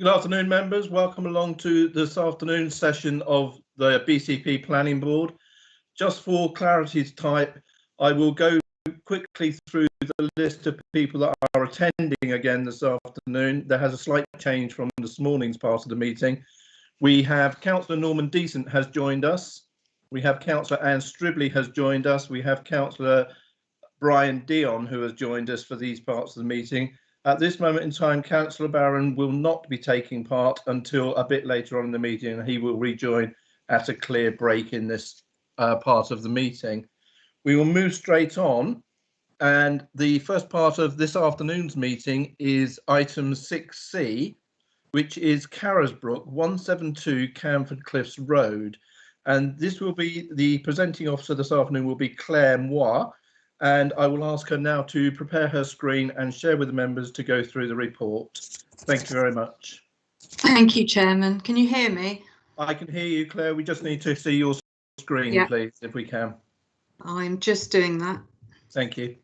Good afternoon, members. Welcome along to this afternoon's session of the BCP Planning Board. Just for clarity's type, I will go quickly through the list of people that are attending again this afternoon. There has a slight change from this morning's part of the meeting. We have Councillor Norman Decent has joined us. We have Councillor Anne Stribley has joined us. We have Councillor Brian Dion who has joined us for these parts of the meeting. At this moment in time, Councillor Barron will not be taking part until a bit later on in the meeting, and he will rejoin at a clear break in this part of the meeting. We will move straight on, and the first part of this afternoon's meeting is item 6C, which is Carisbrook 172 Camford Cliffs Road, and this will be the presenting officer this afternoon will be Claire Moir. And I will ask her now to prepare her screen and share with the members to go through the report. Thank you very much. Thank you, Chairman. Can you hear me? I can hear you, Claire. We just need to see your screen, please, if we can. I'm just doing that. Thank you.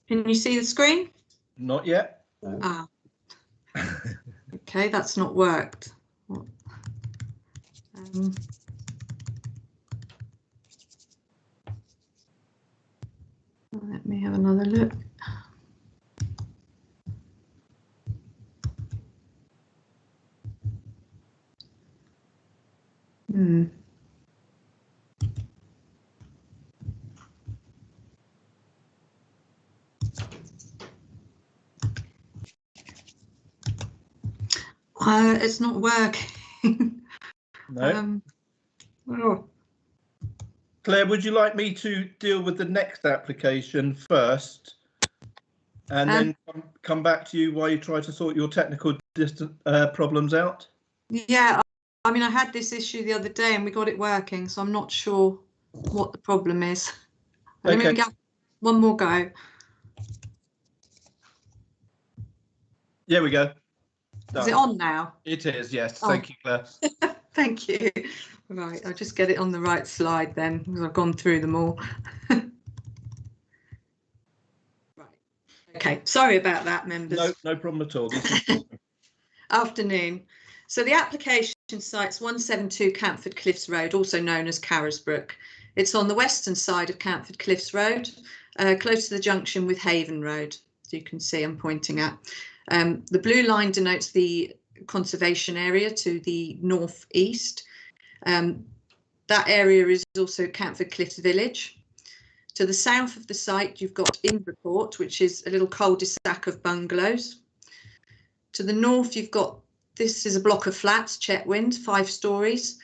Can you see the screen? Not yet. Ah. Okay, that's not worked. Let me have another look. It's not working. No. Oh. Claire, would you like me to deal with the next application first and then come back to you while you try to sort your technical problems out? Yeah, I mean, I had this issue the other day and we got it working, so I'm not sure what the problem is. Let me get one more go. There we go. Done. Is it on now? It is, yes. Oh. Thank you, Claire. Thank you. Right, I'll just get it on the right slide then, because I've gone through them all. Right. Okay, sorry about that, members. No problem at all. Afternoon. So the application site's 172 Camford Cliffs Road, also known as Carisbrook. It's on the western side of Camford Cliffs Road, close to the junction with Haven Road. As you can see, I'm pointing at. The blue line denotes the conservation area to the northeast. That area is also Camford Cliffs Village. To the south of the site, you've got Invercourt, which is a little cul-de-sac of bungalows. To the north, you've got, this is a block of flats, Chetwynd, 5 stories.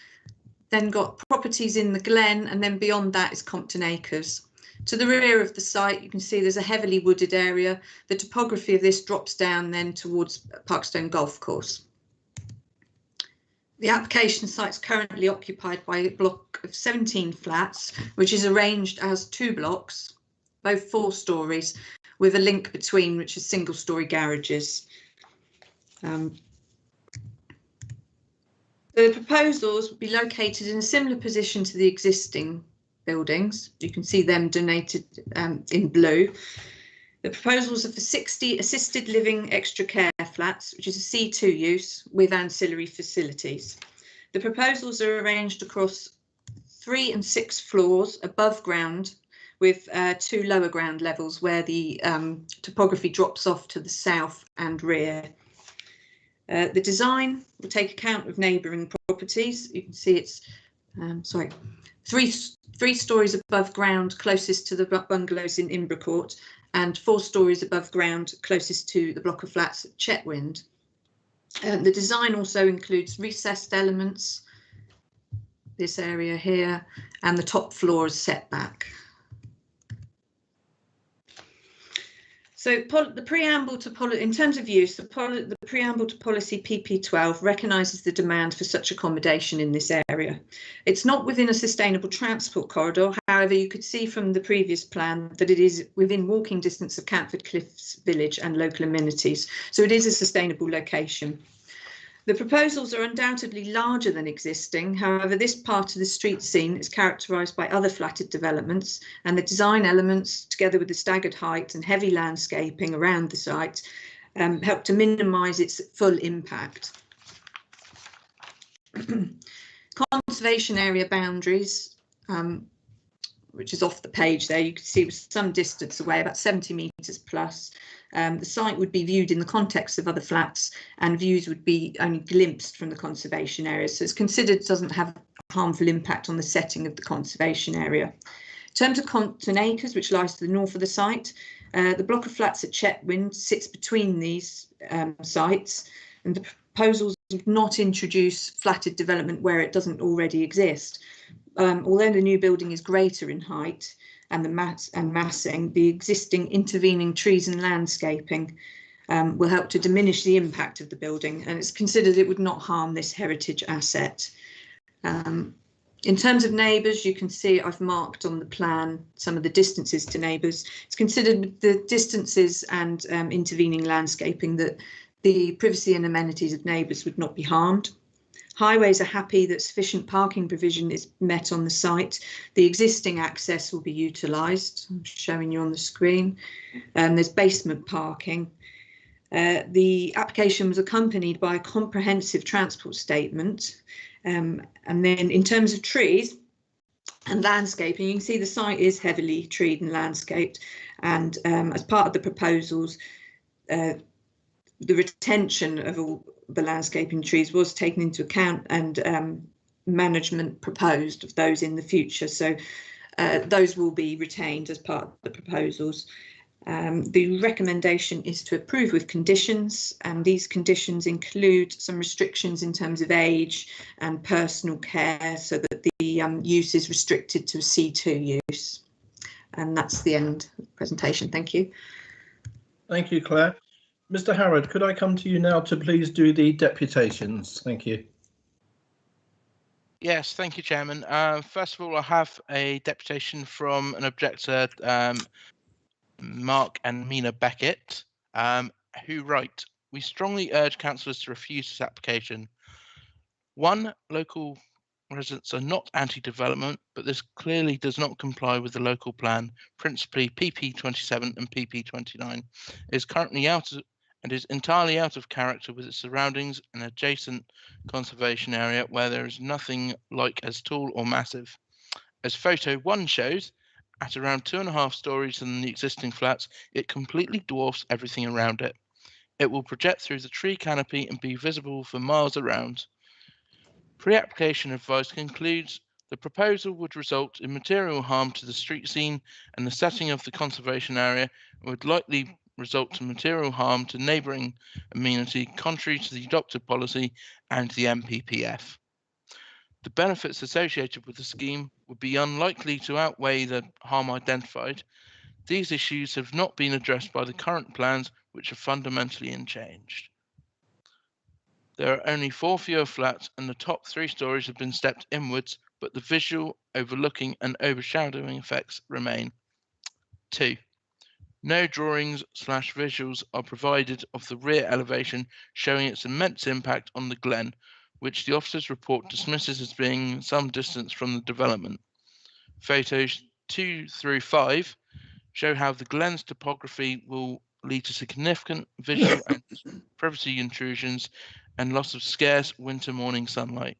Then got properties in the Glen, and then beyond that is Compton Acres. To the rear of the site, you can see there's a heavily wooded area. The topography of this drops down then towards Parkstone Golf Course. The application site is currently occupied by a block of 17 flats, which is arranged as 2 blocks, both 4 stories, with a link between, which is single-storey garages. The proposals would be located in a similar position to the existing buildings. You can see them denoted in blue. The proposals are for 60 assisted living extra care flats, which is a C2 use with ancillary facilities. The proposals are arranged across 3 and 6 floors above ground with 2 lower ground levels where the topography drops off to the south and rear. The design will take account of neighbouring properties. You can see it's, three stories above ground closest to the bungalows in Invercourt, and 4 stories above ground closest to the block of flats at Chetwynd. The design also includes recessed elements, this area here, and the top floor is set back. So the preamble to in terms of use, the preamble to policy PP12 recognises the demand for such accommodation in this area. It's not within a sustainable transport corridor. However, you could see from the previous plan that it is within walking distance of Camford Cliffs Village and local amenities. So it is a sustainable location. The proposals are undoubtedly larger than existing. However, this part of the street scene is characterised by other flatted developments, and the design elements, together with the staggered height and heavy landscaping around the site, help to minimise its full impact. Conservation area boundaries, which is off the page there, you can see it was some distance away, about 70 metres plus. The site would be viewed in the context of other flats, and views would be only glimpsed from the conservation area. So it's considered doesn't have a harmful impact on the setting of the conservation area. In terms of Compton Acres, which lies to the north of the site, the block of flats at Chetwynd sits between these sites, and the proposals would not introduce flatted development where it doesn't already exist. Although the new building is greater in height and massing, the existing intervening trees and landscaping will help to diminish the impact of the building, and it's considered it would not harm this heritage asset. In terms of neighbours, you can see I've marked on the plan some of the distances to neighbours. It's considered the distances and intervening landscaping that the privacy and amenities of neighbours would not be harmed. Highways are happy that sufficient parking provision is met on the site. The existing access will be utilised. I'm showing you on the screen. There's basement parking. The application was accompanied by a comprehensive transport statement. And then in terms of trees and landscaping, you can see the site is heavily treed and landscaped. And as part of the proposals, the retention of all the landscaping trees was taken into account, and management proposed of those in the future. So those will be retained as part of the proposals. The recommendation is to approve with conditions, and these conditions include some restrictions in terms of age and personal care, so that the use is restricted to a C2 use. And that's the end of the presentation. Thank you. Thank you, Claire. Mr. Harrod, could I come to you now to please do the deputations? Thank you. Yes, thank you, Chairman. First of all, I have a deputation from an objector, Mark and Mina Beckett, who write, "We strongly urge councillors to refuse this application. One, local residents are not anti-development, but this clearly does not comply with the local plan, principally PP27 and PP29. It is currently and is entirely out of character with its surroundings and adjacent conservation area where there is nothing like as tall or massive. As photo 1 shows, at around 2.5 stories than the existing flats, it completely dwarfs everything around it. It will project through the tree canopy and be visible for miles around. Pre-application advice concludes the proposal would result in material harm to the street scene and the setting of the conservation area, and would likely result in material harm to neighbouring amenity, contrary to the adopted policy and the MPPF. The benefits associated with the scheme would be unlikely to outweigh the harm identified. These issues have not been addressed by the current plans, which are fundamentally unchanged. There are only 4 fewer flats, and the top 3 stories have been stepped inwards, but the visual, overlooking and overshadowing effects remain. 2. No drawings/visuals are provided of the rear elevation, showing its immense impact on the glen, which the officer's report dismisses as being some distance from the development. Photos 2 through 5 show how the glen's topography will lead to significant visual and privacy intrusions and loss of scarce winter morning sunlight.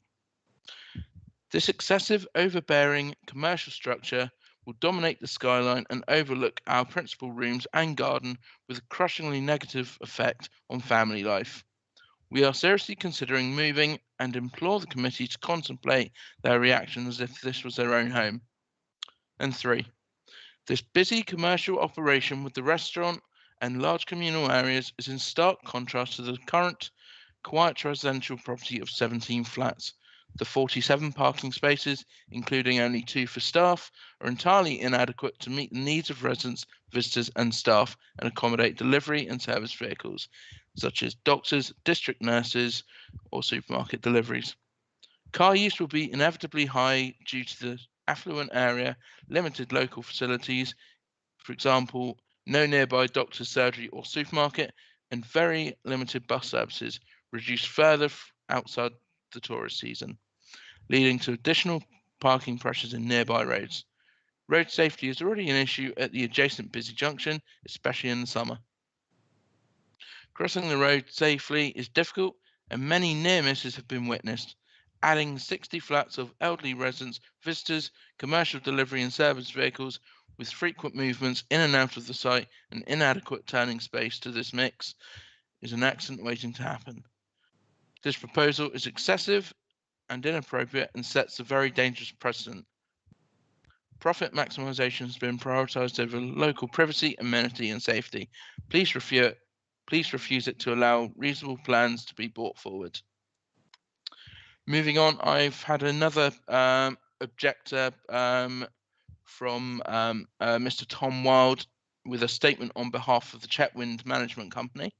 This excessive, overbearing commercial structure will dominate the skyline and overlook our principal rooms and garden, with a crushingly negative effect on family life. We are seriously considering moving and implore the committee to contemplate their reaction as if this was their own home. And 3. This busy commercial operation with the restaurant and large communal areas is in stark contrast to the current quiet residential property of 17 flats. The 47 parking spaces, including only 2 for staff, are entirely inadequate to meet the needs of residents, visitors and staff and accommodate delivery and service vehicles, such as doctors, district nurses or supermarket deliveries. Car use will be inevitably high due to the affluent area, limited local facilities, for example, no nearby doctor's surgery or supermarket, and very limited bus services, reduced further outside the tourist season, leading to additional parking pressures in nearby roads. Road safety is already an issue at the adjacent busy junction, especially in the summer. Crossing the road safely is difficult and many near misses have been witnessed. Adding 60 flats of elderly residents, visitors, commercial delivery and service vehicles with frequent movements in and out of the site and inadequate turning space to this mix is an accident waiting to happen. This proposal is excessive and inappropriate and sets a very dangerous precedent. Profit maximisation has been prioritised over local privacy, amenity and safety. Please refuse it to allow reasonable plans to be brought forward. Moving on, I've had another objector from Mr. Tom Wild with a statement on behalf of the Chetwynd Management Company.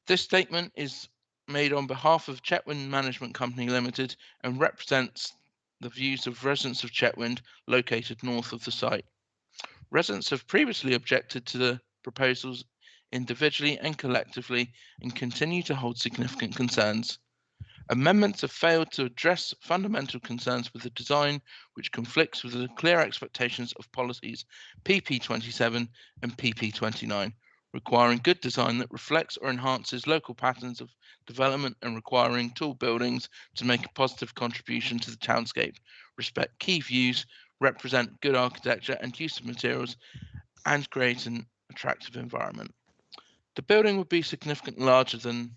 This statement is made on behalf of Chetwynd Management Company Limited and represents the views of residents of Chetwynd located north of the site. Residents have previously objected to the proposals individually and collectively and continue to hold significant concerns. Amendments have failed to address fundamental concerns with the design, which conflicts with the clear expectations of policies PP27 and PP29, requiring good design that reflects or enhances local patterns of development and requiring tall buildings to make a positive contribution to the townscape, respect key views, represent good architecture and use of materials, and create an attractive environment. The building would be significantly larger than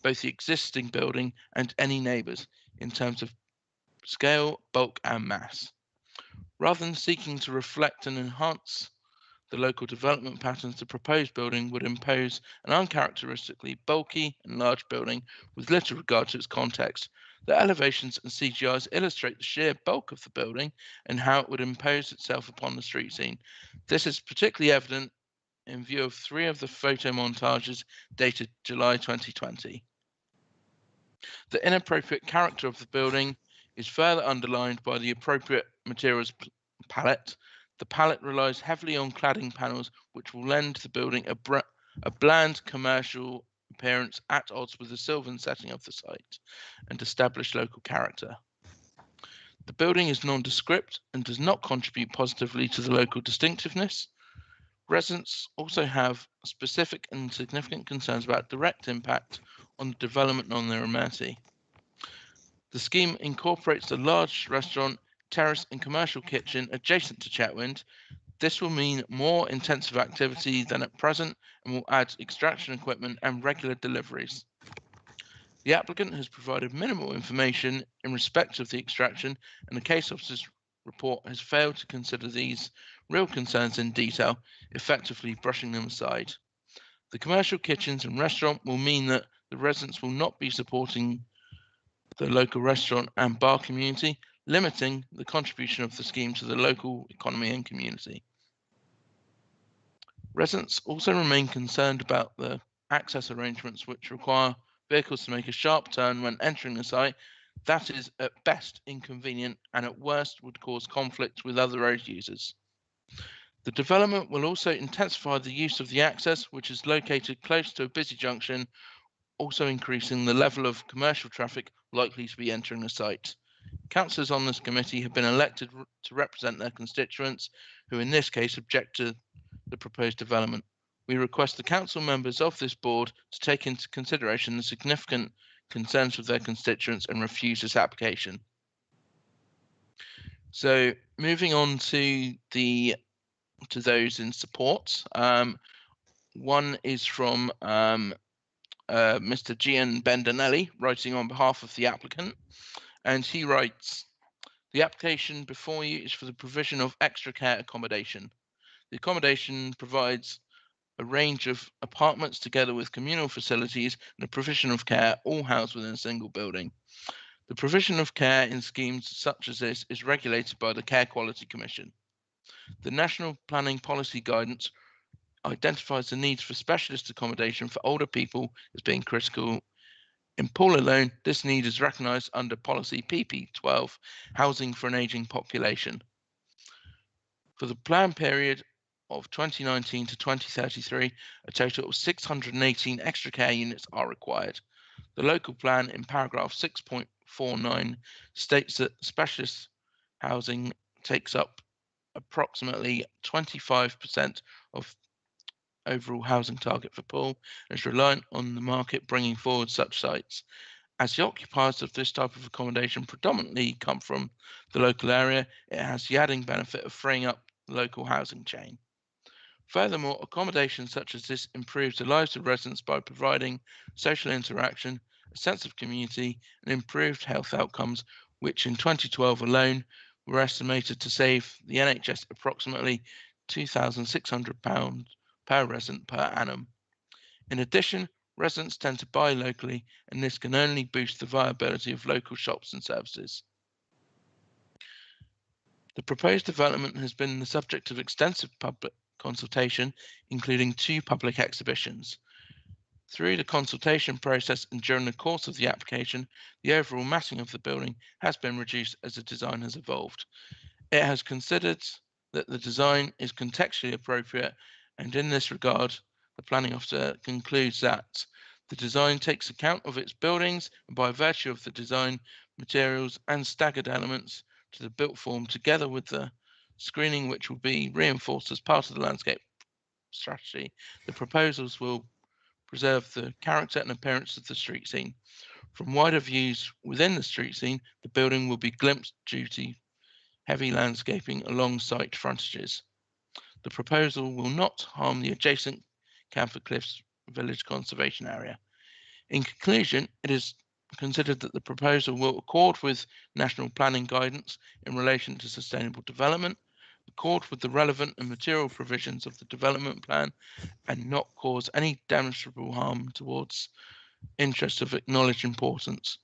both the existing building and any neighbours in terms of scale, bulk and mass. Rather than seeking to reflect and enhance the local development patterns, the proposed building would impose an uncharacteristically bulky and large building with little regard to its context. The elevations and CGIs illustrate the sheer bulk of the building and how it would impose itself upon the street scene. This is particularly evident in view of 3 of the photo montages dated July 2020. The inappropriate character of the building is further underlined by the appropriate materials palette. The palette relies heavily on cladding panels, which will lend the building a bland commercial appearance at odds with the sylvan setting of the site and establish local character. The building is nondescript and does not contribute positively to the local distinctiveness. Residents also have specific and significant concerns about direct impact on the development on their amenity. The scheme incorporates a large restaurant, terrace and commercial kitchen adjacent to Chetwynd. This will mean more intensive activity than at present and will add extraction equipment and regular deliveries. The applicant has provided minimal information in respect of the extraction, and the case officer's report has failed to consider these real concerns in detail, effectively brushing them aside. The commercial kitchens and restaurant will mean that the residents will not be supporting the local restaurant and bar community, limiting the contribution of the scheme to the local economy and community. Residents also remain concerned about the access arrangements which require vehicles to make a sharp turn when entering the site. That is at best inconvenient and at worst would cause conflict with other road users. The development will also intensify the use of the access, which is located close to a busy junction, also increasing the level of commercial traffic likely to be entering the site. Councillors on this committee have been elected to represent their constituents, who in this case object to the proposed development. We request the council members of this board to take into consideration the significant concerns of their constituents and refuse this application. So moving on to those in support. One is from Mr. Gian Bendanelli, writing on behalf of the applicant, and he writes, "The application before you is for the provision of extra care accommodation. The accommodation provides a range of apartments together with communal facilities and a provision of care, all housed within a single building. The provision of care in schemes such as this is regulated by the Care Quality Commission. The National Planning Policy Guidance identifies the needs for specialist accommodation for older people as being critical. In Poole alone, this need is recognised under policy PP12, Housing for an Ageing Population. For the plan period of 2019 to 2033, a total of 618 extra care units are required. The local plan in paragraph 6.49 states that specialist housing takes up approximately 25% of overall housing target for Poole and is reliant on the market bringing forward such sites. As the occupiers of this type of accommodation predominantly come from the local area, it has the adding benefit of freeing up the local housing chain. Furthermore, accommodation such as this improves the lives of residents by providing social interaction, a sense of community, and improved health outcomes, which in 2012 alone were estimated to save the NHS approximately £2,600 per resident per annum. In addition, residents tend to buy locally, and this can only boost the viability of local shops and services. The proposed development has been the subject of extensive public consultation, including 2 public exhibitions. Through the consultation process and during the course of the application, the overall massing of the building has been reduced as the design has evolved. It has considered that the design is contextually appropriate, and in this regard, the planning officer concludes that the design takes account of its buildings, and by virtue of the design, materials and staggered elements to the built form, together with the screening which will be reinforced as part of the landscape strategy, the proposals will preserve the character and appearance of the street scene. From wider views within the street scene, the building will be glimpsed due to heavy landscaping along site frontages. The proposal will not harm the adjacent Camford Cliffs Village Conservation Area. In conclusion, it is considered that the proposal will accord with national planning guidance in relation to sustainable development, accord with the relevant and material provisions of the development plan, and not cause any demonstrable harm towards interests of acknowledged importance.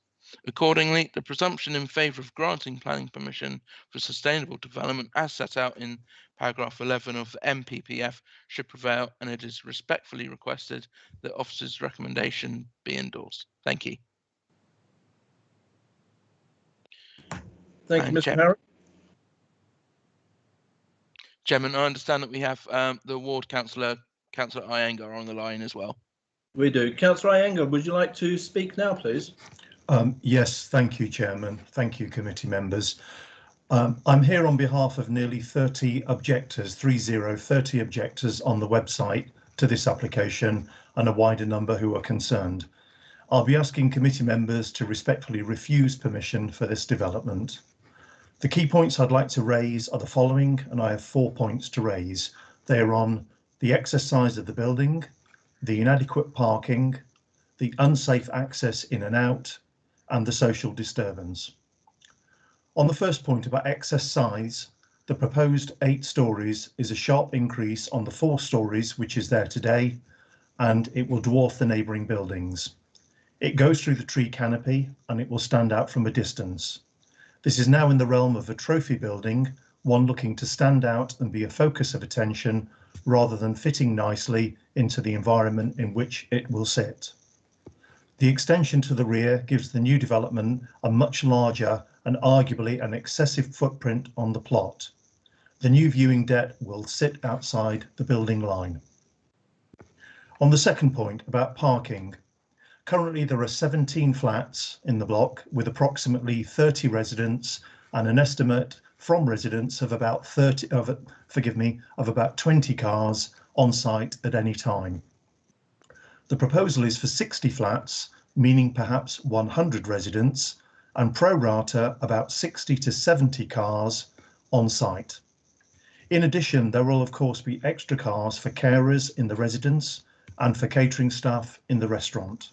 Accordingly, the presumption in favour of granting planning permission for sustainable development as set out in paragraph 11 of the MPPF should prevail, and it is respectfully requested that officer's recommendation be endorsed. Thank you. Thank you, Mr. Chairman. Harris. Chairman, I understand that we have the ward councillor, Councillor Iyengar, on the line as well. We do. Councillor Iyengar, would you like to speak now, please? Yes, thank you, Chairman. Thank you, committee members. I'm here on behalf of nearly 30 objectors, 30 objectors on the website to this application, and a wider number who are concerned. I'll be asking committee members to respectfully refuse permission for this development. The key points I'd like to raise are the following, and I have 4 points to raise. They are on the excess size of the building, the inadequate parking, the unsafe access in and out, and the social disturbance. On the first point about excess size, the proposed 8 stories is a sharp increase on the 4 stories which is there today, and it will dwarf the neighbouring buildings. It goes through the tree canopy and it will stand out from a distance. This is now in the realm of a trophy building, one looking to stand out and be a focus of attention rather than fitting nicely into the environment in which it will sit. The extension to the rear gives the new development a much larger and arguably an excessive footprint on the plot. The new viewing deck will sit outside the building line. On the second point about parking, currently there are 17 flats in the block with approximately 30 residents and an estimate from residents of about 20 cars on site at any time. The proposal is for 60 flats, meaning perhaps 100 residents, and pro rata about 60 to 70 cars on site. In addition, there will of course be extra cars for carers in the residence and for catering staff in the restaurant.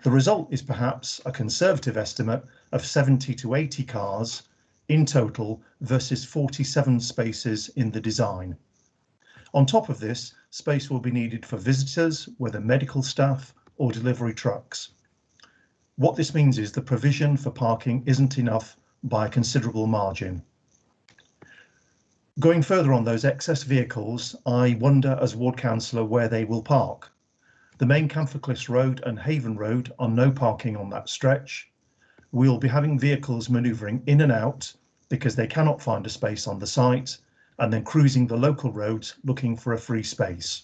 The result is perhaps a conservative estimate of 70 to 80 cars in total versus 47 spaces in the design. On top of this, space will be needed for visitors, whether medical staff or delivery trucks. What this means is the provision for parking isn't enough by a considerable margin. Going further on those excess vehicles, I wonder as ward councillor where they will park. The main Camford Cliffs Road and Haven Road are no parking on that stretch. We'll be having vehicles manoeuvring in and out because they cannot find a space on the site, and then cruising the local roads looking for a free space.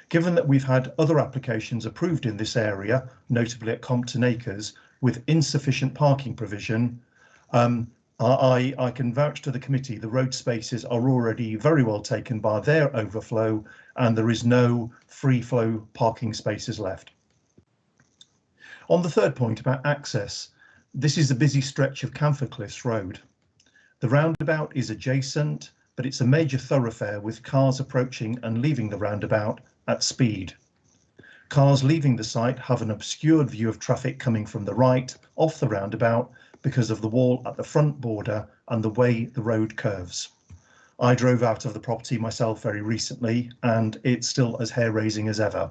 Given that we've had other applications approved in this area, notably at Compton Acres, with insufficient parking provision, I can vouch to the committee the road spaces are already very well taken by their overflow, and there is no free flow parking spaces left. On the third point about access, this is a busy stretch of Camford Cliffs Road. The roundabout is adjacent, but it's a major thoroughfare with cars approaching and leaving the roundabout at speed. Cars leaving the site have an obscured view of traffic coming from the right off the roundabout because of the wall at the front border and the way the road curves. I drove out of the property myself very recently and it's still as hair-raising as ever.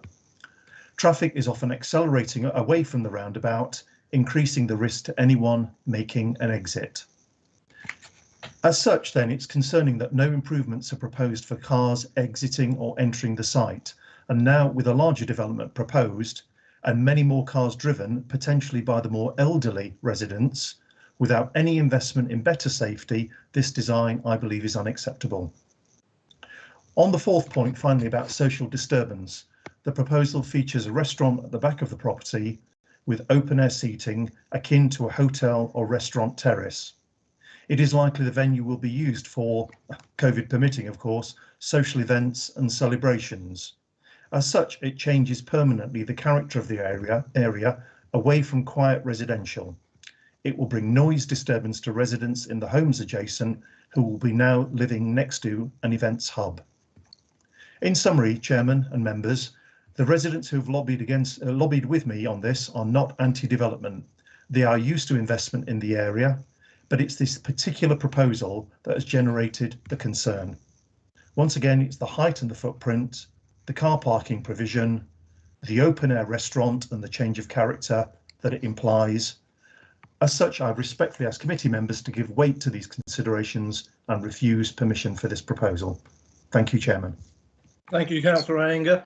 Traffic is often accelerating away from the roundabout, increasing the risk to anyone making an exit. As such, then, it's concerning that no improvements are proposed for cars exiting or entering the site. And now, with a larger development proposed and many more cars driven, potentially by the more elderly residents, without any investment in better safety, this design, I believe, is unacceptable. On the fourth point, finally, about social disturbance, the proposal features a restaurant at the back of the property with open-air seating akin to a hotel or restaurant terrace. It is likely the venue will be used for, COVID permitting, of course, social events and celebrations. As such, it changes permanently the character of the area away from quiet residential. It will bring noise disturbance to residents in the homes adjacent who will be now living next to an events hub. In summary, Chairman and members, the residents who have lobbied with me on this are not anti-development. They are used to investment in the area, but it's this particular proposal that has generated the concern. Once again, it's the height and the footprint, the car parking provision, the open air restaurant and the change of character that it implies. As such, I respectfully ask committee members to give weight to these considerations and refuse permission for this proposal. Thank you, Chairman. Thank you, Councillor Anger.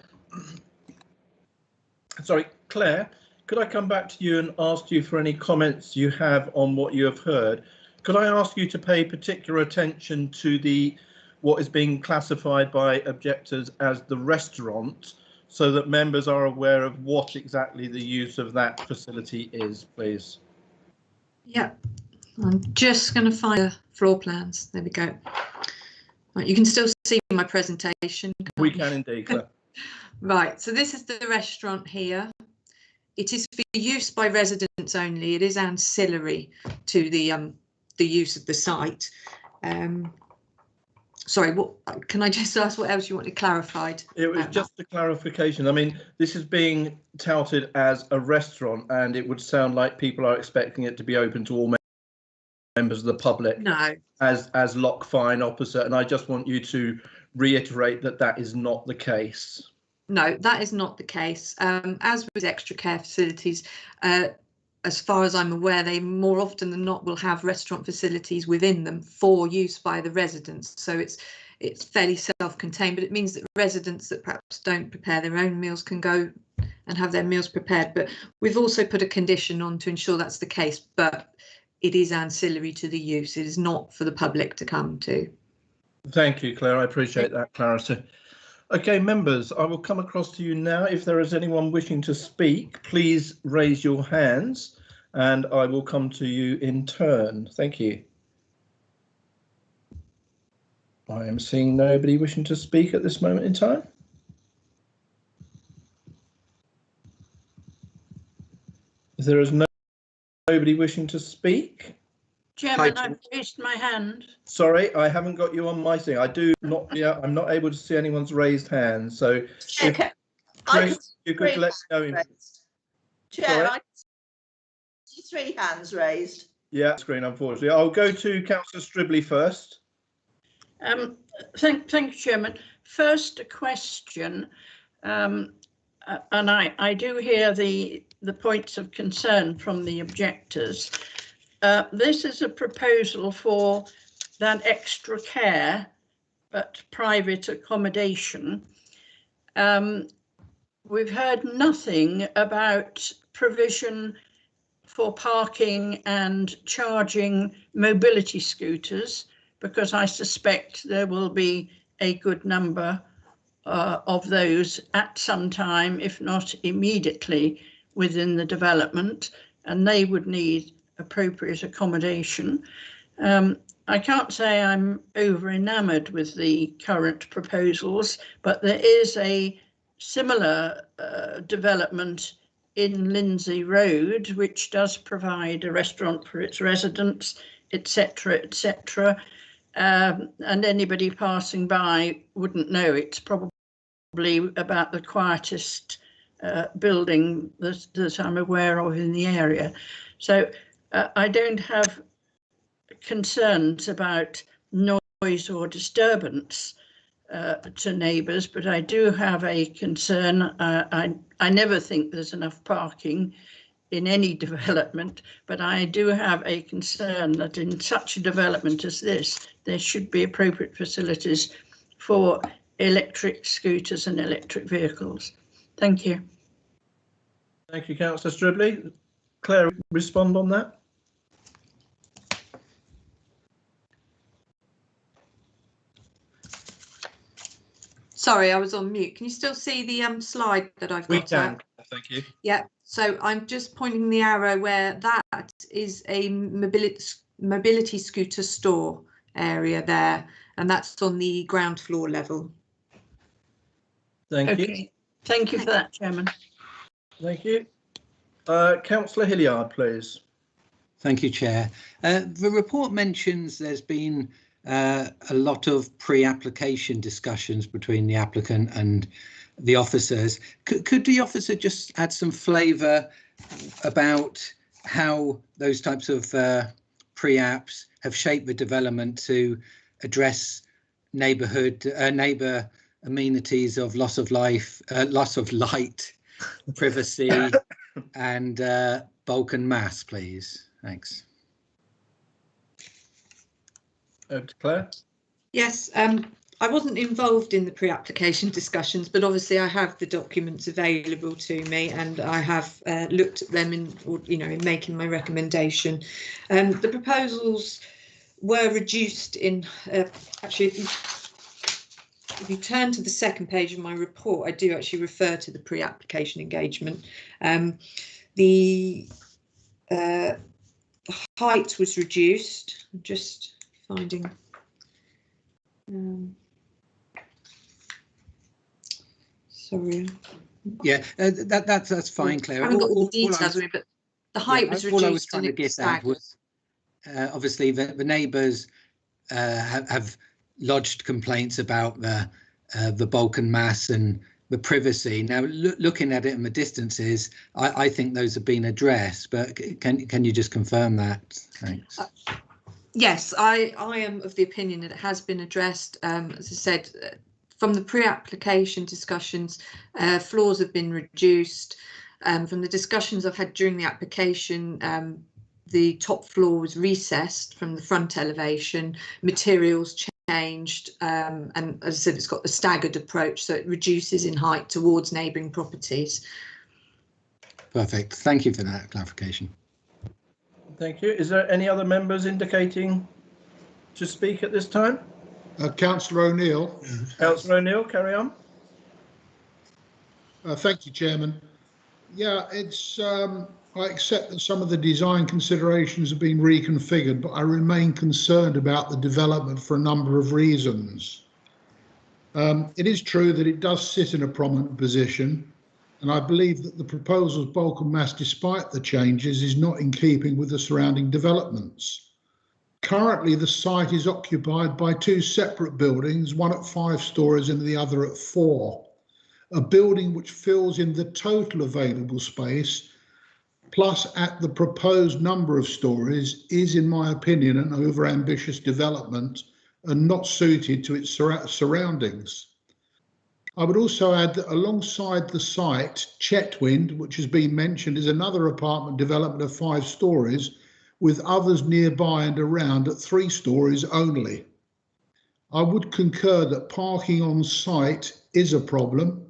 Sorry, Claire, could I come back to you and ask you for any comments you have on what you have heard? Could I ask you to pay particular attention to what is being classified by objectors as the restaurant, so that members are aware of what exactly the use of that facility is, please? Yeah, I'm just going to find the floor plans. There we go. Right, you can still see my presentation. We can indeed, Claire. Right, so this is the restaurant here. It is for use by residents only. It is ancillary to the use of the site. Sorry, what can I just ask what else you wanted clarified? It was just a clarification. I mean, this is being touted as a restaurant, and it would sound like people are expecting it to be open to all members of the public. No. As Lock Fine opposite, and I just want you to reiterate that that is not the case. No, that is not the case. As with extra care facilities, as far as I'm aware, they more often than not will have restaurant facilities within them for use by the residents. So it's fairly self-contained, but it means that residents that perhaps don't prepare their own meals can go and have their meals prepared. But we've also put a condition on to ensure that's the case, but it is ancillary to the use. It is not for the public to come to. Thank you, Claire. I appreciate that clarity. Okay, members, I will come across to you now. If there is anyone wishing to speak, please raise your hands and I will come to you in turn. Thank you. I am seeing nobody wishing to speak at this moment in time. If there is nobody wishing to speak. Chairman, I've raised my hand. Sorry, I haven't got you on my thing. I'm not able to see anyone's raised hand. So if Chris, you could let me know. Chair, I see 3 hands raised. Yeah, screen, unfortunately. I'll go to Councillor Stribley first. Thank you, Chairman. First, a question, and I do hear the points of concern from the objectors. This is a proposal for that extra care, but private accommodation. We've heard nothing about provision for parking and charging mobility scooters, because I suspect there will be a good number of those at some time, if not immediately, within the development, and they would need appropriate accommodation. I can't say I'm over enamoured with the current proposals, but there is a similar development in Lindsay Road, which does provide a restaurant for its residents, etc., etc. And anybody passing by wouldn't know. It's probably about the quietest building that I'm aware of in the area. So I don't have concerns about noise or disturbance to neighbours, but I do have a concern. I never think there's enough parking in any development, but I do have a concern that in such a development as this, there should be appropriate facilities for electric scooters and electric vehicles. Thank you. Thank you, Councillor Stribley. Claire, respond on that. Sorry, I was on mute. Can you still see the slide that I've got? We can. Thank you. Yeah, so I'm just pointing the arrow where that is a mobility scooter store area there, and that's on the ground floor level. Thank you. Okay, thank you for that, Chairman. Thank you. Councillor Hilliard, please. Thank you, Chair. The report mentions there's been a lot of pre-application discussions between the applicant and the officers. Could the officer just add some flavour about how those types of pre-apps have shaped the development to address neighbour amenities of loss of life, loss of light, privacy, and bulk and mass, please? Thanks. Over to Claire. Yes, I wasn't involved in the pre-application discussions, but obviously I have the documents available to me, and I have looked at them in making my recommendation. The proposals were reduced in actually. If you turn to the second page of my report, I do actually refer to the pre-application engagement. The height was reduced. I'm just finding. Sorry. Yeah, that's fine, Claire. I haven't got all the details, but the height was reduced. All I was trying to get at was obviously the neighbours have lodged complaints about the bulk and mass and the privacy. Now, looking at it in the distances, I think those have been addressed. But can you just confirm that? Thanks. Yes, I am of the opinion that it has been addressed. As I said, from the pre-application discussions, floors have been reduced. From the discussions I've had during the application, the top floor was recessed from the front elevation, materials changed, and as I said, it's got a staggered approach, so it reduces in height towards neighbouring properties. Perfect. Thank you for that clarification. Thank you. Is there any other members indicating to speak at this time? Councillor O'Neill. Councillor O'Neill, carry on. Thank you, Chairman. Yeah, it's I accept that some of the design considerations have been reconfigured, but I remain concerned about the development for a number of reasons. It is true that it does sit in a prominent position, and I believe that the proposal's bulk and mass, despite the changes, is not in keeping with the surrounding developments. Currently, the site is occupied by two separate buildings, one at 5 stories and the other at 4. A building which fills in the total available space, plus at the proposed number of stories, is, in my opinion, an over-ambitious development and not suited to its surroundings. I would also add that alongside the site, Chetwynd, which has been mentioned, is another apartment development of 5 stories, with others nearby and around at 3 stories only. I would concur that parking on site is a problem.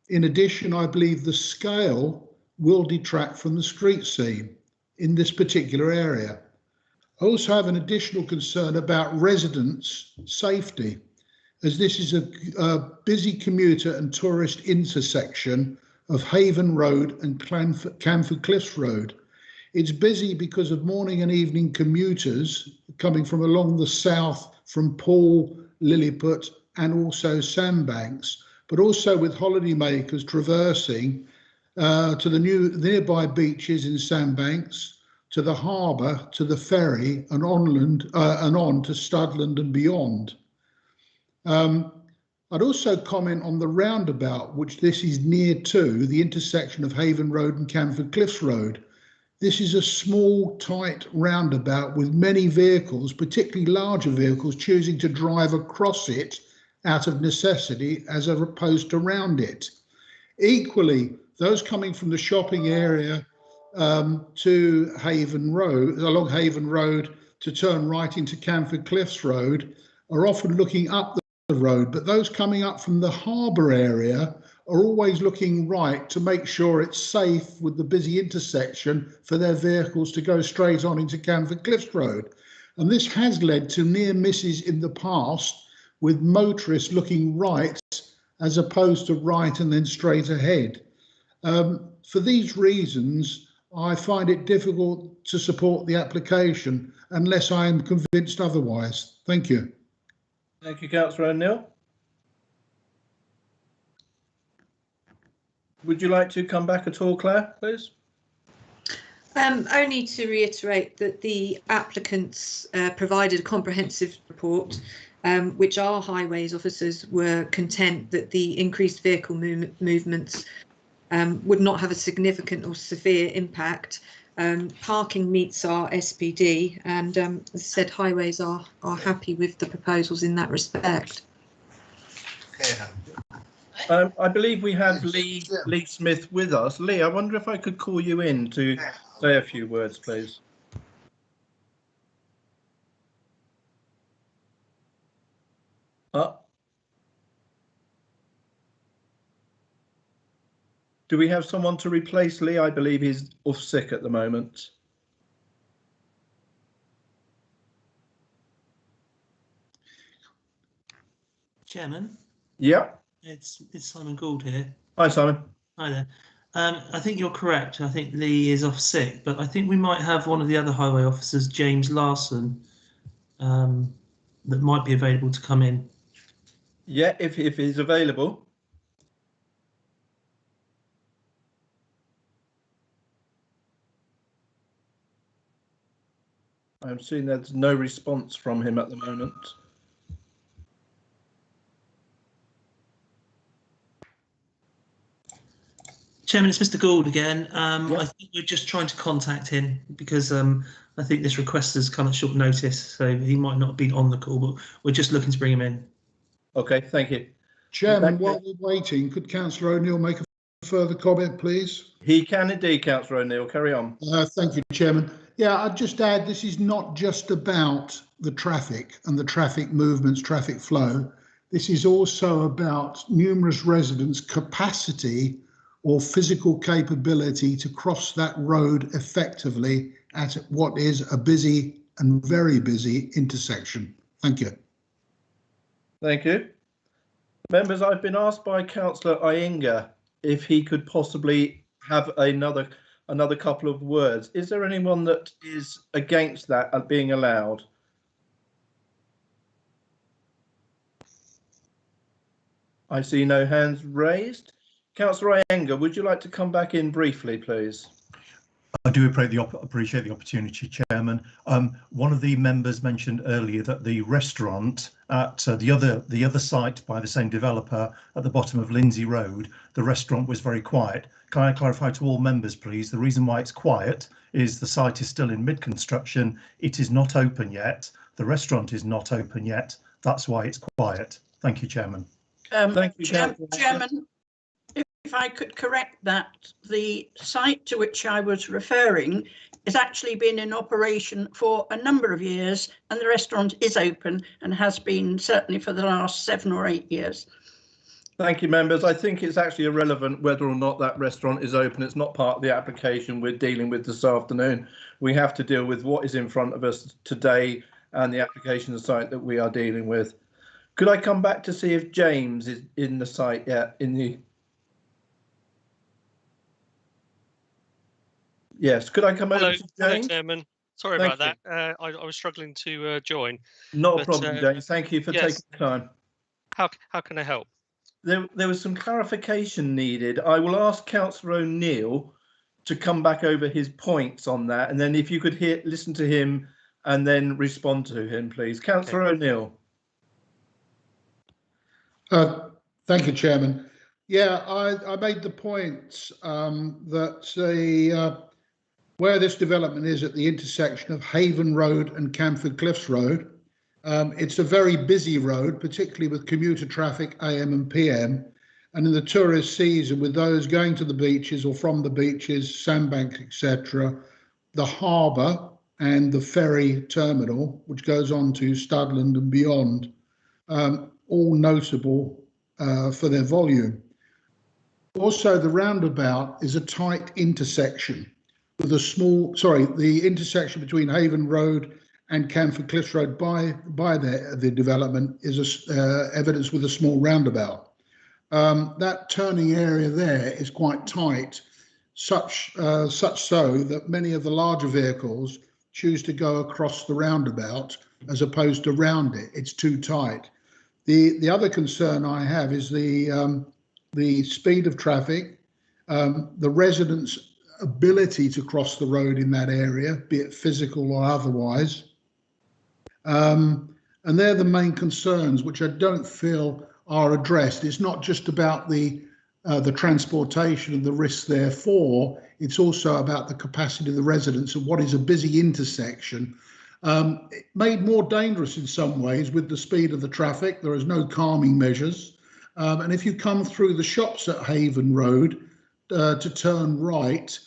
In addition, I believe the scale will detract from the street scene in this particular area. I also have an additional concern about residents' safety, as this is a busy commuter and tourist intersection of Haven Road and Canford Cliffs Road. It's busy because of morning and evening commuters coming from along the south from Poole, Lilliput and also Sandbanks, but also with holidaymakers traversing to the nearby beaches in Sandbanks, to the harbour, to the ferry and onland and on to Studland and beyond. I'd also comment on the roundabout, which this is near to the intersection of Haven Road and Camford Cliffs Road. This is a small, tight roundabout with many vehicles, particularly larger vehicles, choosing to drive across it out of necessity as opposed to round it. Equally, those coming from the shopping area to Haven Road, along Haven Road to turn right into Camford Cliffs Road are often looking up the road, but those coming up from the harbour area are always looking right to make sure it's safe with the busy intersection for their vehicles to go straight on into Camford Cliffs Road. And this has led to near misses in the past with motorists looking right as opposed to right and then straight ahead. For these reasons, I find it difficult to support the application unless I am convinced otherwise. Thank you. Thank you, Councillor O'Neill. Would you like to come back at all, Claire, please? Only to reiterate that the applicants provided a comprehensive report, which our highways officers were content that the increased vehicle movements would not have a significant or severe impact. Parking meets our SPD, and as I said, highways are happy with the proposals in that respect. I believe we have Lee Smith with us. Lee, I wonder if I could call you in to say a few words, please. Do we have someone to replace Lee? I believe he's off sick at the moment. Chairman? Yeah. It's Simon Gould here. Hi, Simon. Hi there. I think you're correct. I think Lee is off sick, but I think we might have one of the other highway officers, James Larson, that might be available to come in. Yeah, if he's available. I'm seeing there's no response from him at the moment. Chairman, it's Mr. Gould again. Yep. I think we're just trying to contact him because I think this request has come at short notice, so he might not have been on the call, but we're just looking to bring him in. Okay, thank you. Chairman, while we're waiting, could Councillor O'Neill make a further comment, please? He can indeed, Councillor O'Neill. Carry on. Thank you, Chairman. Yeah, I'd just add this is not just about the traffic and the traffic movements, traffic flow. This is also about numerous residents' capacity or physical capability to cross that road effectively at what is a busy and very busy intersection. Thank you. Thank you. Members, I've been asked by Councillor Iyengar if he could possibly have another couple of words. Is there anyone that is against that being allowed? I see no hands raised. Councillor Iyengar, would you like to come back in briefly, please? I do appreciate the opportunity, Chairman. One of the members mentioned earlier that the restaurant at the other site by the same developer at the bottom of Lindsay Road, the restaurant was very quiet. Can I clarify to all members, please? The reason why it's quiet is the site is still in mid-construction. It is not open yet. The restaurant is not open yet. That's why it's quiet. Thank you, Chairman. Thank you, Chairman. If I could correct that, the site to which I was referring has actually been in operation for a number of years, and the restaurant is open and has been certainly for the last 7 or 8 years. Thank you, members. I think it's actually irrelevant whether or not that restaurant is open. It's not part of the application we're dealing with this afternoon. We have to deal with what is in front of us today and the application site that we are dealing with. Could I come back to see if James is in the site yet? Yes, could I come Hello, over to hello, James? Chairman. Sorry Thank about that. I was struggling to join. Not a but, problem, James. Thank you for yes. taking time. How can I help? There was some clarification needed. I will ask Councillor O'Neill to come back over his points on that, and then if you could listen to him and then respond to him, please. Councillor O'Neill. Thank you, Chairman. Yeah, I made the point that where this development is at the intersection of Haven Road and Camford Cliffs Road, it's a very busy road, particularly with commuter traffic AM and PM. And in the tourist season, with those going to the beaches or from the beaches, sandbanks, etc., the harbour and the ferry terminal, which goes on to Studland and beyond, all notable for their volume. Also, the roundabout is a tight intersection with a small, the intersection between Haven Road and Camford Cliffs Road by the development is evidenced with a small roundabout. That turning area there is quite tight, such so that many of the larger vehicles choose to go across the roundabout as opposed to round it. It's too tight. The other concern I have is the speed of traffic, the residents' ability to cross the road in that area, be it physical or otherwise. And they're the main concerns, which I don't feel are addressed. It's not just about the transportation and the risks therefore, it's also about the capacity of the residents and what is a busy intersection. Made more dangerous in some ways with the speed of the traffic. There is no calming measures. And if you come through the shops at Haven Road to turn right,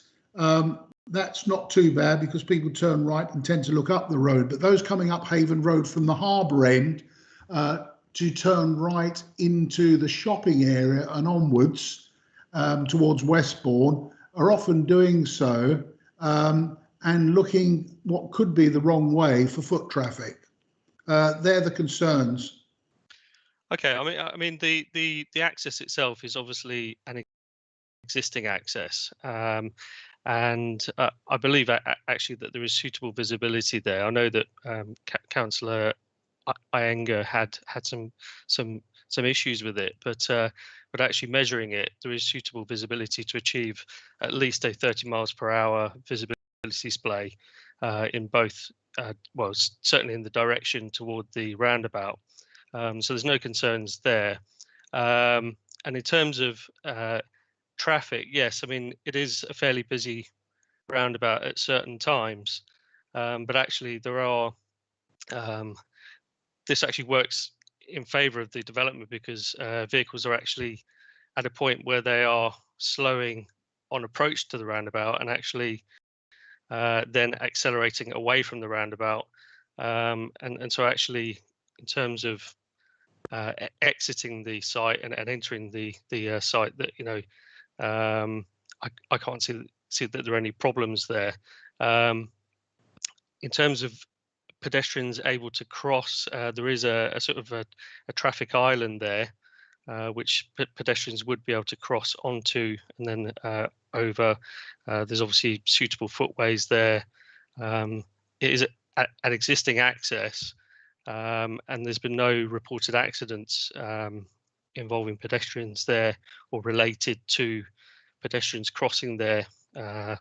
that's not too bad because people turn right and tend to look up the road. But those coming up Haven Road from the harbour end to turn right into the shopping area and onwards towards Westbourne are often doing so and looking what could be the wrong way for foot traffic. They're the concerns. Okay, I mean the access itself is obviously an existing access, and I believe actually that there is suitable visibility there. I know that Councillor Iyengar had some issues with it, but actually measuring it, there is suitable visibility to achieve at least a 30 miles per hour visibility display in both, well, certainly in the direction toward the roundabout. So there's no concerns there. And in terms of traffic, yes, I mean, it is a fairly busy roundabout at certain times, but actually there are, this actually works in favour of the development because vehicles are actually at a point where they are slowing on approach to the roundabout and actually then accelerating away from the roundabout. And so actually in terms of exiting the site and entering the site, that, you know, I can't see that there are any problems there. In terms of pedestrians able to cross, there is a sort of a traffic island there, which pedestrians would be able to cross onto and then over. There's obviously suitable footways there. It is an existing access, and there's been no reported accidents involving pedestrians there or related to pedestrians crossing there that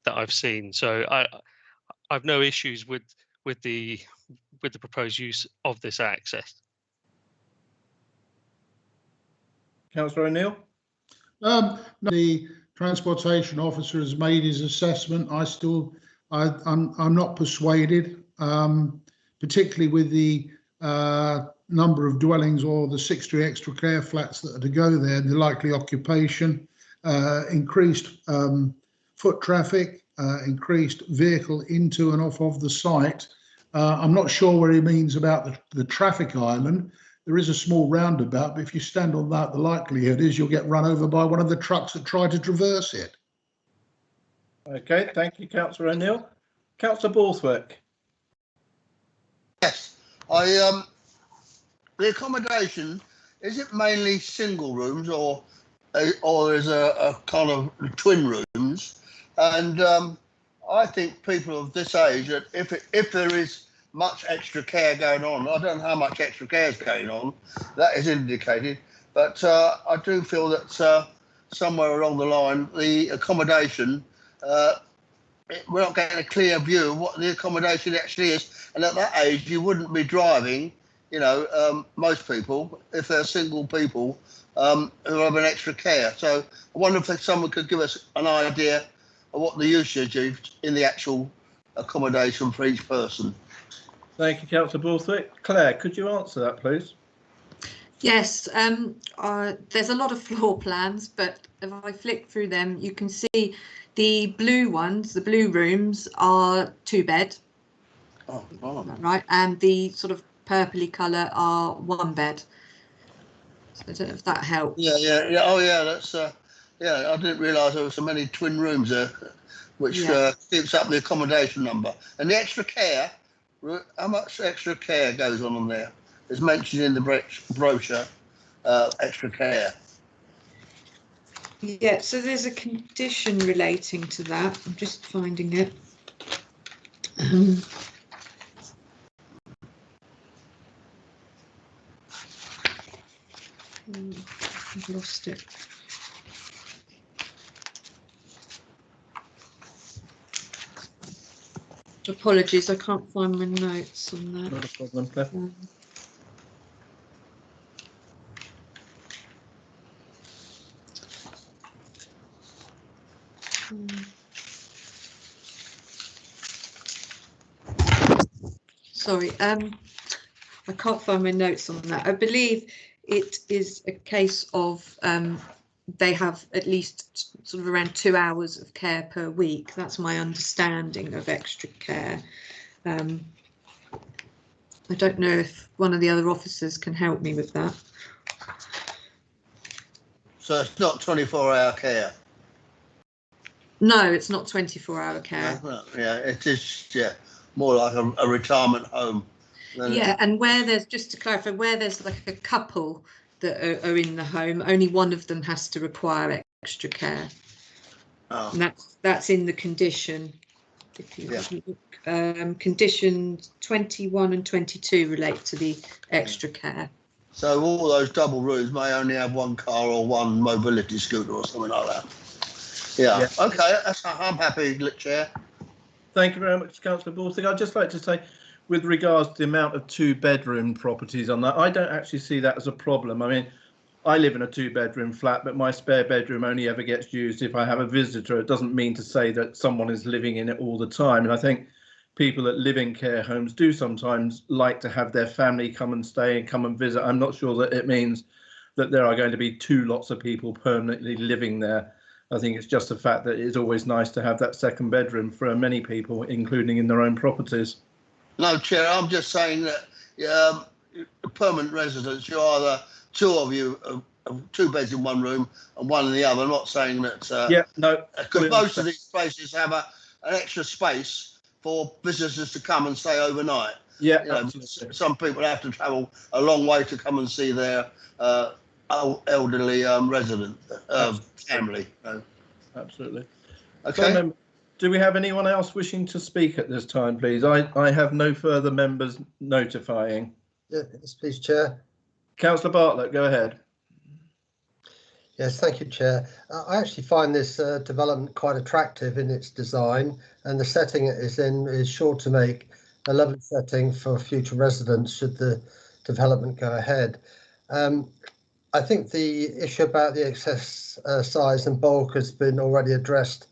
I've seen. So I've no issues with the proposed use of this access. Councillor O'Neill. The transportation officer has made his assessment. I'm not persuaded, particularly with the number of dwellings or the 60 extra care flats that are to go there, the likely occupation, increased foot traffic, increased vehicle into and off of the site. I'm not sure what he means about the traffic island. There is a small roundabout, but if you stand on that, the likelihood is you'll get run over by one of the trucks that try to traverse it. Okay, thank you, Councillor O'Neill. Councillor Borthwick. Yes, the accommodation, is it mainly single rooms or is a kind of twin rooms? And I think people of this age, that if there is much extra care going on, I don't know how much extra care is going on, that is indicated, but I do feel that somewhere along the line, the accommodation, we're not getting a clear view of what the accommodation actually is. And at that age, you wouldn't be driving, you know, most people, if they're single people, who have an extra care. So I wonder if someone could give us an idea of what the usage is in the actual accommodation for each person. Thank you, Councillor Borthwick. Claire, could you answer that, please? Yes, there's a lot of floor plans, but if I flick through them, you can see the blue ones, the blue rooms are 2-bed. Oh, wow. Right, and the sort of purpley colour are 1-bed. So I don't know if that helps. Yeah. Oh, yeah. That's yeah. I didn't realise there were so many twin rooms there, which keeps up the accommodation number. And the extra care. How much extra care goes on there? It's mentioned in the brochure. Extra care. Yeah. So there's a condition relating to that. I'm just finding it. I've lost it. Apologies, I can't find my notes on that. Not a problem, Claire. Sorry, I can't find my notes on that. I believe it is a case of they have at least sort of around 2 hours of care per week. That's my understanding of extra care. I don't know if one of the other officers can help me with that. So it's not 24-hour care. No, it's not 24-hour care. Yeah, it is. Yeah, more like a retirement home. Yeah, and where there's, just to clarify, where there's like a couple that are in the home, only one of them has to require extra care. Oh. And that's in the condition. If you look, conditions 21 and 22 relate to the extra care. So all those double rooms may only have one car or one mobility scooter or something like that. Yeah. Okay, I'm happy, Chair. Thank you very much, Councillor Borthwick. I'd just like to say, with regards to the amount of 2-bedroom properties on that, I don't actually see that as a problem. I mean, I live in a 2-bedroom flat, but my spare bedroom only ever gets used if I have a visitor. It doesn't mean to say that someone is living in it all the time. And I think people that live in care homes do sometimes like to have their family come and stay and come and visit. I'm not sure that it means that there are going to be 2 lots of people permanently living there. I think it's just the fact that it's always nice to have that second bedroom for many people, including in their own properties. No, Chair, I'm just saying that permanent residents, you are the 2 of you, 2 beds in one room and 1 in the other. I'm not saying that. Yeah, no. Because most of these places have an extra space for visitors to come and stay overnight. Yeah, you know, some people have to travel a long way to come and see their elderly resident family. Absolutely. Okay. So, do we have anyone else wishing to speak at this time, please? I have no further members notifying. Yes, please, Chair. Councillor Bartlett, go ahead. Yes, thank you, Chair. I actually find this development quite attractive in its design, and the setting it is in is sure to make a lovely setting for future residents should the development go ahead. I think the issue about the excess size and bulk has been already addressed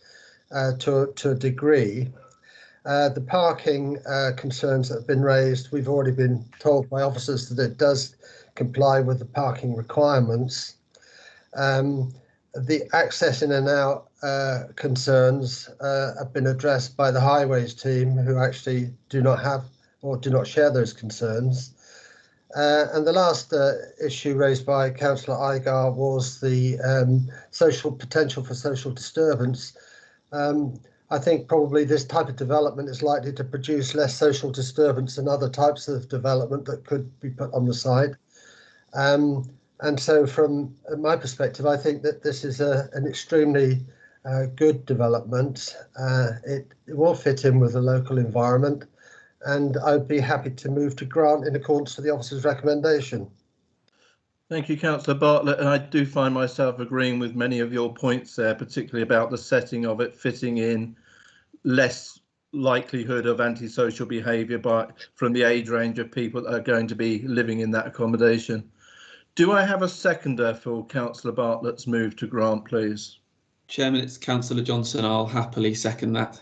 to a degree. The parking concerns that have been raised, we've already been told by officers that it does comply with the parking requirements. The access in and out concerns have been addressed by the highways team, who actually do not have or do not share those concerns. And the last issue raised by Councillor Igar was the potential for social disturbance. I think probably this type of development is likely to produce less social disturbance than other types of development that could be put on the site. And so from my perspective, I think that this is an extremely good development. It will fit in with the local environment, and I'd be happy to move to grant in accordance to the officer's recommendation. Thank you, Councillor Bartlett, and I do find myself agreeing with many of your points there, particularly about the setting of it fitting in, less likelihood of antisocial behaviour from the age range of people that are going to be living in that accommodation. Do I have a seconder for Councillor Bartlett's move to grant, please? Chairman, it's Councillor Johnson. I'll happily second that.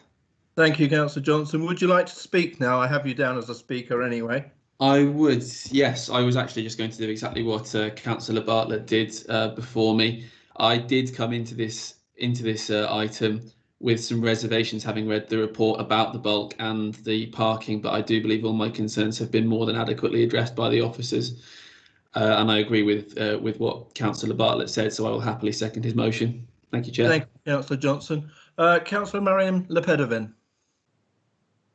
Thank you, Councillor Johnson. Would you like to speak now? I have you down as a speaker anyway. I would, yes. I was actually just going to do exactly what Councillor Bartlett did before me. I did come into this item with some reservations, having read the report about the bulk and the parking, but I do believe all my concerns have been more than adequately addressed by the officers. And I agree with what Councillor Bartlett said, so I will happily second his motion. Thank you, Chair. Thank you, Councillor Johnson. Councillor Mariam Lepedovin.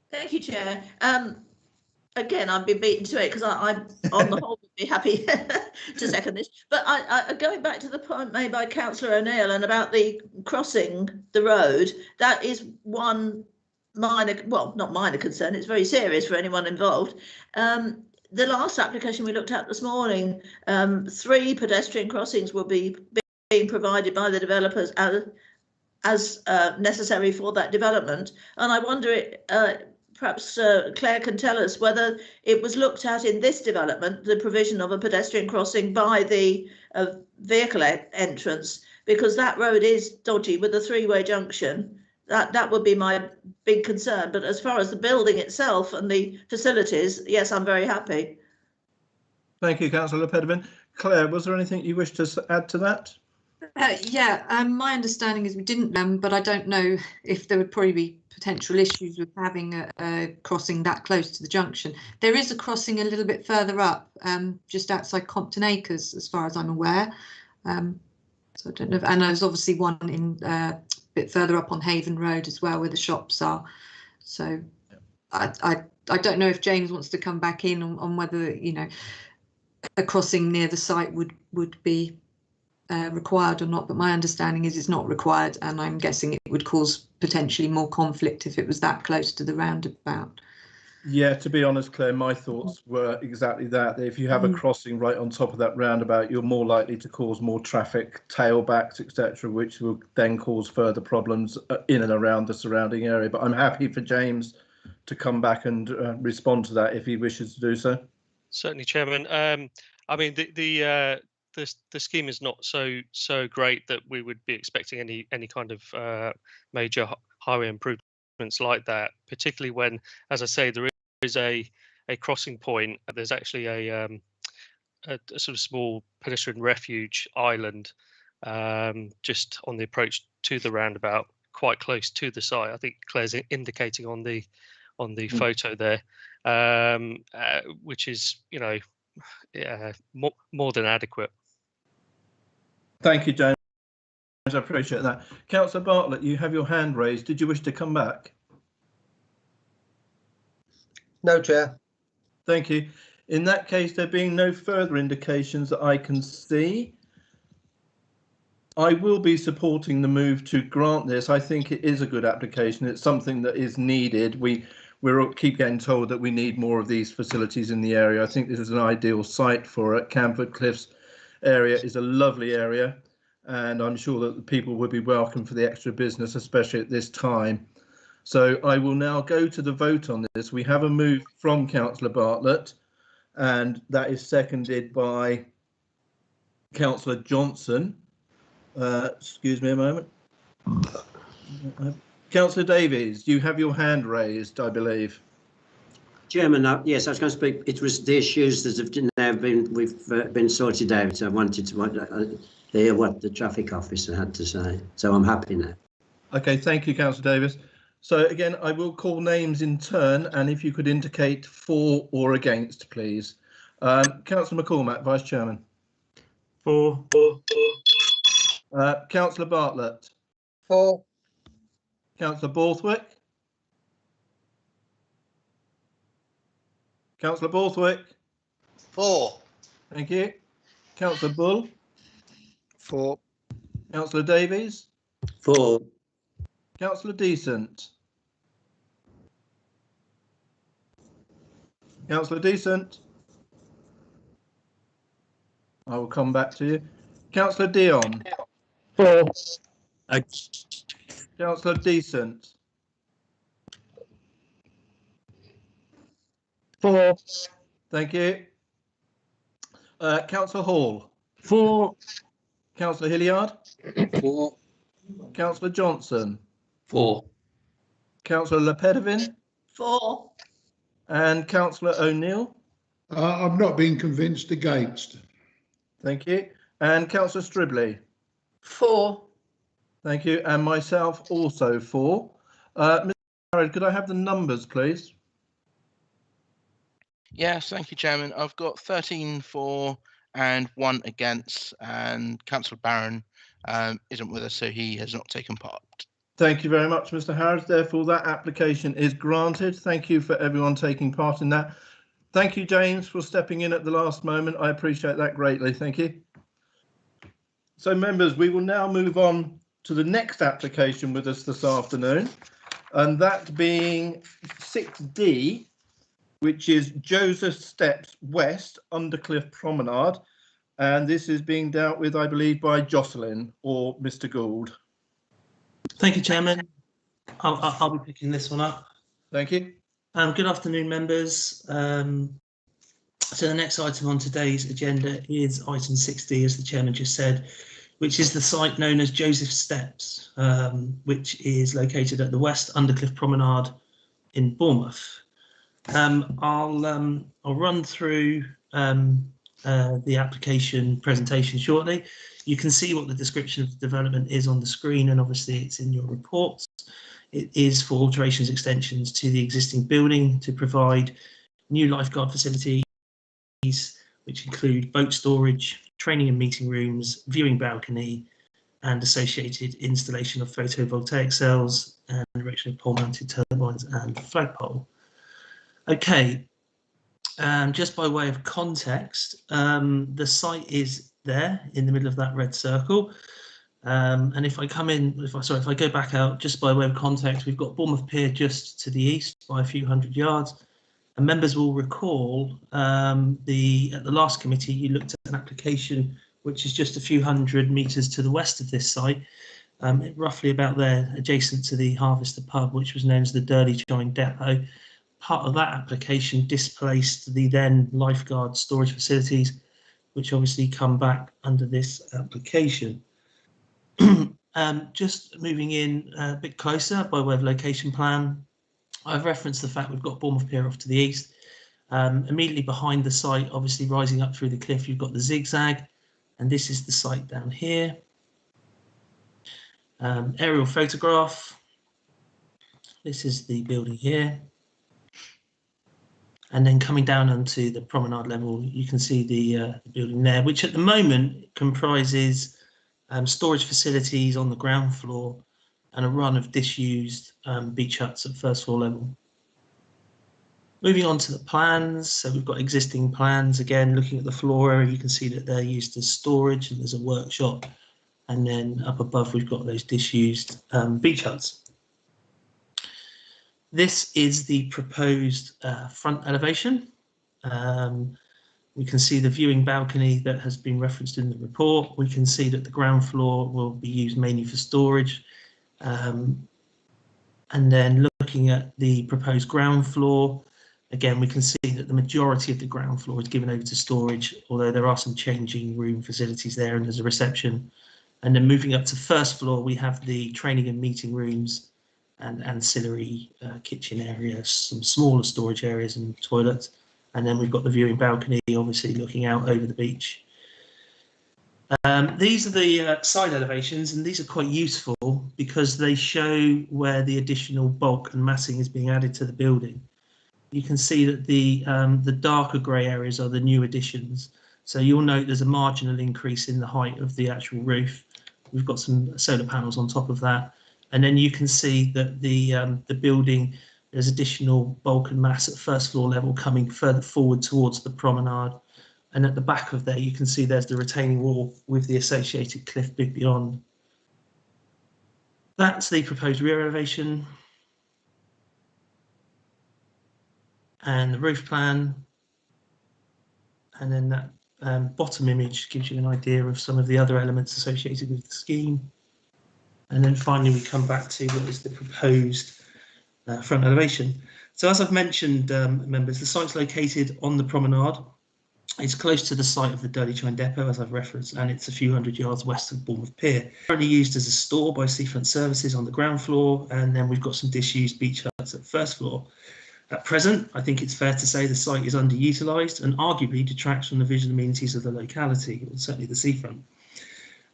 Thank you, Chair. Again, I've been beaten to it because I on the whole, would be happy to second this. But I going back to the point made by Councillor O'Neill and about the crossing the road, that is one minor, well, not minor concern, it's very serious for anyone involved. The last application we looked at this morning, 3 pedestrian crossings will be being provided by the developers as necessary for that development. And I wonder, perhaps Claire can tell us whether it was looked at in this development, the provision of a pedestrian crossing by the vehicle entrance, because that road is dodgy with a 3-way junction. That would be my big concern. But as far as the building itself and the facilities, yes, I'm very happy. Thank you, Councillor Lepedovin. Claire, was there anything you wish to add to that? My understanding is we didn't, but I don't know if there would probably be potential issues with having a crossing that close to the junction. There is a crossing a little bit further up, just outside Compton Acres, as far as I'm aware. So I don't know, and there's obviously one in a bit further up on Haven Road as well, where the shops are. So I don't know if James wants to come back in on whether, you know, a crossing near the site would be required or not, but my understanding is it's not required, and I'm guessing it would cause potentially more conflict if it was that close to the roundabout. Yeah, to be honest, Claire, my thoughts were exactly that. If you have a crossing right on top of that roundabout, you're more likely to cause more traffic, tailbacks, etc., which will then cause further problems in and around the surrounding area. But I'm happy for James to come back and respond to that if he wishes to do so. Certainly, Chairman. I mean, the scheme is not so great that we would be expecting any kind of major highway improvements like that, particularly when, as I say, there is a crossing point. There's actually a sort of small pedestrian refuge island just on the approach to the roundabout, quite close to the site. I think Claire's indicating on the photo there, which is, you know, more than adequate. Thank you, James. I appreciate that. Councillor Bartlett, you have your hand raised. Did you wish to come back? No, Chair. Thank you. In that case, there being no further indications that I can see, I will be supporting the move to grant this. I think it is a good application. It's something that is needed. We keep getting told that we need more of these facilities in the area. I think this is an ideal site for it. Camford Cliffs area is a lovely area, and I'm sure that the people would be welcome for the extra business, especially at this time. So I will now go to the vote on this. We have a move from Councillor Bartlett, and that is seconded by Councillor Johnson. Excuse me a moment. Councillor Davies, you have your hand raised, I believe. Chairman, yes, I was going to speak. It was the issues that have now been sorted out. I wanted to hear what the traffic officer had to say, so I'm happy now. Okay, thank you, Councillor Davies. So again, I will call names in turn, and if you could indicate for or against, please. Councillor McCormack, Vice Chairman. For. Councillor Bartlett. For. Councillor Borthwick. Councillor Borthwick. For. Thank you. Councillor Bull. For. Councillor Davies. For. Councillor Decent. Councillor Decent. I will come back to you. Councillor Dion. 4. Councillor Decent. 4. Thank you. Councillor Hall. 4. Councillor Hilliard. 4. Councillor Johnson. 4. Councillor Lepedevin. 4. And Councillor O'Neill. I'm not being convinced against. Thank you. And Councillor Stribley. 4. Thank you. And myself also 4. Mr. Harrod, could I have the numbers, please? Yes, thank you, Chairman. I've got 13 for and 1 against, and Councillor Barron isn't with us, so he has not taken part. Thank you very much, Mr. Harris. Therefore, that application is granted. Thank you for everyone taking part in that. Thank you, James, for stepping in at the last moment. I appreciate that greatly. Thank you. So, members, we will now move on to the next application with us this afternoon, and that being 6D, which is Joseph Steps West, Undercliff Promenade. And this is being dealt with, I believe, by Jocelyn or Mr. Gould. Thank you, Chairman. I'll be picking this one up. Thank you. Good afternoon, members. So the next item on today's agenda is item 6D, as the Chairman just said, which is the site known as Joseph Steps, which is located at the West Undercliff Promenade in Bournemouth. I'll run through the application presentation shortly. You can see what the description of the development is on the screen, and obviously it's in your reports. It is for alterations, extensions to the existing building to provide new lifeguard facilities, which include boat storage, training and meeting rooms, viewing balcony, and associated installation of photovoltaic cells and erection of pole-mounted turbines and flagpole. Okay, just by way of context, the site is there in the middle of that red circle. And if I go back out, just by way of context, we've got Bournemouth Pier just to the east by a few hundred yards. And members will recall at the last committee, you looked at an application which is just a few hundred metres to the west of this site, roughly about there, adjacent to the Harvester pub, which was known as the Durley Chine Depot. Part of that application displaced the then lifeguard storage facilities, which obviously come back under this application. Just moving in a bit closer by way of location plan, I've referenced the fact we've got Bournemouth Pier off to the east. Immediately behind the site, obviously rising up through the cliff, you've got the zigzag, and this is the site down here. Aerial photograph. This is the building here. And then coming down onto the promenade level, you can see the building there, which at the moment comprises storage facilities on the ground floor and a run of disused beach huts at first floor level. Moving on to the plans, so we've got existing plans. Again, looking at the floor area, you can see that they're used as storage and there's a workshop. And then up above, we've got those disused beach huts. This is the proposed front elevation. We can see the viewing balcony that has been referenced in the report. We can see that the ground floor will be used mainly for storage. And then looking at the proposed ground floor, again, we can see that the majority of the ground floor is given over to storage, although there are some changing room facilities there and there's a reception. And then moving up to first floor, we have the training and meeting rooms and ancillary kitchen areas, some smaller storage areas and toilets. And then we've got the viewing balcony, obviously looking out over the beach. These are the side elevations, and these are quite useful because they show where the additional bulk and massing is being added to the building. You can see that the darker grey areas are the new additions. So you'll note there's a marginal increase in the height of the actual roof. We've got some solar panels on top of that. And then you can see that the building, there's additional bulk and mass at first floor level coming further forward towards the promenade. And at the back of there, you can see there's the retaining wall with the associated cliff big beyond. That's the proposed rear elevation and the roof plan. And then that bottom image gives you an idea of some of the other elements associated with the scheme. And then finally, we come back to what is the proposed front elevation. So as I've mentioned, members, the site's located on the promenade. It's close to the site of the Dirty-Chine Depot, as I've referenced, and it's a few hundred yards west of Bournemouth Pier. Currently used as a store by Seafront Services on the ground floor, and then we've got some disused beach huts at the first floor. At present, I think it's fair to say the site is underutilised and arguably detracts from the visual amenities of the locality, or certainly the seafront.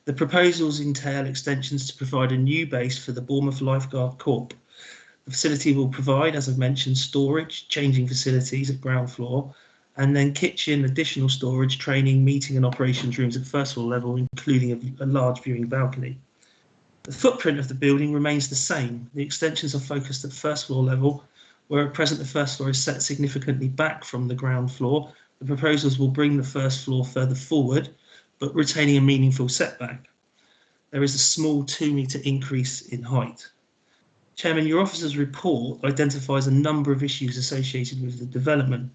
The proposals entail extensions to provide a new base for the Bournemouth Lifeguard Corp. The facility will provide, as I've mentioned, storage, changing facilities at ground floor, and then kitchen, additional storage, training, meeting and operations rooms at first floor level, including a large viewing balcony. The footprint of the building remains the same. The extensions are focused at first floor level, where at present the first floor is set significantly back from the ground floor. The proposals will bring the first floor further forward, but retaining a meaningful setback. There is a small 2-metre increase in height. Chairman, your officer's report identifies a number of issues associated with the development.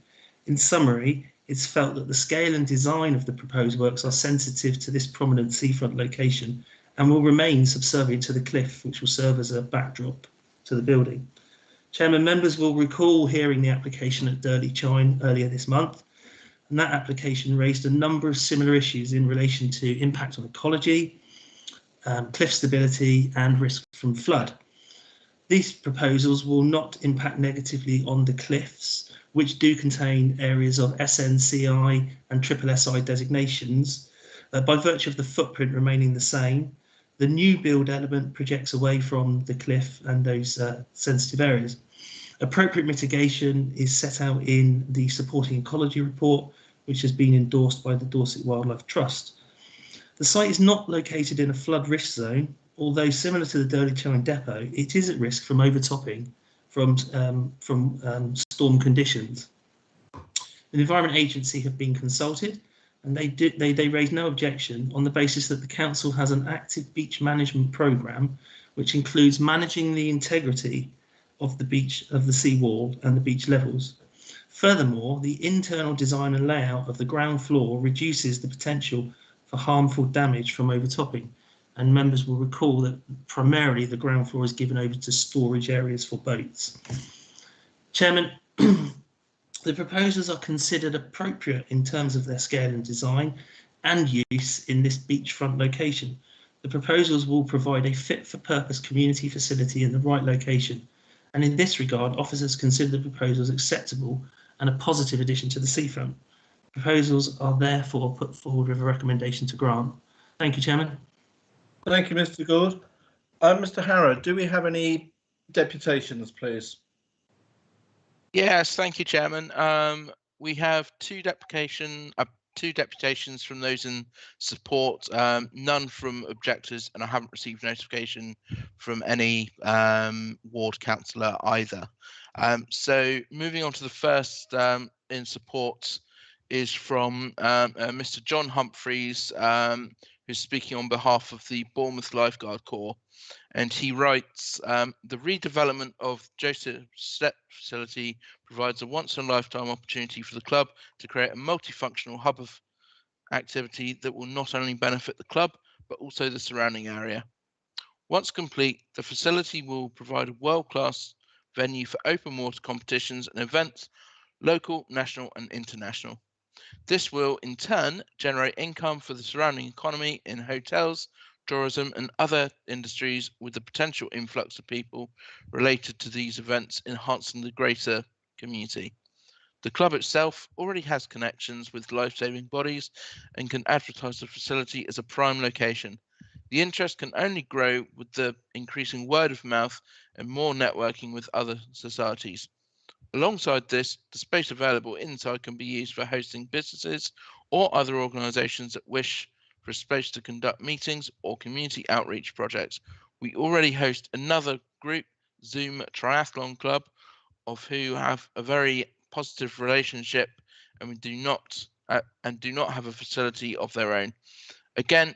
In summary, it's felt that the scale and design of the proposed works are sensitive to this prominent seafront location and will remain subservient to the cliff, which will serve as a backdrop to the building. Chairman, members will recall hearing the application at Dirty-Chine earlier this month, and that application raised a number of similar issues in relation to impact on ecology, cliff stability and risk from flood. These proposals will not impact negatively on the cliffs, which do contain areas of SNCI and SSSI designations, by virtue of the footprint remaining the same. The new build element projects away from the cliff and those sensitive areas. Appropriate mitigation is set out in the supporting ecology report, which has been endorsed by the Dorset Wildlife Trust. The site is not located in a flood risk zone, although similar to the Dirty-Chine Depot, it is at risk from overtopping from storm conditions. The Environment Agency have been consulted, and they raised no objection on the basis that the council has an active beach management programme, which includes managing the integrity of the beach, of the seawall and the beach levels. Furthermore, the internal design and layout of the ground floor reduces the potential for harmful damage from overtopping, and members will recall that primarily the ground floor is given over to storage areas for boats. Chairman, the proposals are considered appropriate in terms of their scale and design and use in this beachfront location. The proposals will provide a fit-for-purpose community facility in the right location, and in this regard, officers consider the proposals acceptable and a positive addition to the seafront. Proposals are therefore put forward with a recommendation to grant. Thank you, Chairman. Thank you, Mr. Gould. Mr. Harrow, do we have any deputations, please? Yes, thank you, Chairman. We have two deputations from those in support, none from objectors, and I haven't received notification from any ward councillor either. So moving on to the first in support is from Mr. John Humphreys, who's speaking on behalf of the Bournemouth Lifeguard Corps, and he writes, the redevelopment of Joseph Step facility provides a once-in-a-lifetime opportunity for the club to create a multifunctional hub of activity that will not only benefit the club, but also the surrounding area. Once complete, the facility will provide a world-class venue for open water competitions and events, local, national and international. This will in turn generate income for the surrounding economy in hotels, tourism and other industries, with the potential influx of people related to these events enhancing the greater community. The club itself already has connections with life-saving bodies and can advertise the facility as a prime location. The interest can only grow with the increasing word of mouth and more networking with other societies. Alongside this, the space available inside can be used for hosting businesses or other organisations that wish for a space to conduct meetings or community outreach projects. We already host another group, Zoom Triathlon Club, of who have a very positive relationship, and we do not have a facility of their own. Again,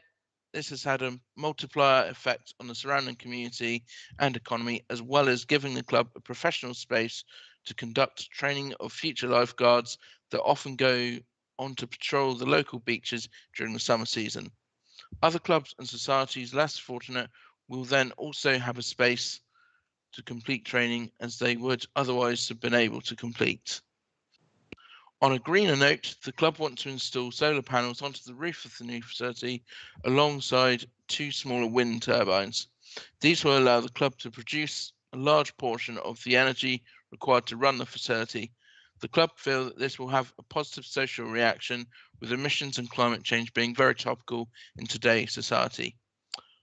this has had a multiplier effect on the surrounding community and economy, as well as giving the club a professional space to conduct training of future lifeguards that often go on to patrol the local beaches during the summer season. Other clubs and societies less fortunate will then also have a space to complete training as they would otherwise have been able to complete. On a greener note, the club want to install solar panels onto the roof of the new facility alongside 2 smaller wind turbines. These will allow the club to produce a large portion of the energy required to run the facility. The club feel that this will have a positive social reaction, with emissions and climate change being very topical in today's society.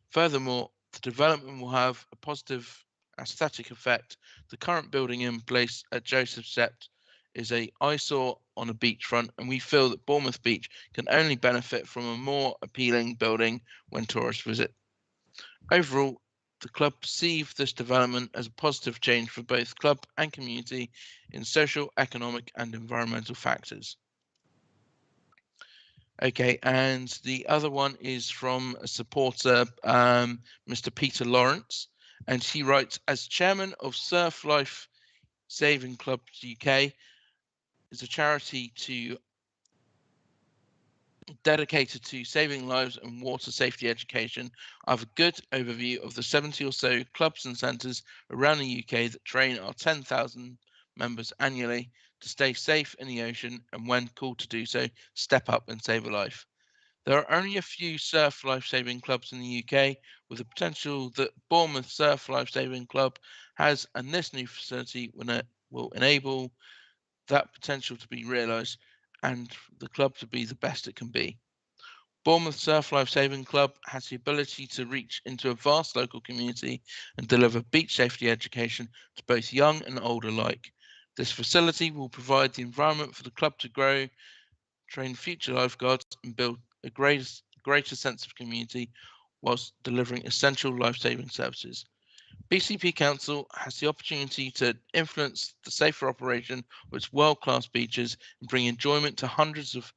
Furthermore, the development will have a positive aesthetic effect. The current building in place at Joseph Sept is an eyesore on a beachfront, and we feel that Bournemouth Beach can only benefit from a more appealing building when tourists visit. Overall, the club perceive this development as a positive change for both club and community in social, economic and environmental factors. Okay, and the other one is from a supporter, Mr. Peter Lawrence, and he writes, as chairman of Surf Life Saving Club UK, is a charity dedicated to saving lives and water safety education. I have a good overview of the 70 or so clubs and centres around the UK that train our 10,000 members annually to stay safe in the ocean, and when called to do so, step up and save a life. There are only a few surf life-saving clubs in the UK, with the potential that Bournemouth Surf Life-Saving Club has, and this new facility will enable that potential to be realised and the club to be the best it can be. Bournemouth Surf Life-Saving Club has the ability to reach into a vast local community and deliver beach safety education to both young and old alike. This facility will provide the environment for the club to grow, train future lifeguards and build a greater sense of community whilst delivering essential life-saving services. BCP Council has the opportunity to influence the safer operation of its world-class beaches and bring enjoyment to hundreds of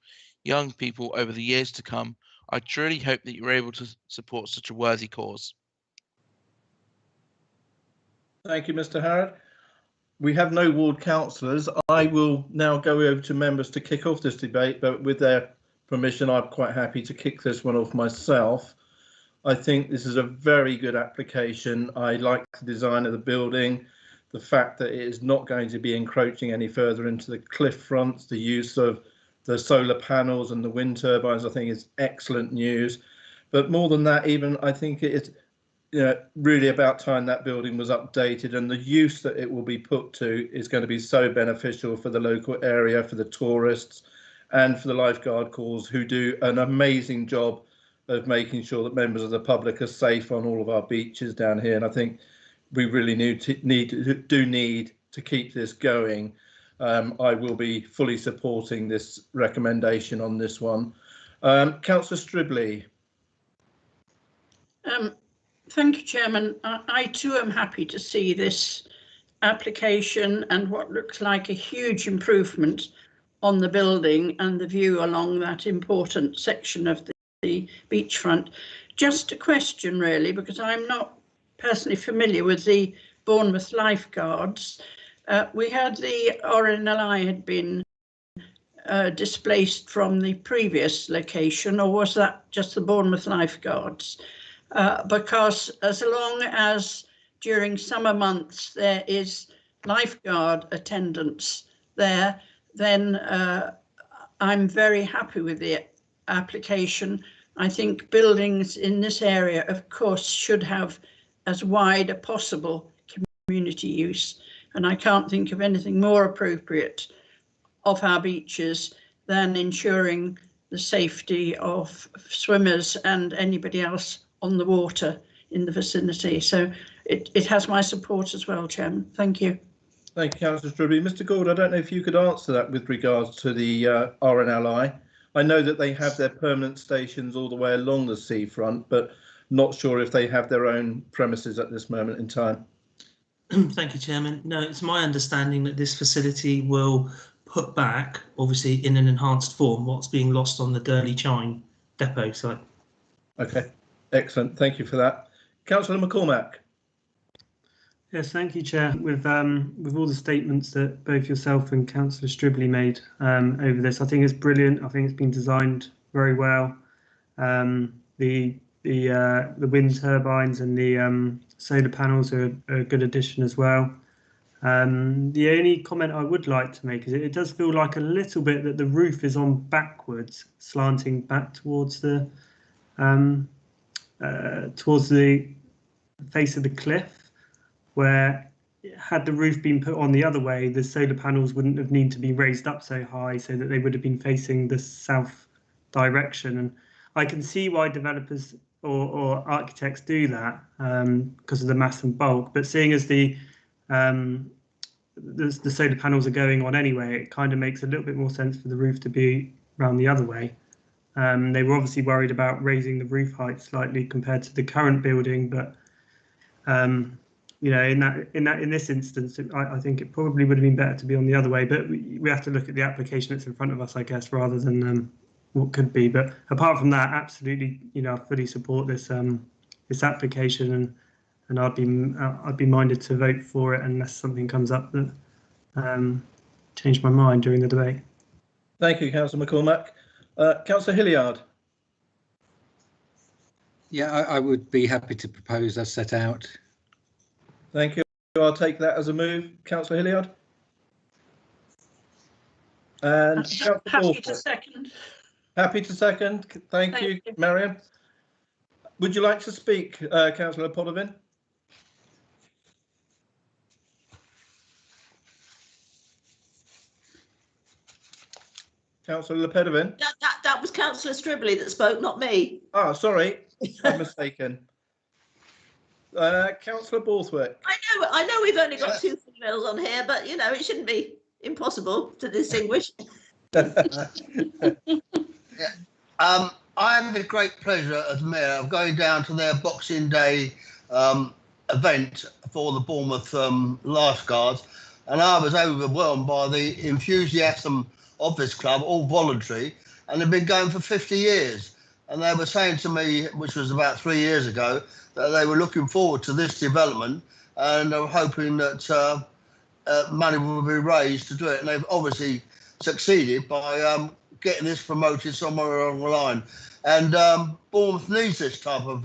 young people over the years to come. I truly hope that you're able to support such a worthy cause. Thank you, Mr. Harrod. We have no ward councillors. I will now go over to members to kick off this debate, but with their permission, I'm quite happy to kick this one off myself. I think this is a very good application. I like the design of the building, the fact that it is not going to be encroaching any further into the cliff fronts, the use of the solar panels and the wind turbines, I think is excellent news. But more than that, even I think it is really about time that building was updated, and the use that it will be put to is going to be so beneficial for the local area, for the tourists and for the lifeguard corps, who do an amazing job of making sure that members of the public are safe on all of our beaches down here. And I think we really need to keep this going. I will be fully supporting this recommendation on this one. Councillor Stribley. Thank you, Chairman. I too am happy to see this application and what looks like a huge improvement on the building and the view along that important section of the beachfront. Just a question really, because I'm not personally familiar with the Bournemouth lifeguards. We heard the RNLI had been displaced from the previous location, or was that just the Bournemouth lifeguards? Because as long as during summer months there is lifeguard attendance there, then I'm very happy with the application. I think buildings in this area, of course, should have as wide a possible community use, and I can't think of anything more appropriate of our beaches than ensuring the safety of swimmers and anybody else on the water in the vicinity. So it has my support as well, Chairman. Thank you. Thank you, Councillor Stribley. Mr. Gould, I don't know if you could answer that with regards to the RNLI. I know that they have their permanent stations all the way along the seafront, but not sure if they have their own premises at this moment in time. Thank you, Chairman. No, it's my understanding that this facility will put back, obviously in an enhanced form, what's being lost on the Durley Chine depot site. Okay, Excellent. Thank you for that. Councillor McCormack. Yes, thank you, Chair. With all the statements that both yourself and Councillor Stribley made over this, I think it's brilliant. I think it's been designed very well. The wind turbines and the solar panels are a good addition as well. The only comment I would like to make is it does feel like a little bit that the roof is on backwards, slanting back towards the face of the cliff, where had the roof been put on the other way, the solar panels wouldn't have needed to be raised up so high, so that they would have been facing the south direction. And I can see why developers or architects do that because of the mass and bulk, but seeing as the solar panels are going on anyway, it kind of makes a little bit more sense for the roof to be around the other way. They were obviously worried about raising the roof height slightly compared to the current building, but you know, in this instance, I think it probably would have been better to be on the other way. But we have to look at the application that's in front of us, I guess, rather than what could be. But apart from that, absolutely, you know, I fully support this this application, and I'd be minded to vote for it unless something comes up that changed my mind during the debate. Thank you, Councillor McCormack. Councillor Hilliard. Yeah, I would be happy to propose as set out. Thank you. I'll take that as a move. Councillor Hilliard. And happy to second. Happy to second. Thank you, Marion. Would you like to speak, Councillor Podovin? Councillor Lepedovin? That was Councillor Stribley that spoke, not me. Oh, sorry, I'm mistaken. Councillor Borthwick. I know we've only got two females on here, but you know, it shouldn't be impossible to distinguish. I have the great pleasure as Mayor of going down to their Boxing Day event for the Bournemouth lifeguards, and I was overwhelmed by the enthusiasm of this club, all voluntary, and they've been going for 50 years. And they were saying to me, which was about 3 years ago, that they were looking forward to this development and they were hoping that money will be raised to do it. And they've obviously succeeded by getting this promoted somewhere along the line. And Bournemouth needs this type of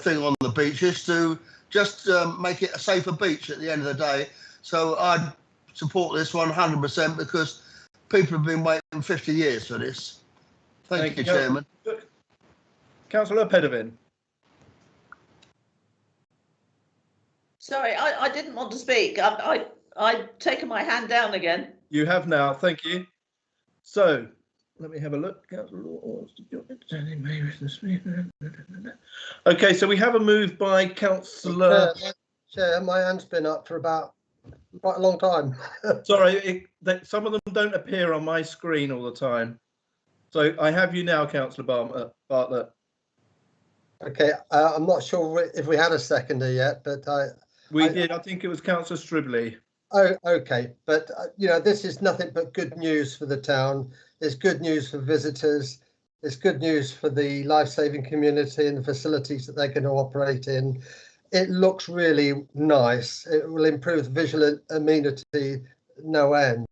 thing on the beaches to just make it a safer beach at the end of the day. So I'd support this 100% because people have been waiting 50 years for this. Thank you, Chairman. Councillor Pedovin. Sorry, I didn't want to speak. I'd taken my hand down again. You have now. Thank you. So let me have a look. Okay, so we have a move by Councillor. Chair, my hand's been up for about quite a long time. Sorry, some of them don't appear on my screen all the time. So I have you now, Councillor Bartlett. Okay, I'm not sure if we had a seconder yet, but we did. I think it was Councillor Stribley. Oh, okay. But, you know, this is nothing but good news for the town. It's good news for visitors. It's good news for the life-saving community and the facilities that they can operate in. It looks really nice. It will improve visual amenity no end.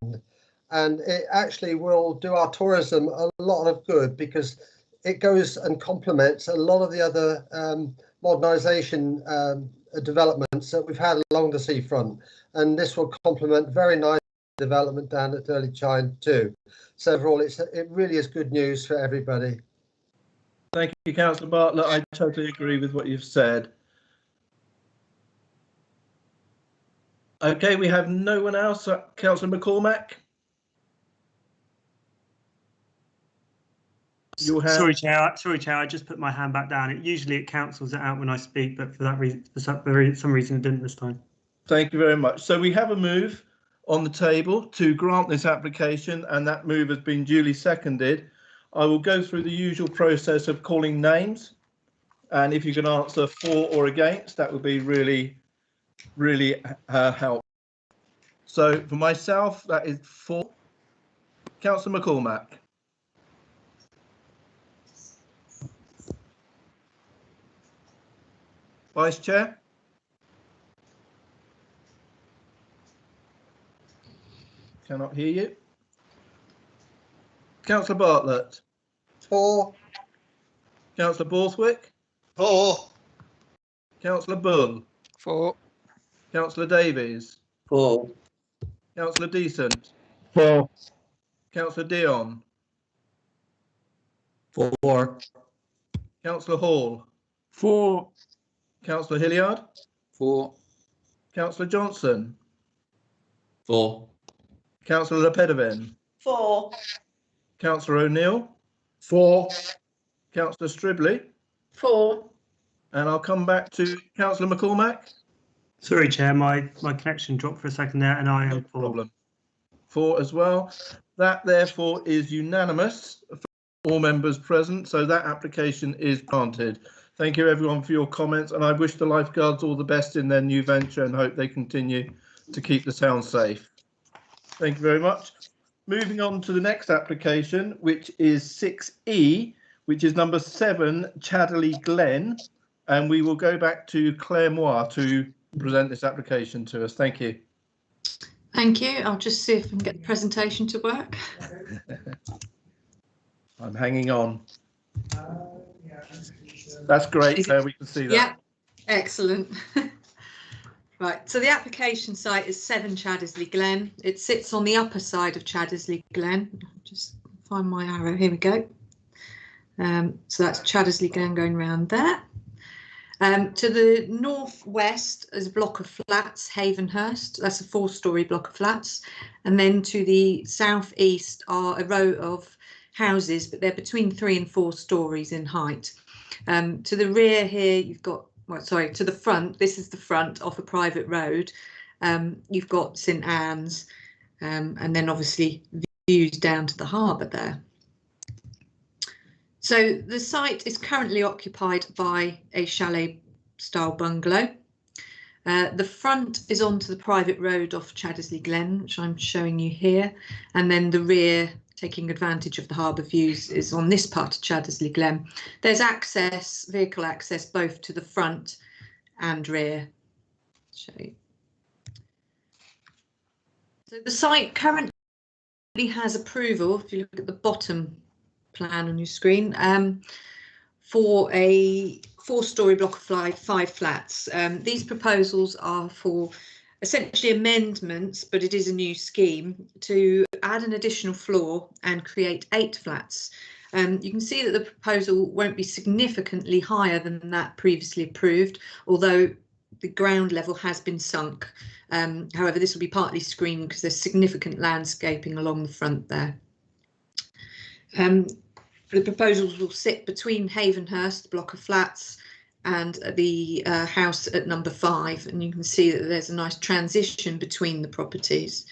And it actually will do our tourism a lot of good because it goes and complements a lot of the other modernisation developments that we've had along the seafront. And this will complement very nice development down at Early Chine too. So overall, it really is good news for everybody. Thank you, Councillor Bartlett. I totally agree with what you've said. Okay, we have no one else. Councillor McCormack. Sorry, Chair. I just put my hand back down. Usually it cancels it out when I speak, but for that reason, for some reason, it didn't this time. Thank you very much. So we have a move on the table to grant this application, and that move has been duly seconded. I will go through the usual process of calling names, and if you can answer for or against, that would be really help. So for myself, that is for. Councillor McCormack. Vice Chair? Cannot hear you. Councillor Bartlett? For. Councillor Borthwick? For. Councillor Bull? For. Councillor Davies? For. Councillor Decent? For. Councillor Dion? For. Councillor Hall? For. Councillor Hilliard? For. Councillor Johnson? For. Councillor Lepedoven? For. Councillor O'Neill? For. Councillor Stribley? For. And I'll come back to Councillor McCormack. Sorry, Chair, my connection dropped for a second there, and I am No for. problem. For as well. That therefore is unanimous for all members present, so that application is granted. Thank you everyone for your comments, and I wish the lifeguards all the best in their new venture and hope they continue to keep the town safe. Thank you very much. Moving on to the next application, which is 6E, which is number 7 Chadderley Glen, and we will go back to Claire Moir to present this application to us. Thank you. Thank you. I'll just see if I can get the presentation to work. I'm hanging on. That's great, Claire, we can see that. Yeah, excellent. Right, so the application site is 7 Chadderley Glen. It sits on the upper side of Chadderley Glen. Just find my arrow, here we go. So that's Chadderley Glen going around there. To the northwest is a block of flats, Havenhurst. That's a 4-storey block of flats. And then to the southeast are a row of houses, but they're between 3 and 4 stories in height. To the rear here, you've got, well, sorry, to the front, this is the front off a private road. You've got St Anne's, and then obviously views down to the harbour there. So the site is currently occupied by a chalet style bungalow. The front is onto the private road off Chadderley Glen, which I'm showing you here, and then the rear, taking advantage of the harbour views, is on this part of Chadderley Glen. There's access, vehicle access, both to the front and rear. Show you. So the site currently has approval, if you look at the bottom plan on your screen, for a 4-storey block of 5 flats. These proposals are for essentially amendments, but it is a new scheme to add an additional floor and create 8 flats. You can see that the proposal won't be significantly higher than that previously approved, although the ground level has been sunk. However, this will be partly screened because there's significant landscaping along the front there. The proposals will sit between Havenhurst, the block of flats, and the house at number 5, and you can see that there's a nice transition between the properties.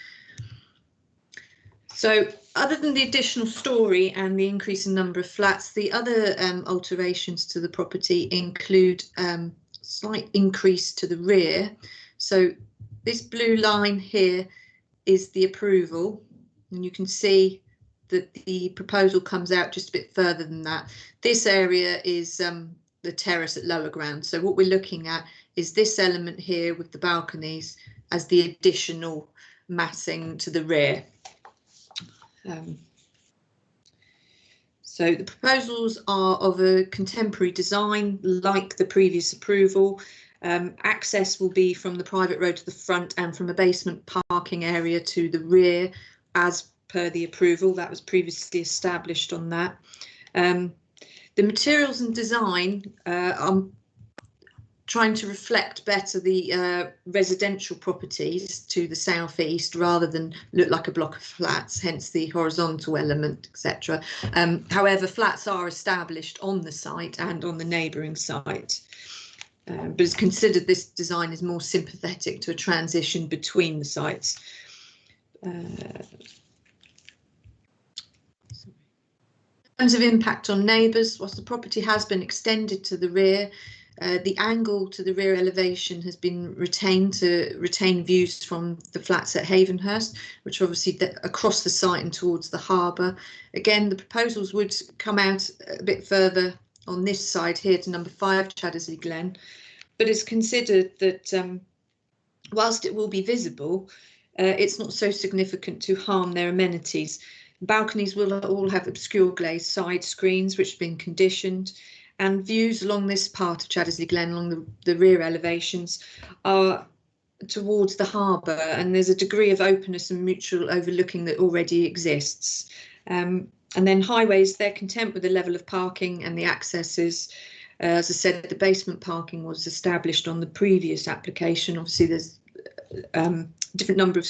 So other than the additional storey and the increase in number of flats, the other alterations to the property include slight increase to the rear. So this blue line here is the approval, and you can see that the proposal comes out just a bit further than that. This area is the terrace at lower ground. So what we're looking at is this element here with the balconies as the additional massing to the rear. So the proposals are of a contemporary design like the previous approval. Access will be from the private road to the front and from a basement parking area to the rear as per the approval that was previously established on that. The materials and design, I'm trying to reflect better the residential properties to the southeast rather than look like a block of flats, hence the horizontal element, etc. However, flats are established on the site and on the neighbouring site. But it's considered this design is more sympathetic to a transition between the sites. In terms of impact on neighbours, whilst the property has been extended to the rear, the angle to the rear elevation has been retained to retain views from the flats at Havenhurst, which are obviously across the site and towards the harbour. Again, the proposals would come out a bit further on this side here to number 5 Chadderley Glen. but it's considered that whilst it will be visible, it's not so significant to harm their amenities. Balconies will all have obscure glazed side screens which have been conditioned, and views along this part of Chaddesley Glen, along the rear elevations, are towards the harbour, and there's a degree of openness and mutual overlooking that already exists. And then highways, they're content with the level of parking and the accesses. As I said, the basement parking was established on the previous application. Obviously, there's different number of,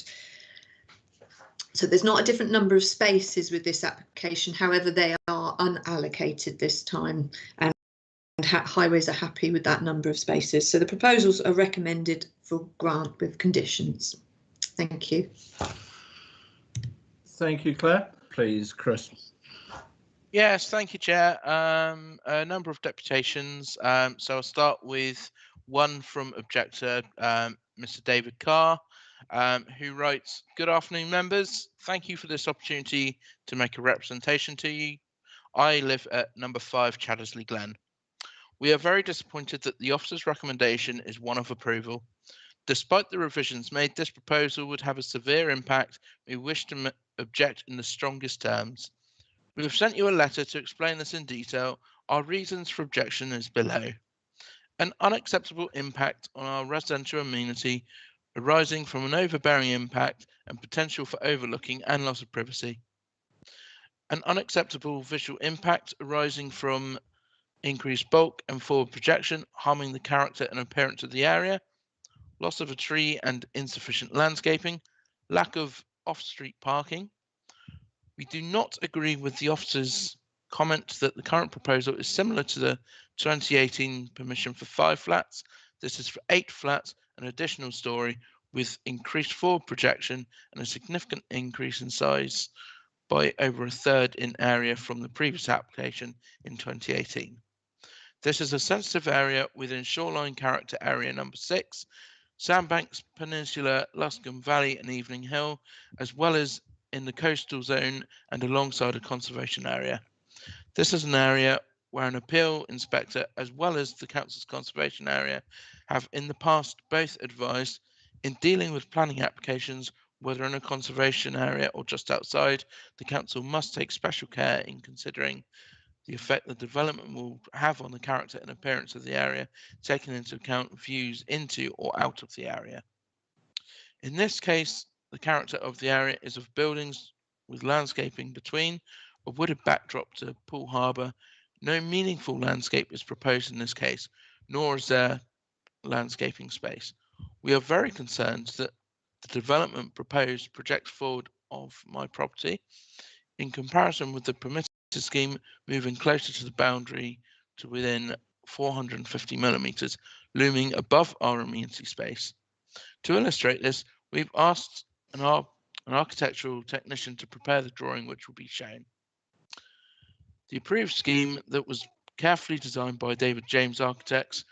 so there's not a different number of spaces with this application. However, they are unallocated this time, and highways are happy with that number of spaces. So the proposals are recommended for grant with conditions. Thank you. Thank you, Claire. Please, Chris. Yes, thank you, Chair. A number of deputations. So I'll start with one from Objector, Mr. David Carr, who writes, "Good afternoon, members. Thank you for this opportunity to make a representation to you. I live at number 5 Chaddesley Glen. We are very disappointed that the officer's recommendation is one of approval. Despite the revisions made, this proposal would have a severe impact. We wish to object in the strongest terms. We have sent you a letter to explain this in detail. Our reasons for objection is below. An unacceptable impact on our residential amenity arising from an overbearing impact and potential for overlooking and loss of privacy. An unacceptable visual impact arising from increased bulk and forward projection, harming the character and appearance of the area, loss of a tree and insufficient landscaping, lack of off-street parking. We do not agree with the officer's comment that the current proposal is similar to the 2018 permission for 5 flats. This is for 8 flats, an additional story with increased forward projection and a significant increase in size by over a third in area from the previous application in 2018. This is a sensitive area within shoreline character area number 6, Sandbanks, Peninsula, Luscombe Valley and Evening Hill, as well as in the coastal zone and alongside a conservation area. This is an area where an appeal inspector as well as the council's conservation area have in the past both advised in dealing with planning applications, whether in a conservation area or just outside, the council must take special care in considering the effect the development will have on the character and appearance of the area, taking into account views into or out of the area. In this case, the character of the area is of buildings with landscaping between, a wooded backdrop to Poole Harbour. No meaningful landscape is proposed in this case, nor is there landscaping space. We are very concerned that the development proposed projects forward of my property in comparison with the permitted scheme moving closer to the boundary to within 450 millimetres, looming above our amenity space. To illustrate this, we've asked an architectural technician to prepare the drawing which will be shown. The approved scheme that was carefully designed by David James Architects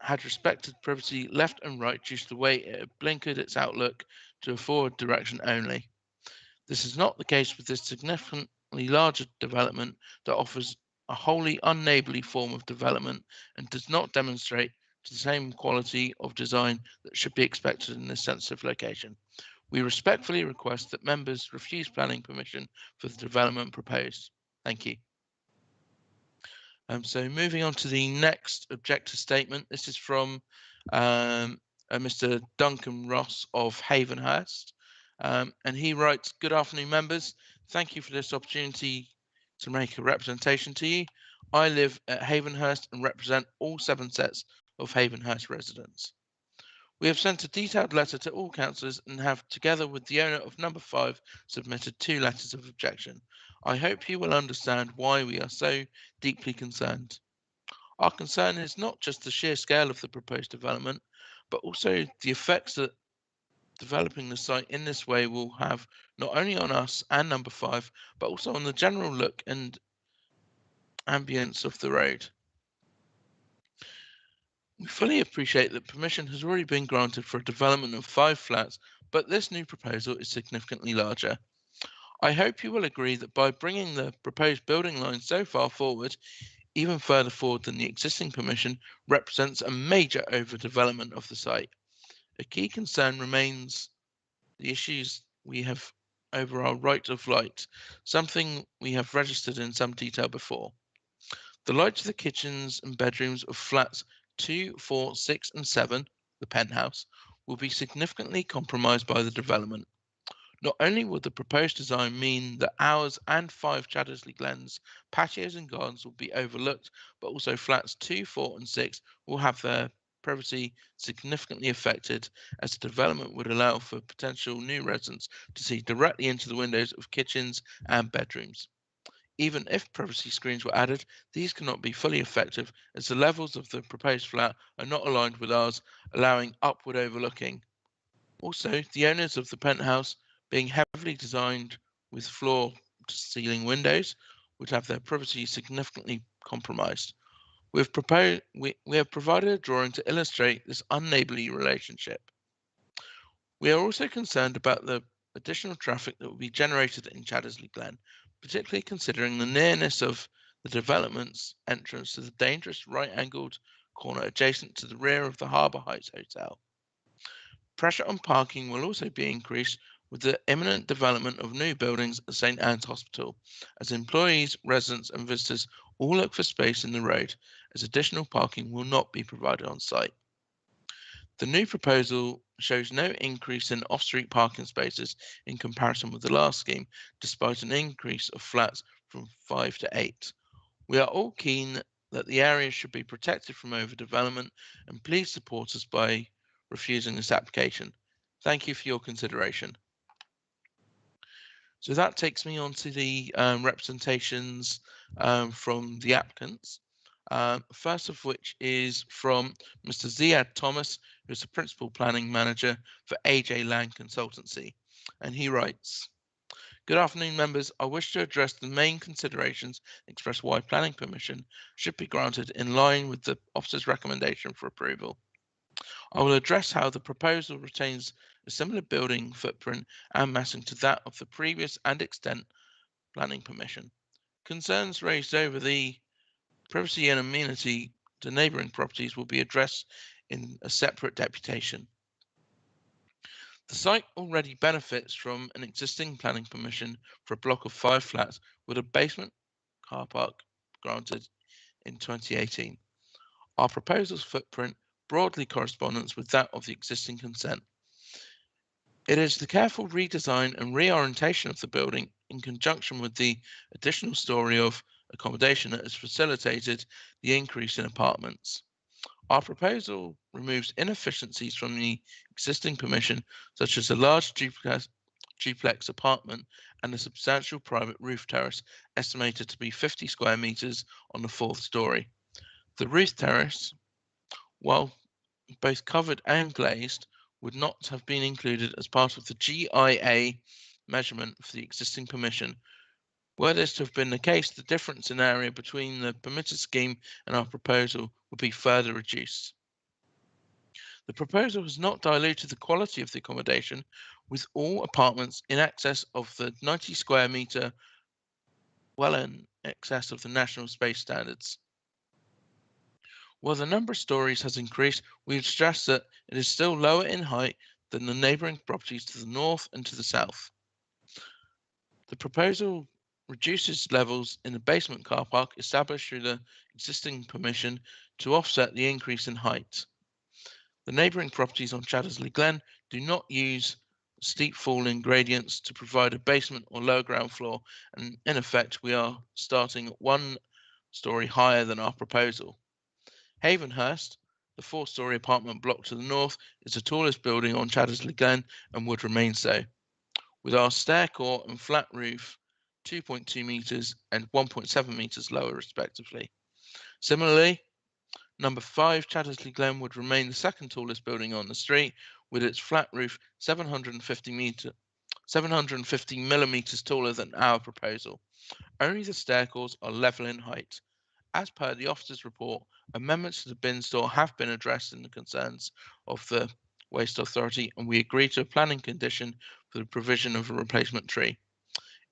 had respected privacy left and right due to the way it had blinkered its outlook to a forward direction only. This is not the case with this significantly larger development that offers a wholly unneighbourly form of development and does not demonstrate the same quality of design that should be expected in this sensitive location. We respectfully request that members refuse planning permission for the development proposed. Thank you. So moving on to the next objector statement. This is from Mr. Duncan Ross of Havenhurst. And he writes, "Good afternoon, members. Thank you for this opportunity to make a representation to you. I live at Havenhurst and represent all 7 sets of Havenhurst residents. We have sent a detailed letter to all councillors and have, together with the owner of number 5, submitted 2 letters of objection. I hope you will understand why we are so deeply concerned. Our concern is not just the sheer scale of the proposed development, but also the effects that developing the site in this way will have not only on us and number 5, but also on the general look and ambience of the road. We fully appreciate that permission has already been granted for a development of 5 flats, but this new proposal is significantly larger. I hope you will agree that by bringing the proposed building line so far forward, even further forward than the existing permission, represents a major overdevelopment of the site. A key concern remains the issues we have over our right of light, something we have registered in some detail before. The light to the kitchens and bedrooms of flats 2, 4, 6 and 7, the penthouse, will be significantly compromised by the development. Not only will the proposed design mean that ours and 5 Chaddersley Glens patios and gardens will be overlooked, but also flats 2, 4 and 6 will have their privacy significantly affected, as the development would allow for potential new residents to see directly into the windows of kitchens and bedrooms. Even if privacy screens were added, these cannot be fully effective as the levels of the proposed flat are not aligned with ours, allowing upward overlooking. Also, the owners of the penthouse, being heavily designed with floor-to-ceiling windows, would have their privacy significantly compromised. We have provided a drawing to illustrate this unneighbourly relationship. We are also concerned about the additional traffic that will be generated in Chaddersley Glen, particularly considering the nearness of the development's entrance to the dangerous right-angled corner adjacent to the rear of the Harbour Heights Hotel. Pressure on parking will also be increased with the imminent development of new buildings at St Anne's Hospital, as employees, residents and visitors all look for space in the road, as additional parking will not be provided on site. The new proposal shows no increase in off-street parking spaces in comparison with the last scheme, despite an increase of flats from 5 to 8. We are all keen that the area should be protected from overdevelopment, and please support us by refusing this application. Thank you for your consideration. So that takes me on to the representations from the applicants. First of which is from Mr. Ziad Thomas, who is the Principal Planning Manager for AJ Land Consultancy. And he writes, "Good afternoon, members. I wish to address the main considerations expressed why planning permission should be granted in line with the officer's recommendation for approval. I will address how the proposal retains a similar building footprint and massing to that of the previous and extent planning permission. Concerns raised over the privacy and amenity to neighbouring properties will be addressed in a separate deputation. The site already benefits from an existing planning permission for a block of 5 flats with a basement car park granted in 2018. Our proposal's footprint broadly corresponds with that of the existing consent. It is the careful redesign and reorientation of the building in conjunction with the additional story of accommodation that has facilitated the increase in apartments. Our proposal removes inefficiencies from the existing permission, such as a large duplex apartment and a substantial private roof terrace estimated to be 50 square metres on the 4th storey. The roof terrace, while both covered and glazed, would not have been included as part of the GIA measurement for the existing permission. Were this to have been the case, the difference in area between the permitted scheme and our proposal would be further reduced. The proposal has not diluted the quality of the accommodation, with all apartments in excess of the 90 square metre, well in excess of the national space standards. While the number of stories has increased, we would stress that it is still lower in height than the neighbouring properties to the north and to the south. The proposal reduces levels in the basement car park established through the existing permission to offset the increase in height. The neighbouring properties on Chaddersley Glen do not use steep falling gradients to provide a basement or lower ground floor, and in effect we are starting at 1 storey higher than our proposal. Havenhurst, the 4-storey apartment block to the north, is the tallest building on Chaddersley Glen and would remain so, with our stair core and flat roof 2.2 metres and 1.7 metres lower respectively. Similarly, number 5 Chaddersley Glen would remain the second tallest building on the street, with its flat roof 750 millimetres taller than our proposal. Only the stair cores are level in height. As per the officer's report, amendments to the bin store have been addressed in the concerns of the Waste Authority, and we agree to a planning condition for the provision of a replacement tree.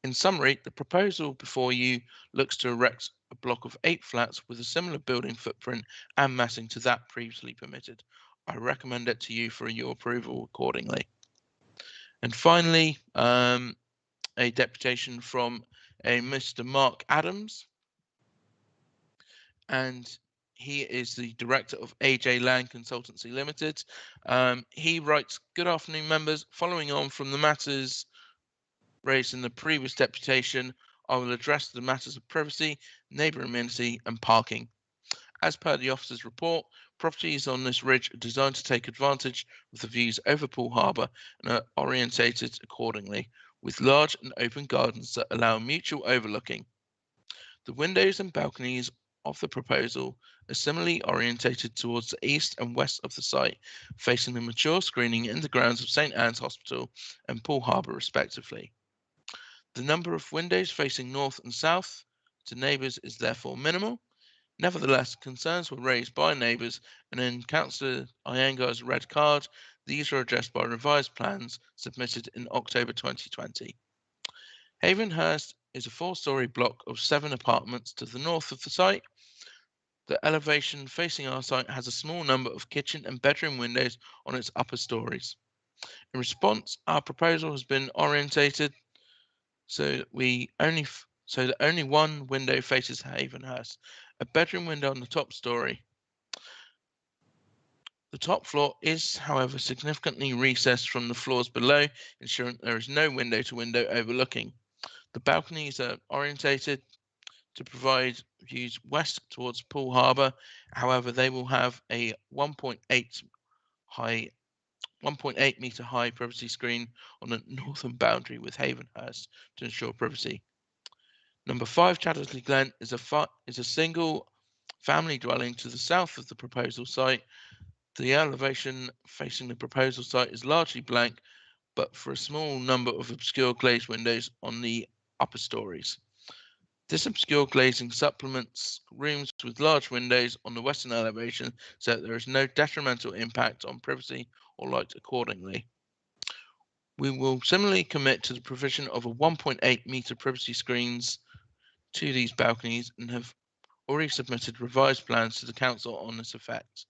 In summary, the proposal before you looks to erect a block of 8 flats with a similar building footprint and massing to that previously permitted. I recommend it to you for your approval accordingly. And finally, a deputation from a Mr. Mark Adams, and he is the director of AJ Land Consultancy Limited. He writes, "Good afternoon, members. Following on from the matters raised in the previous deputation, I will address the matters of privacy, neighbour amenity and parking. As per the officer's report, properties on this ridge are designed to take advantage of the views over Poole Harbour and are orientated accordingly, with large and open gardens that allow mutual overlooking. The windows and balconies of the proposal are similarly orientated towards the east and west of the site, facing the mature screening in the grounds of St Anne's Hospital and Poole Harbour respectively. The number of windows facing north and south to neighbours is therefore minimal. Nevertheless, concerns were raised by neighbours, and in Councillor Iyengar's red card, these are addressed by revised plans submitted in October 2020. Havenhurst is a 4-storey block of 7 apartments to the north of the site. The elevation facing our site has a small number of kitchen and bedroom windows on its upper stories. In response, our proposal has been orientated so that only one window faces Havenhurst, a bedroom window on the top story. The top floor is, however, significantly recessed from the floors below, ensuring there is no window-to-window overlooking. The balconies are orientated to provide views west towards Poole Harbour. However, they will have a 1.8 metre high privacy screen on the northern boundary with Havenhurst to ensure privacy. Number 5 Chaddesley Glen is a single family dwelling to the south of the proposal site. The elevation facing the proposal site is largely blank, but for a small number of obscure glazed windows on the upper stories. This obscure glazing supplements rooms with large windows on the western elevation so that there is no detrimental impact on privacy or light accordingly. We will similarly commit to the provision of a 1.8 metre privacy screens to these balconies and have already submitted revised plans to the council on this effect.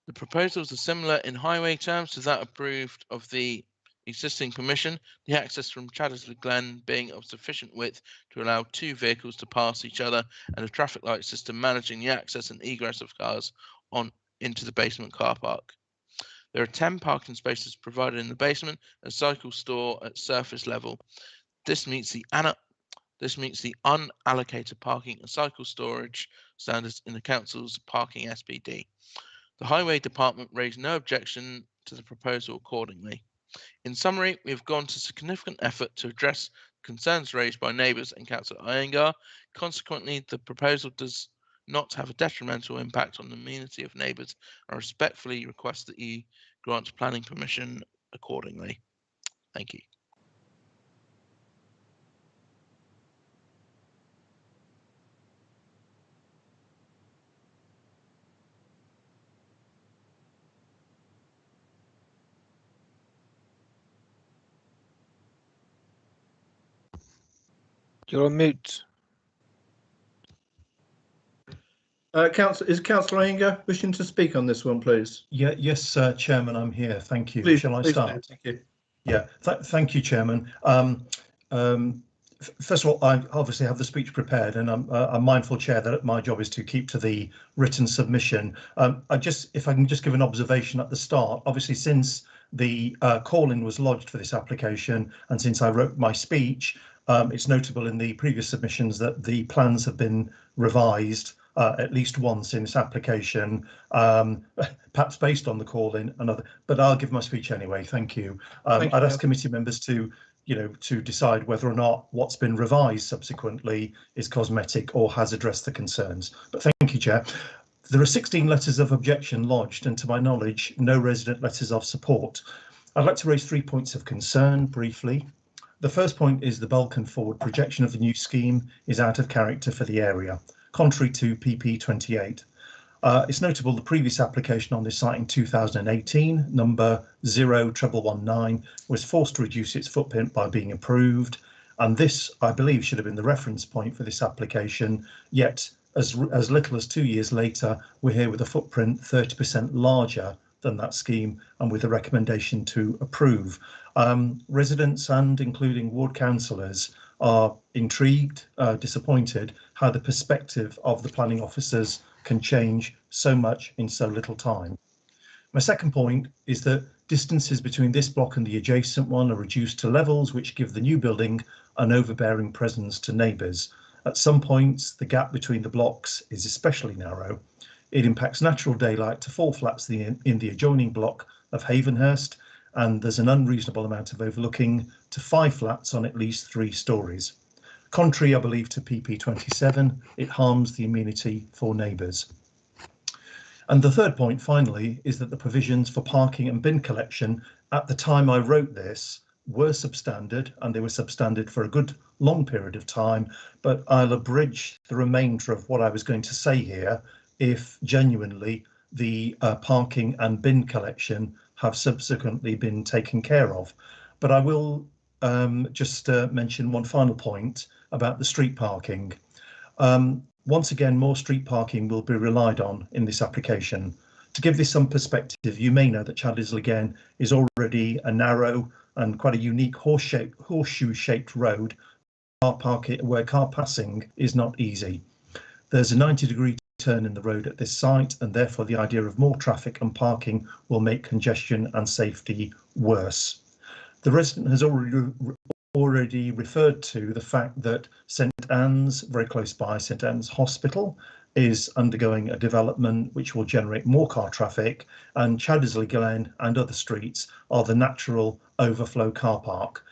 The proposals are similar in highway terms to that approved of the existing commission, the access from Chaddesley Glen being of sufficient width to allow 2 vehicles to pass each other and a traffic light system managing the access and egress of cars into the basement car park. There are 10 parking spaces provided in the basement, a cycle store at surface level. This meets the unallocated parking and cycle storage standards in the council's parking SPD. The highway department raised no objection to the proposal accordingly. In summary, we have gone to significant effort to address concerns raised by neighbours and Councillor Iyengar. Consequently, the proposal does not have a detrimental impact on the amenity of neighbours. I respectfully request that you grant planning permission accordingly. Thank you. You're on mute. Is Councillor Iyengar wishing to speak on this one, please? Yeah, yes, Chairman, I'm here. Thank you. Please, Shall I start? Thank you. Yeah, thank you, Chairman. First of all, I obviously have the speech prepared, and I'm mindful, Chair, that my job is to keep to the written submission. If I can just give an observation at the start, obviously since the call-in was lodged for this application, and since I wrote my speech, it's notable in the previous submissions that the plans have been revised at least once in this application, perhaps based on the call-in, but I'll give my speech anyway. Thank you. I'd ask committee members to decide whether or not what's been revised subsequently is cosmetic or has addressed the concerns. But thank you, Chair. There are 16 letters of objection lodged, and to my knowledge, no resident letters of support. I'd like to raise 3 points of concern briefly. The first point is the bulk and forward projection of the new scheme is out of character for the area, contrary to PP 28. It's notable the previous application on this site in 2018, number 01119, was forced to reduce its footprint by being approved. And this, I believe, should have been the reference point for this application. Yet, as little as 2 years later, we're here with a footprint 30% larger than that scheme and with a recommendation to approve. Residents and including ward councillors are intrigued, disappointed how the perspective of the planning officers can change so much in so little time. My second point is that distances between this block and the adjacent one are reduced to levels which give the new building an overbearing presence to neighbours. At some points, the gap between the blocks is especially narrow. It impacts natural daylight to 4 flats in the adjoining block of Havenhurst, and there's an unreasonable amount of overlooking to 5 flats on at least 3 stories. Contrary, I believe, to PP27, it harms the amenity for neighbours. And the third point, finally, is that the provisions for parking and bin collection at the time I wrote this were substandard, and they were substandard for a good long period of time, but I'll abridge the remainder of what I was going to say here if genuinely the parking and bin collection have subsequently been taken care of. But I will just mention one final point about the street parking. Once again, more street parking will be relied on in this application. To give this some perspective, you may know that Chaddersley again is already a narrow and quite a unique horseshoe-shaped road where car passing is not easy. There's a 90-degree turn in the road at this site, and therefore the idea of more traffic and parking will make congestion and safety worse. The resident has already referred to the fact that St Anne's, very close by, St Anne's Hospital, is undergoing a development which will generate more car traffic, and Chaddersley Glen and other streets are the natural overflow car park.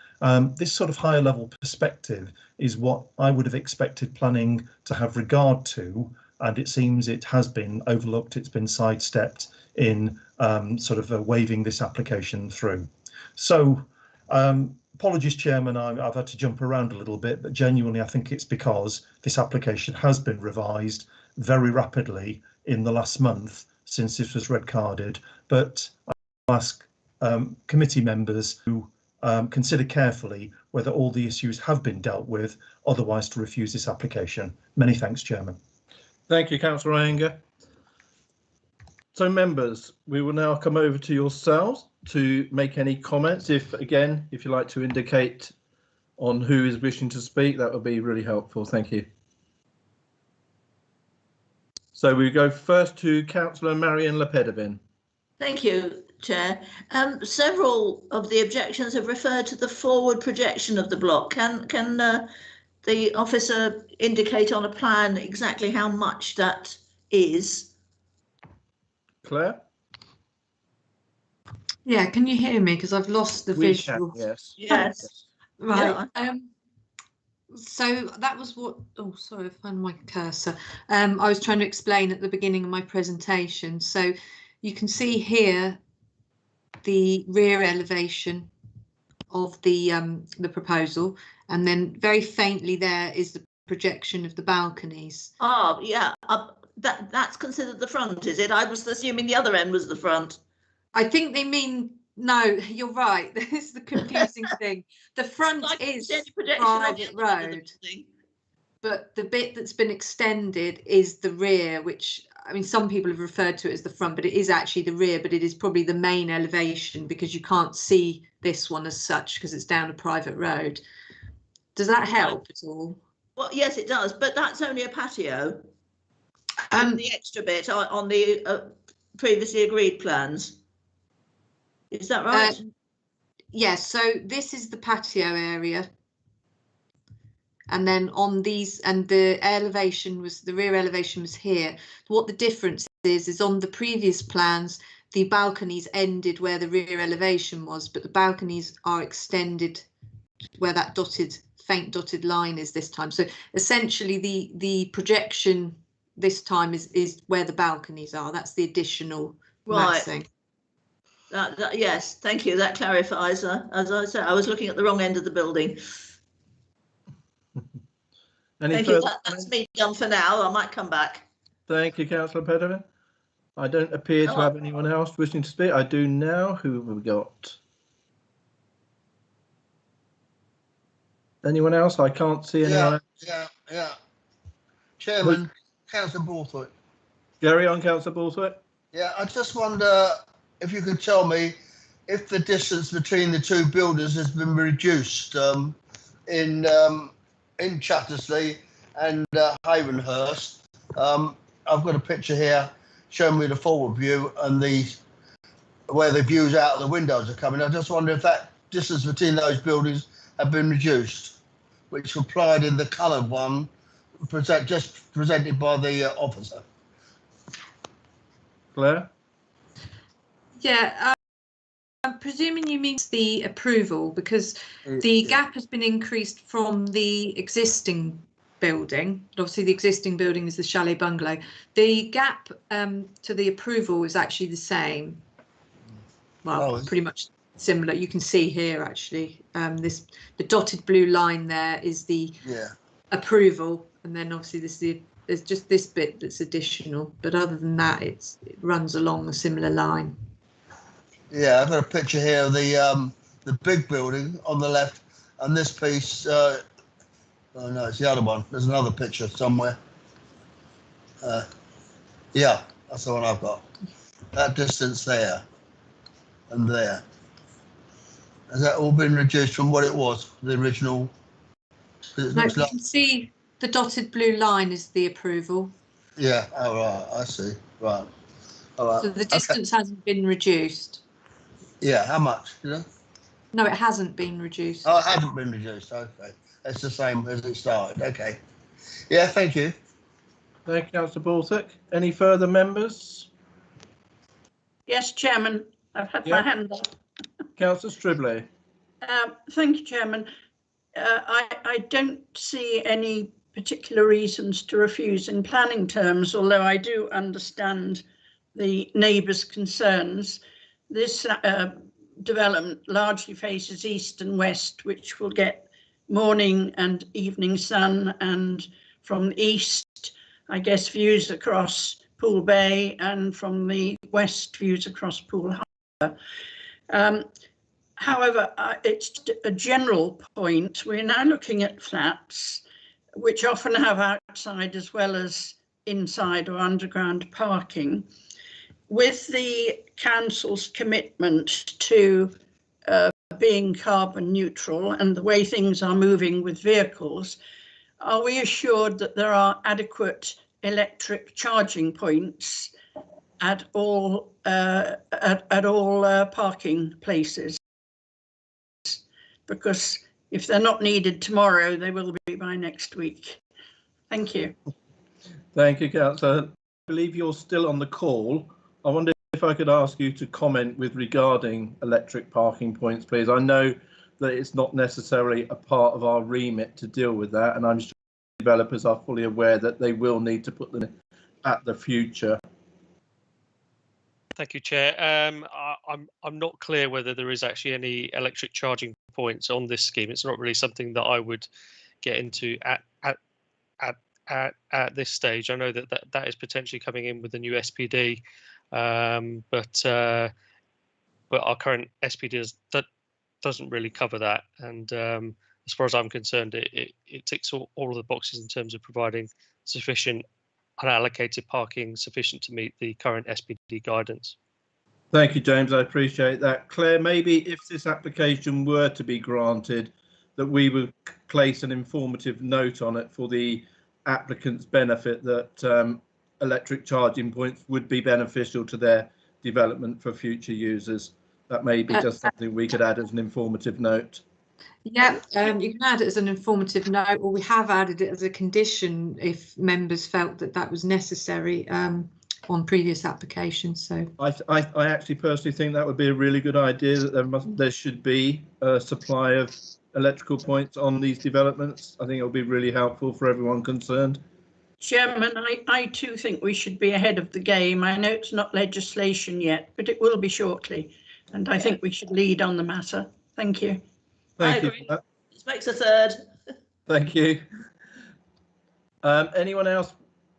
This sort of higher level perspective is what I would have expected planning to have regard to, and it seems it has been overlooked, it's been sidestepped in waving this application through. So apologies, Chairman, I've had to jump around a little bit, but genuinely I think it's because this application has been revised very rapidly in the last month since this was red carded. But I ask committee members to consider carefully whether all the issues have been dealt with, otherwise to refuse this application. Many thanks, Chairman. Thank you, Councillor Anger. So members, we will now come over to yourselves to make any comments. If you like to indicate on who is wishing to speak, that would be really helpful. Thank you. So we go first to Councillor Marion Lepedevin. Thank you, Chair. Several of the objections have referred to the forward projection of the block. Can the officer indicate on a plan exactly how much that is? Claire? Yeah, can you hear me? Because I've lost the visual. Yes. Yes. Right. Yeah. So that was what, oh, sorry, I found my cursor. I was trying to explain at the beginning of my presentation. So you can see here the rear elevation of the proposal, and then very faintly there is the projection of the balconies. Oh, yeah. That's considered the front, is it? I was assuming the other end was the front. I think they mean, no, you're right. This is the confusing thing. The front is private road, but the bit that's been extended is the rear, which, I mean, some people have referred to it as the front, but it is actually the rear, but it is probably the main elevation because you can't see this one as such because it's down a private road. Does that help at all? Well, yes, it does, but that's only a patio. The extra bit on the previously agreed plans. Is that right? Yes, so this is the patio area. And then on these, and the elevation was, the rear elevation was here. What the difference is on the previous plans, the balconies ended where the rear elevation was, but the balconies are extended where that faint dotted line is this time. So essentially the projection this time is where the balconies are. That's the additional massing. Yes, thank you. That clarifies. As I said, I was looking at the wrong end of the building. Thank you. That's me done for now. I might come back. Thank you, Councillor Pedevin. I don't appear to Oh. have anyone else wishing to speak. I do now. Who have we got? Anyone else? I can't see anyone else. Yeah. Chairman, Councillor Borthwick. Carry on, Councillor Borthwick. Yeah, I just wonder if you could tell me if the distance between the two buildings has been reduced in Chattersley and Havenhurst. I've got a picture here showing me the forward view and where the views out of the windows are coming. I just wonder if that distance between those buildings have been reduced, which applied in the coloured one just presented by the officer. Claire? Yeah, I'm presuming you mean the approval, because the gap has been increased from the existing building. Obviously, the existing building is the chalet bungalow. The gap to the approval is actually the same. Well, pretty much similar. You can see here actually, the dotted blue line there is the approval, and then obviously there's just this bit that's additional. But other than that, it runs along a similar line. Yeah, I've got a picture here of the big building on the left, and this piece. Oh no, it's the other one. There's another picture somewhere. Yeah, that's the one I've got. That distance there and there. Has that all been reduced from what it was, the original? No, you can see the dotted blue line is the approval. Yeah, all right, I see. Right. All right. So the distance hasn't been reduced. Yeah, how much? You know? No, it hasn't been reduced. Oh, it hasn't been reduced. Okay, it's the same as it started. Okay. Yeah, thank you. Thank you, Councillor Borthwick. Any further members? Yes, Chairman, I've had my hand up. Councillor Stribley. Thank you, Chairman. I don't see any particular reasons to refuse in planning terms, although I do understand the neighbours' concerns. This development largely faces east and west, which will get morning and evening sun, and from the east, I guess, views across Poole Bay, and from the west, views across Poole Harper. However, it's a general point. We're now looking at flats, which often have outside as well as inside or underground parking. With the council's commitment to being carbon neutral and the way things are moving with vehicles, are we assured that there are adequate electric charging points at all parking places? Because if they're not needed tomorrow, they will be by next week. Thank you. Thank you, Councillor. I believe you're still on the call. I wonder if I could ask you to comment regarding electric parking points, please. I know that it's not necessarily a part of our remit to deal with that, and I'm sure developers are fully aware that they will need to put them at the future. Thank you, Chair. I'm not clear whether there is actually any electric charging points on this scheme. It's not really something that I would get into at this stage. I know that is potentially coming in with the new SPD, but our current SPD doesn't really cover that. And as far as I'm concerned, it ticks all of the boxes in terms of providing sufficient unallocated parking sufficient to meet the current SPD guidance. Thank you, James. I appreciate that. Claire, maybe if this application were to be granted, that we would place an informative note on it for the applicant's benefit that electric charging points would be beneficial to their development for future users. That may be just something we could add as an informative note. Yeah, you can add it as an informative note, or we have added it as a condition if members felt that was necessary on previous applications. So I actually personally think that would be a really good idea, that there should be a supply of electrical points on these developments. I think it will be really helpful for everyone concerned. Chairman, I too think we should be ahead of the game. I know it's not legislation yet, but it will be shortly, and I think we should lead on the matter. Thank you. Thank I you agree. for that. This makes a third. Thank you. Anyone else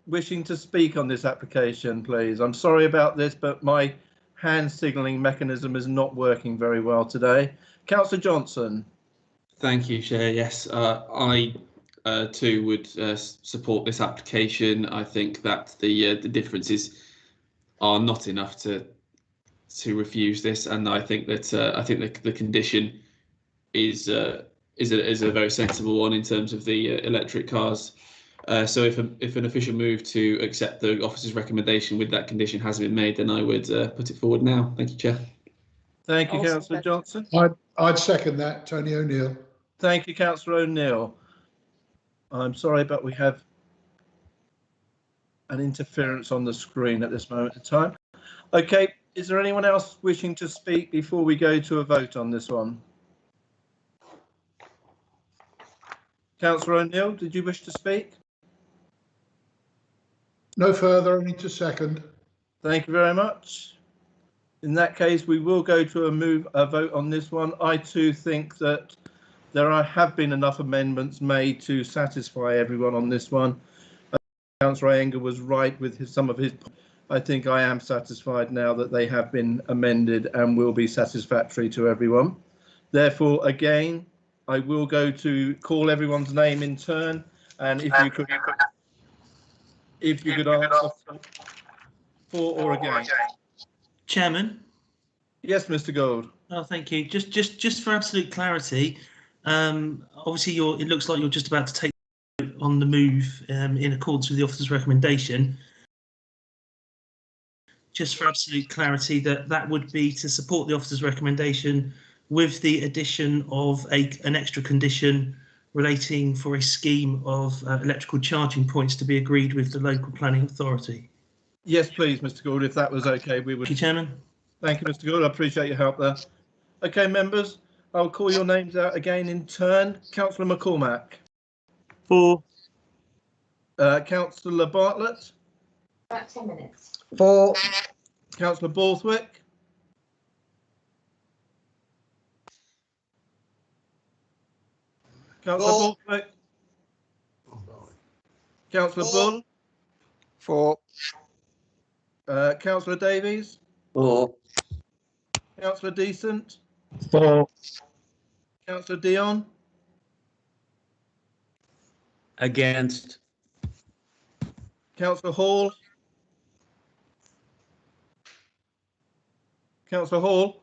wishing to speak on this application, please? I'm sorry about this, but my hand signalling mechanism is not working very well today. Councillor Johnson. Thank you, Chair. Yes, I too would support this application. I think that the differences are not enough to refuse this, and I think that the condition is a very sensible one in terms of the electric cars. So if an official move to accept the officer's recommendation with that condition hasn't been made, then I would put it forward now. Thank you, Chair. Thank you, Councillor Johnson. I'd second that, Tony O'Neill. Thank you, Councillor O'Neill. I'm sorry, but we have an interference on the screen at this moment in time. Okay, is there anyone else wishing to speak before we go to a vote on this one? Councillor O'Neill, did you wish to speak? No further, only to second. Thank you very much. In that case, we will go to a vote on this one. I too think that have been enough amendments made to satisfy everyone on this one. Councillor Iyengar was right with some of his. I think I am satisfied now that they have been amended and will be satisfactory to everyone. Therefore, again, I will go to call everyone's name in turn, and if you could answer for or against. Chairman. Yes, Mr. Gold. Oh, thank you. Just for absolute clarity, obviously it looks like you're just about to take on the move in accordance with the officer's recommendation. Just for absolute clarity, that would be to support the officer's recommendation with the addition of an extra condition relating for a scheme of electrical charging points to be agreed with the local planning authority. Yes, please, Mr. Gould, if that was okay, we would. Thank you, Chairman. Thank you, Mr. Gould. I appreciate your help there. Okay, members, I'll call your names out again in turn. Councillor McCormack. For. Councillor Bartlett. About 10 minutes. For. Councillor Borthwick. Councillor Borthwick. Councillor Bull. For. Councillor Davies. For. Councillor Decent. For. Councillor Dion. Against. Councillor Hall. Councillor Hall.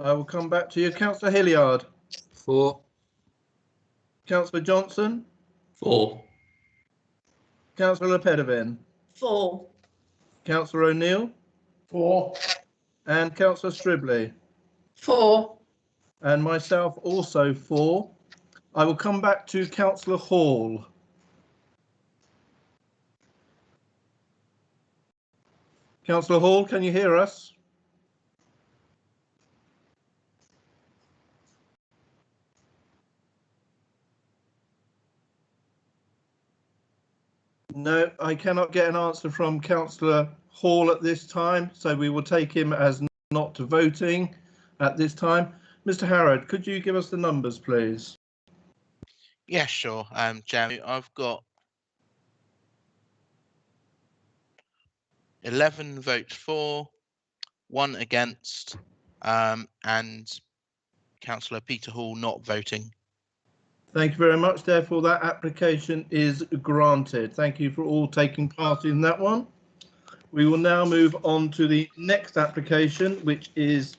I will come back to you. Councillor Hilliard. For. Councillor Johnson. For. Councillor Lepedevin. For. Councillor O'Neill. For. And Councillor Stribley. For. And myself also for. I will come back to Councillor Hall. Councillor Hall, can you hear us? No, I cannot get an answer from Councillor Hall at this time, so we will take him as not voting at this time. Mr. Harrod, could you give us the numbers, please? Yeah, sure. Jeremy, I've got 11 votes for, 1 against, and Councillor Peter Hall not voting. Thank you very much. Therefore, that application is granted. Thank you for all taking part in that one. We will now move on to the next application, which is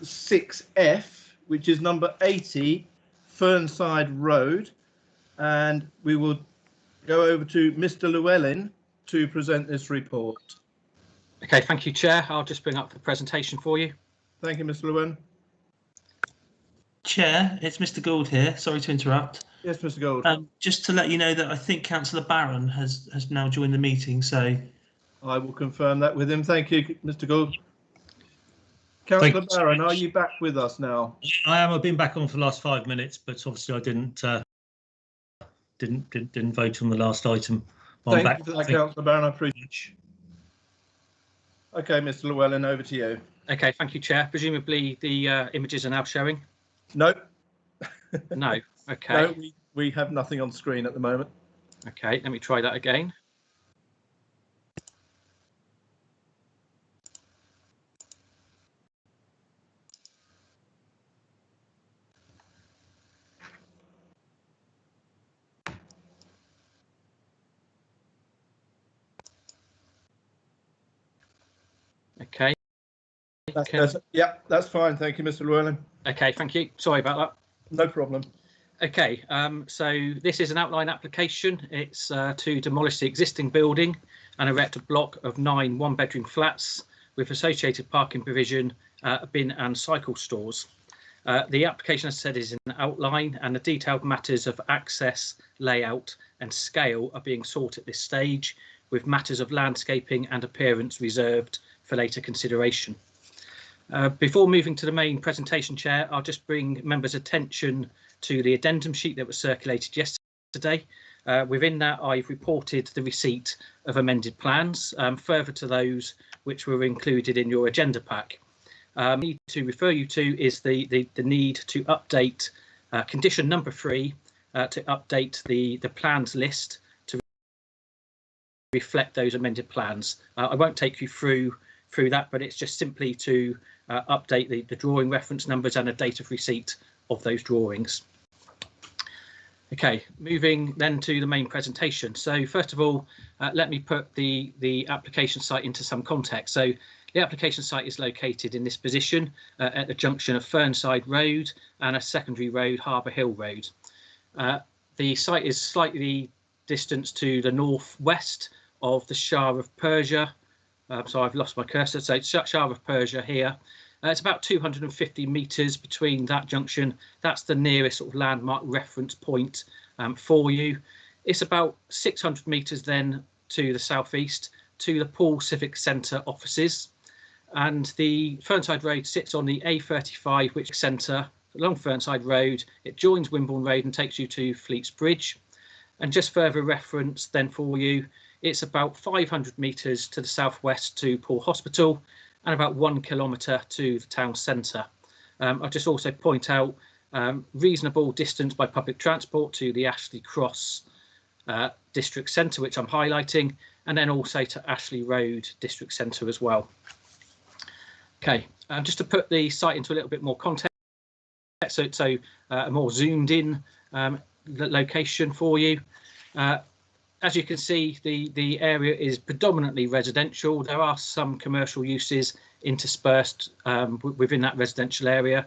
6F, which is number 80, Fernside Road. And we will go over to Mr. Llewellyn to present this report. Okay, thank you, Chair. I'll just bring up the presentation for you. Thank you, Mr. Llewellyn. Chair, it's Mr. Gould here. Sorry to interrupt. Yes, Mr. Gould. Just to let you know that I think Councillor Barron has now joined the meeting, so I will confirm that with him. Thank you, Mr. Gould. Councillor Barron, are you back with us now? I am. I've been back on for the last 5 minutes, but obviously I didn't vote on the last item. Thank you for that, Councillor Barron. I appreciate it. Okay, Mr. Llewellyn, over to you. Okay, thank you, Chair. Presumably the images are now showing? No. No. Okay. No, We have nothing on screen at the moment. Okay, let me try that again. Okay. Yeah, that's fine. Thank you, Mr. Llewellyn. Okay, thank you. Sorry about that. No problem. Okay, so this is an outline application. It's to demolish the existing building and erect a block of 9 one-bedroom flats with associated parking provision, bin and cycle stores. The application, as I said, is an outline, and the detailed matters of access, layout and scale are being sought at this stage, with matters of landscaping and appearance reserved for later consideration. Before moving to the main presentation, Chair, I'll just bring members' attention to the addendum sheet that was circulated yesterday. Within that, I've reported the receipt of amended plans, further to those which were included in your agenda pack. Need to refer you to is the need to update condition number 3 to update the plans list to reflect those amended plans. I won't take you through that, but it's just simply to update the drawing reference numbers and a date of receipt of those drawings. Okay, moving then to the main presentation. So first of all, let me put the application site into some context. So the application site is located in this position at the junction of Fernside Road and a secondary road, Harper Hill Road. The site is slightly distanced to the northwest of the Shah of Persia. So I've lost my cursor. So it's Shah of Persia here. It's about 250 metres between that junction. That's the nearest sort of landmark reference point for you. It's about 600 metres then to the southeast to the Poole Civic Centre offices. And the Fernside Road sits on the A35, which centre along Fernside Road. It joins Wimborne Road and takes you to Fleet's Bridge. And just further reference then for you, it's about 500 metres to the southwest to Poole Hospital and about 1 kilometre to the town centre. I'll just also point out reasonable distance by public transport to the Ashley Cross district centre, which I'm highlighting, and then also to Ashley Road district centre as well. Okay, just to put the site into a little bit more context, so a more zoomed in location for you. As you can see, the area is predominantly residential. There are some commercial uses interspersed within that residential area.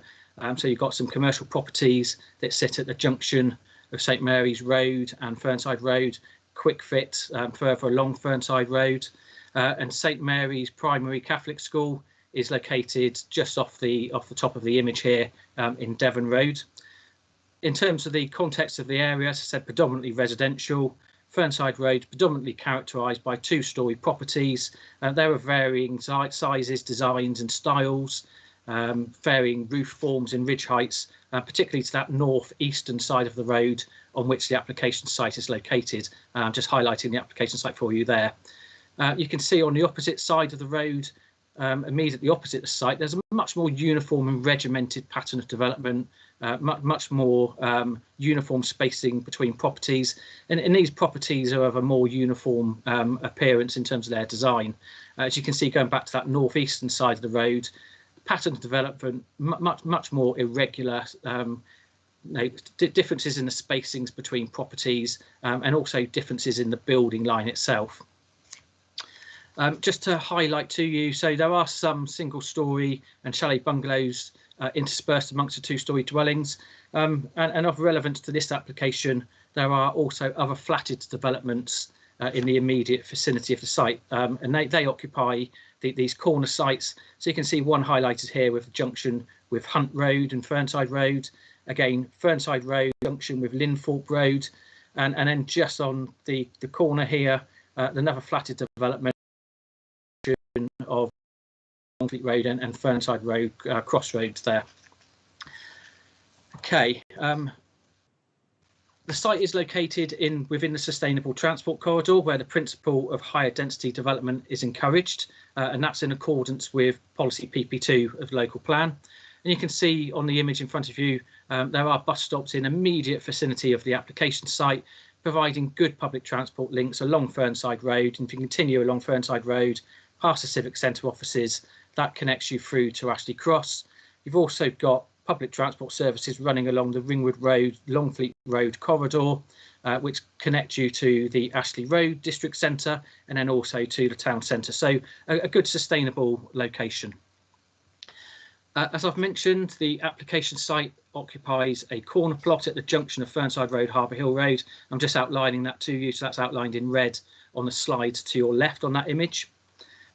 So you've got some commercial properties that sit at the junction of St Mary's Road and Fernside Road, quick fit further along Fernside Road. And St Mary's Primary Catholic School is located just off the top of the image here in Devon Road. In terms of the context of the area, as I said, predominantly residential. Fernside Road predominantly characterised by 2-storey properties. There are varying sizes, designs and styles, varying roof forms and ridge heights, particularly to that north-eastern side of the road on which the application site is located. Just highlighting the application site for you there. You can see on the opposite side of the road, immediately opposite the site, there's a much more uniform and regimented pattern of development, much more uniform spacing between properties, and these properties are of a more uniform appearance in terms of their design. As you can see, going back to that northeastern side of the road, pattern of development much more irregular, differences in the spacings between properties, and also differences in the building line itself. Just to highlight to you, so there are some single-storey and chalet bungalows interspersed amongst the 2-storey dwellings, and of relevance to this application, there are also other flatted developments in the immediate vicinity of the site, and they occupy these corner sites. So you can see one highlighted here with the junction with Hunt Road and Fernside Road, again Fernside Road junction with Linthorpe Road, and then just on the corner here, another flatted development of Longfleet Road and Fernside Road crossroads there. Okay, the site is located within the sustainable transport corridor where the principle of higher density development is encouraged, and that's in accordance with policy PP2 of the local plan. And you can see on the image in front of you, there are bus stops in immediate vicinity of the application site, providing good public transport links along Fernside Road. And if you continue along Fernside Road, past the Civic Centre offices, that connects you through to Ashley Cross. You've also got public transport services running along the Ringwood Road, Longfleet Road corridor, which connect you to the Ashley Road District Centre and then also to the town centre. So a good sustainable location. As I've mentioned, the application site occupies a corner plot at the junction of Fernside Road, Harper Hill Road. I'm just outlining that to you, so that's outlined in red on the slide to your left on that image.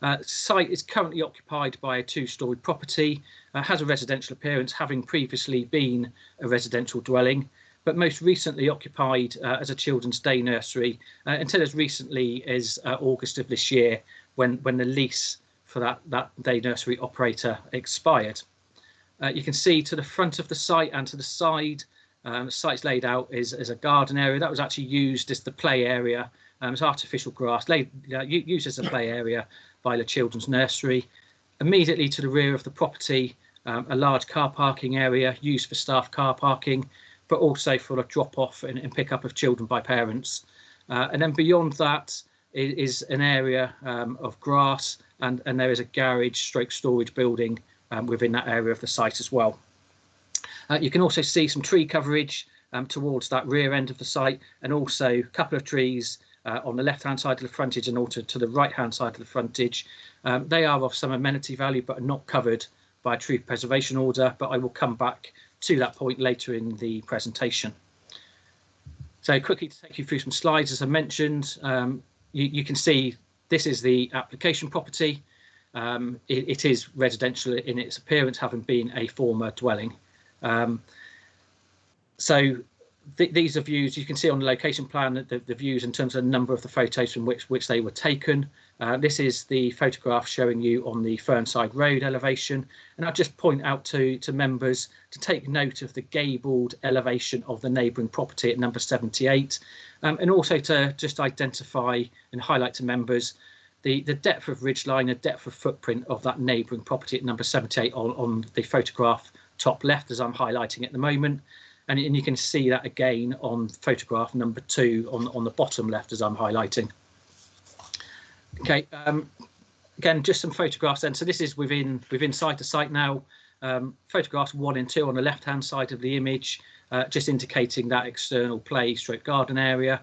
The site is currently occupied by a two-storey property, has a residential appearance, having previously been a residential dwelling, but most recently occupied as a children's day nursery until as recently as August of this year, when the lease for that day nursery operator expired. You can see to the front of the site and to the side, the site's laid out as a garden area. That was actually used as the play area. It's artificial grass used as a play area by the children's nursery. Immediately to the rear of the property, a large car parking area used for staff car parking, but also for a drop-off and pick-up of children by parents. And then beyond that is an area of grass, and there is a garage stroke storage building within that area of the site as well. You can also see some tree coverage towards that rear end of the site, and also a couple of trees on the left-hand side of the frontage and also to the right-hand side of the frontage. They are of some amenity value but are not covered by a tree preservation order, but I will come back to that point later in the presentation. So quickly to take you through some slides, as I mentioned, you can see this is the application property. It is residential in its appearance, having been a former dwelling. These are views you can see on the location plan, the views in terms of the number of the photos from which they were taken. This is the photograph showing you on the Fernside Road elevation, and I'll just point out to members to take note of the gabled elevation of the neighbouring property at number 78, and also to just identify and highlight to members the depth of ridgeline, the depth of footprint of that neighbouring property at number 78 on the photograph top left, as I'm highlighting at the moment. And you can see that again on photograph number 2 on the bottom left, as I'm highlighting. Okay, again, just some photographs then. So this is inside the site now. Photographs 1 and 2 on the left-hand side of the image, just indicating that external play stroke garden area.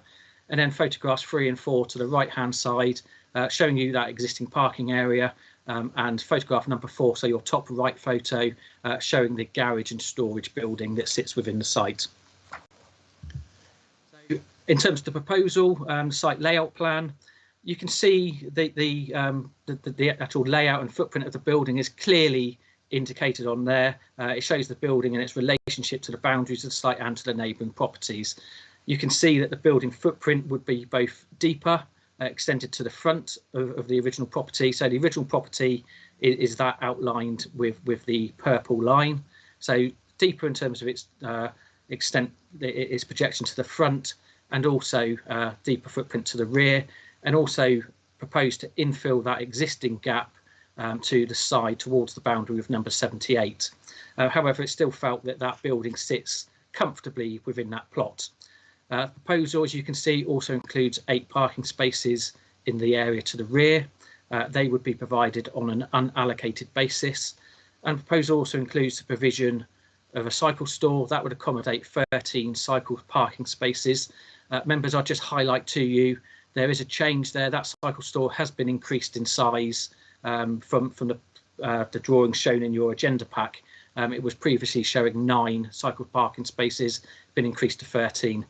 And then photographs 3 and 4 to the right-hand side, showing you that existing parking area. And photograph number 4, so your top right photo, showing the garage and storage building that sits within the site. So in terms of the proposal, site layout plan, you can see the actual layout and footprint of the building is clearly indicated on there. It shows the building and its relationship to the boundaries of the site and to the neighbouring properties. You can see that the building footprint would be both deeper, extended to the front of the original property. So the original property is that outlined with the purple line. So deeper in terms of its extent, its projection to the front, and also deeper footprint to the rear, and also proposed to infill that existing gap to the side towards the boundary of number 78. However, it still felt that building sits comfortably within that plot. Proposal, as you can see, also includes 8 parking spaces in the area to the rear. They would be provided on an unallocated basis. And proposal also includes the provision of a cycle store that would accommodate 13 cycle parking spaces. Members, I'll just highlight to you, there is a change there. That cycle store has been increased in size from the drawing shown in your agenda pack. It was previously showing 9 cycle parking spaces, been increased to 13.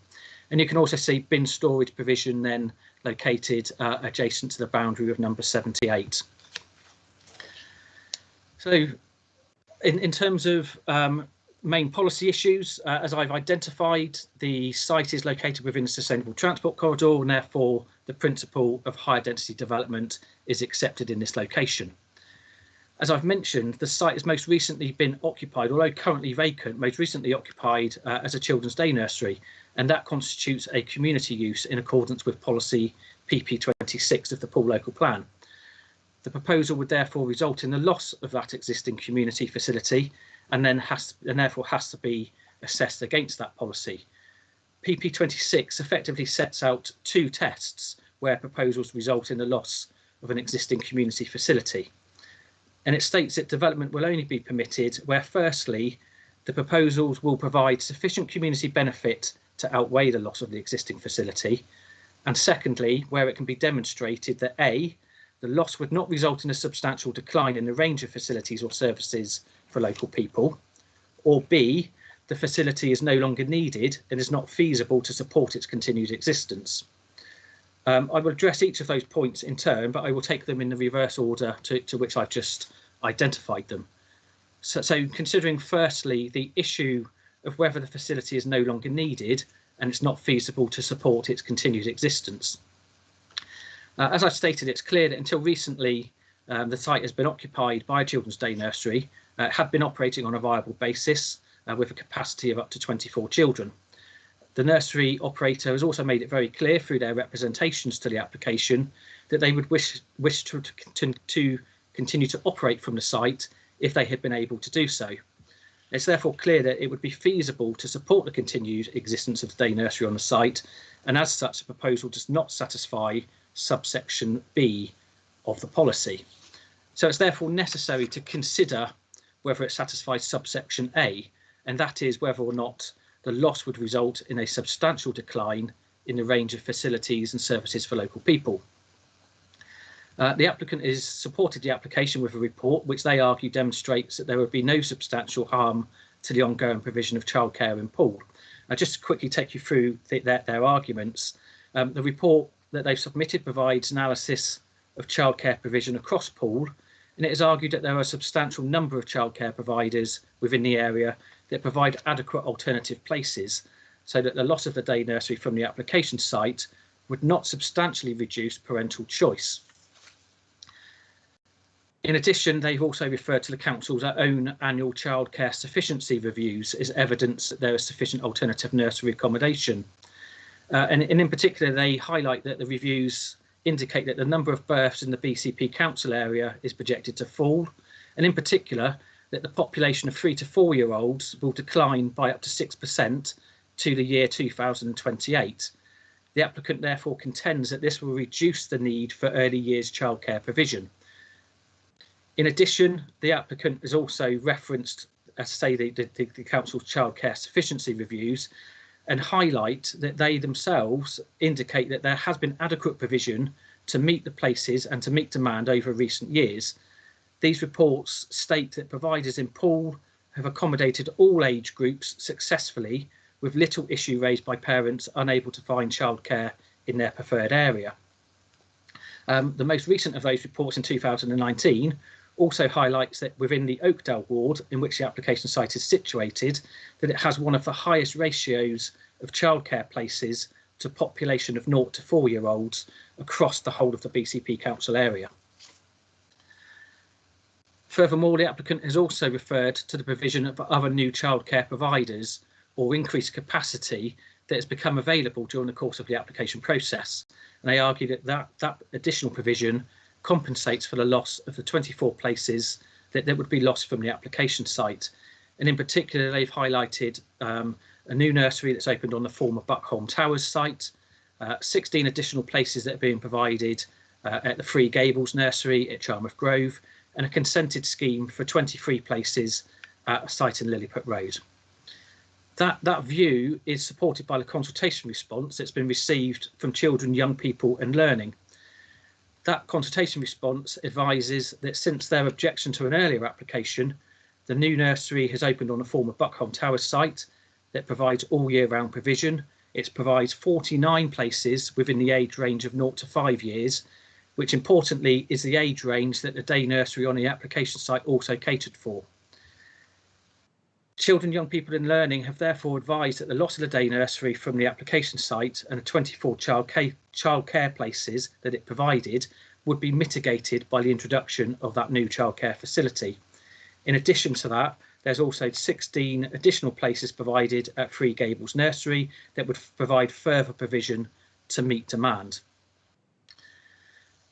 And you can also see bin storage provision then located adjacent to the boundary of number 78. So in terms of main policy issues, as I've identified, the site is located within the Sustainable Transport Corridor, and therefore the principle of higher density development is accepted in this location. As I've mentioned, the site has most recently been occupied, although currently vacant, most recently occupied as a children's day nursery, and that constitutes a community use in accordance with policy PP26 of the Poole Local Plan. The proposal would therefore result in the loss of that existing community facility, and therefore has to be assessed against that policy. PP26 effectively sets out two tests where proposals result in the loss of an existing community facility. And it states that development will only be permitted where, firstly, the proposals will provide sufficient community benefit to outweigh the loss of the existing facility, and secondly, where it can be demonstrated that A, the loss would not result in a substantial decline in the range of facilities or services for local people, or B, the facility is no longer needed and is not feasible to support its continued existence. I will address each of those points in turn, but I will take them in the reverse order to which I've just identified them. So considering firstly the issue of whether the facility is no longer needed and it's not feasible to support its continued existence. As I stated, it's clear that until recently the site has been occupied by a children's day nursery, had been operating on a viable basis with a capacity of up to 24 children. The nursery operator has also made it very clear through their representations to the application that they would wish to continue to operate from the site if they had been able to do so. It's therefore clear that it would be feasible to support the continued existence of the day nursery on the site, and as such the proposal does not satisfy subsection B of the policy. So it's therefore necessary to consider whether it satisfies subsection A, and that is whether or not the loss would result in a substantial decline in the range of facilities and services for local people. The applicant has supported the application with a report which they argue demonstrates that there would be no substantial harm to the ongoing provision of childcare in Poole. Just to quickly take you through their arguments, the report that they've submitted provides analysis of childcare provision across Poole, and it is argued that there are a substantial number of childcare providers within the area that provide adequate alternative places, so that the loss of the day nursery from the application site would not substantially reduce parental choice. In addition, they've also referred to the council's own annual childcare sufficiency reviews as evidence that there is sufficient alternative nursery accommodation. And in particular, they highlight that the reviews indicate that the number of births in the BCP Council area is projected to fall, and in particular, that the population of 3 to 4 year olds will decline by up to 6% to the year 2028. The applicant therefore contends that this will reduce the need for early years childcare provision. In addition, the applicant has also referenced, as I say, the council's childcare sufficiency reviews, and highlight that they themselves indicate that there has been adequate provision to meet the places and to meet demand over recent years. These reports state that providers in Poole have accommodated all age groups successfully, with little issue raised by parents unable to find childcare in their preferred area. The most recent of those reports in 2019 also highlights that within the Oakdale ward, in which the application site is situated, that it has one of the highest ratios of childcare places to population of 0 to 4 year olds across the whole of the BCP Council area. Furthermore, the applicant has also referred to the provision of other new childcare providers or increased capacity that has become available during the course of the application process. And they argue that that additional provision compensates for the loss of the 24 places that would be lost from the application site. And in particular, they've highlighted a new nursery that's opened on the former Buckholm Towers site, 16 additional places that are being provided at the Three Gables nursery at Charmouth Grove, and a consented scheme for 23 places at a site in Lilliput Road. That view is supported by the consultation response that's been received from Children, Young People and Learning. That consultation response advises that since their objection to an earlier application, the new nursery has opened on a former Buckholm Towers site that provides all year round provision. It provides 49 places within the age range of 0 to 5 years, which importantly is the age range that the day nursery on the application site also catered for. Children, Young People and Learning have therefore advised that the loss of the day nursery from the application site and the 24 childcare places that it provided would be mitigated by the introduction of that new childcare facility. In addition to that, there's also 16 additional places provided at Three Gables Nursery that would provide further provision to meet demand.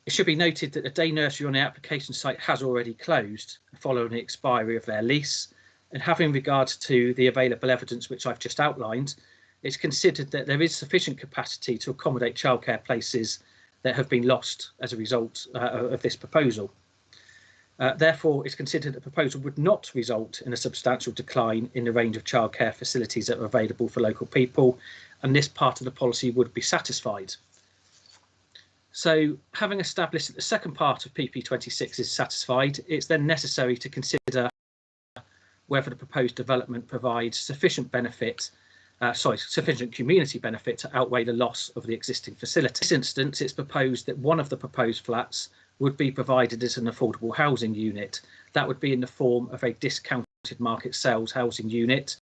It should be noted that the day nursery on the application site has already closed following the expiry of their lease, and having regard to the available evidence which I've just outlined, it's considered that there is sufficient capacity to accommodate childcare places that have been lost as a result of this proposal. Therefore, it's considered that the proposal would not result in a substantial decline in the range of childcare facilities that are available for local people, and this part of the policy would be satisfied. So, having established that the second part of PP26 is satisfied, it's then necessary to consider whether the proposed development provides sufficient community benefit to outweigh the loss of the existing facility. In this instance, it's proposed that one of the proposed flats would be provided as an affordable housing unit. That would be in the form of a discounted market sales housing unit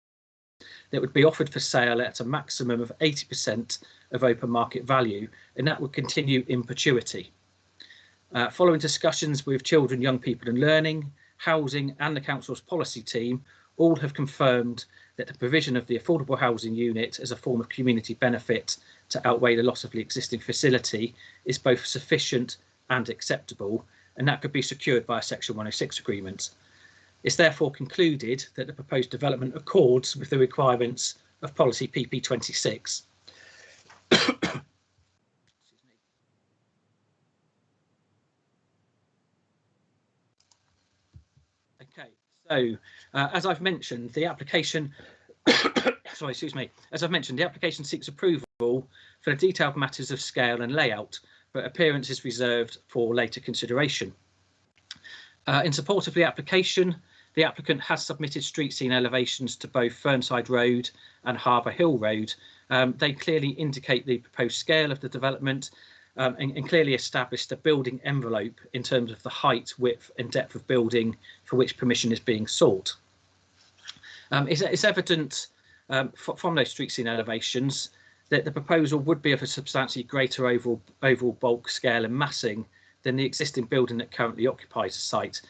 that would be offered for sale at a maximum of 80% of open market value, and that would continue in perpetuity. Following discussions with Children, Young People and Learning, Housing and the Council's policy team, all have confirmed that the provision of the affordable housing unit as a form of community benefit to outweigh the loss of the existing facility is both sufficient and acceptable, and that could be secured by a Section 106 agreement. It's therefore concluded that the proposed development accords with the requirements of policy PP26. Okay, so as I've mentioned, the application as I've mentioned, the application seeks approval for the detailed matters of scale and layout, but appearance is reserved for later consideration. In support of the application, the applicant has submitted street scene elevations to both Fernside Road and Harper Hill Road. They clearly indicate the proposed scale of the development and clearly establish the building envelope in terms of the height, width and depth of building for which permission is being sought. It's evident from those street scene elevations that the proposal would be of a substantially greater overall bulk, scale and massing than the existing building that currently occupies the site.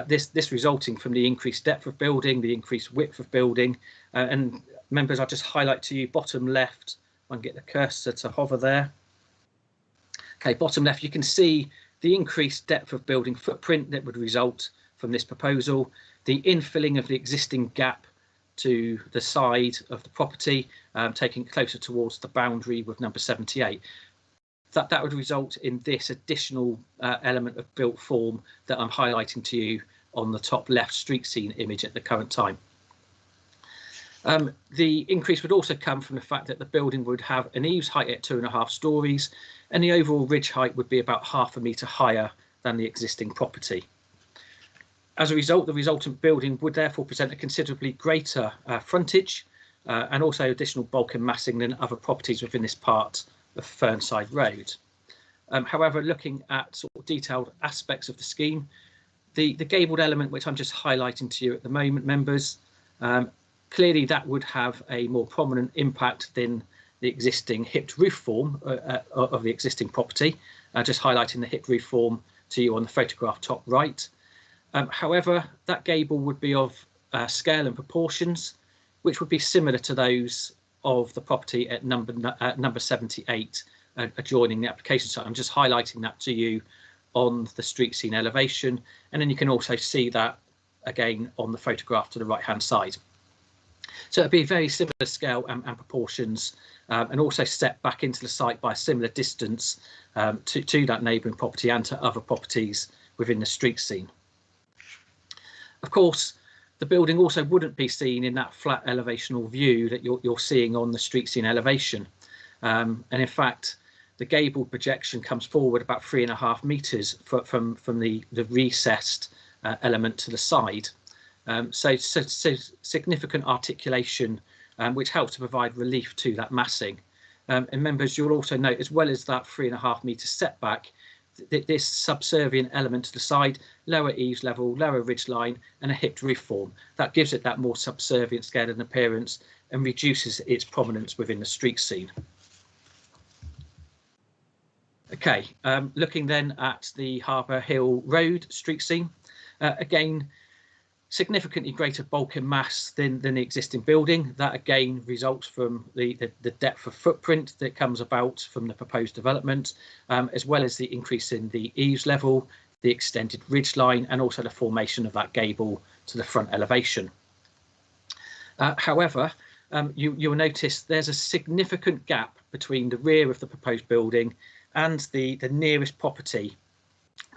This resulting from the increased depth of building, the increased width of building, and members, I'll just highlight to you bottom left, I can get the cursor to hover there. Okay, bottom left, you can see the increased depth of building footprint that would result from this proposal, the infilling of the existing gap to the side of the property, taking closer towards the boundary with number 78. That would result in this additional element of built form that I'm highlighting to you on the top left street scene image at the current time. The increase would also come from the fact that the building would have an eaves height at 2.5 stories, and the overall ridge height would be about 0.5 metre higher than the existing property. As a result, the resultant building would therefore present a considerably greater frontage and also additional bulk and massing than other properties within this part of Fernside Road. However, looking at sort of detailed aspects of the scheme, the gabled element, which I'm just highlighting to you at the moment, members, clearly that would have a more prominent impact than the existing hipped roof form of the existing property, just highlighting the hipped roof form to you on the photograph top right. However, that gable would be of scale and proportions, which would be similar to those of the property at number 78 adjoining the application site. I'm just highlighting that to you on the street scene elevation, and then you can also see that again on the photograph to the right hand side. So it'd be very similar scale and proportions, and also set back into the site by a similar distance to that neighbouring property and to other properties within the street scene. Of course, the building also wouldn't be seen in that flat elevational view that you're seeing on the street scene elevation. And in fact, the gabled projection comes forward about 3.5 metres from the recessed element to the side. So significant articulation, which helps to provide relief to that massing. And members, you'll also note, as well as that 3.5 metre setback, this subservient element to the side, lower eaves level, lower ridge line and a hipped roof form. That gives it that more subservient scale and appearance and reduces its prominence within the street scene. Okay, looking then at the Harper Hill Road street scene, again, significantly greater bulk and mass than the existing building. That again results from the depth of footprint that comes about from the proposed development, as well as the increase in the eaves level, the extended ridge line, and also the formation of that gable to the front elevation. However, you'll notice there's a significant gap between the rear of the proposed building and the nearest property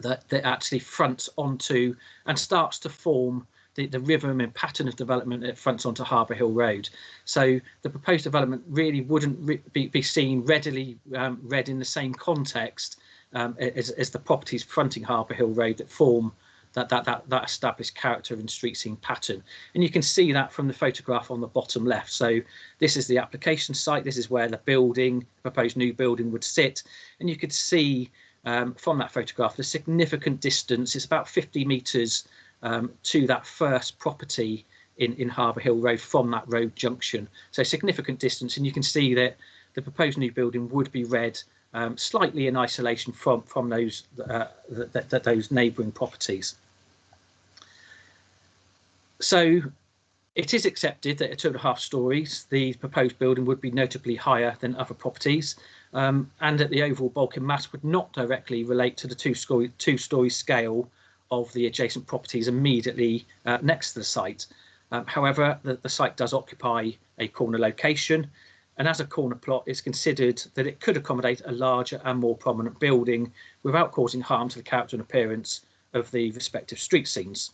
that actually fronts onto and starts to form the rhythm and pattern of development that fronts onto Harper Hill Road. So the proposed development really wouldn't be seen readily read in the same context as the properties fronting Harper Hill Road that form that established character and street scene pattern. And you can see that from the photograph on the bottom left. So this is the application site. This is where the building, proposed new building, would sit. And you could see from that photograph the significant distance. It's about 50 metres to that first property in Harper Hill Road from that road junction. So significant distance, and you can see that the proposed new building would be read slightly in isolation from those those neighbouring properties. So it is accepted that at 2.5 stories, the proposed building would be notably higher than other properties, and that the overall bulk and mass would not directly relate to the two-story scale of the adjacent properties immediately next to the site. However, the site does occupy a corner location, and as a corner plot, it's considered that it could accommodate a larger and more prominent building without causing harm to the character and appearance of the respective street scenes.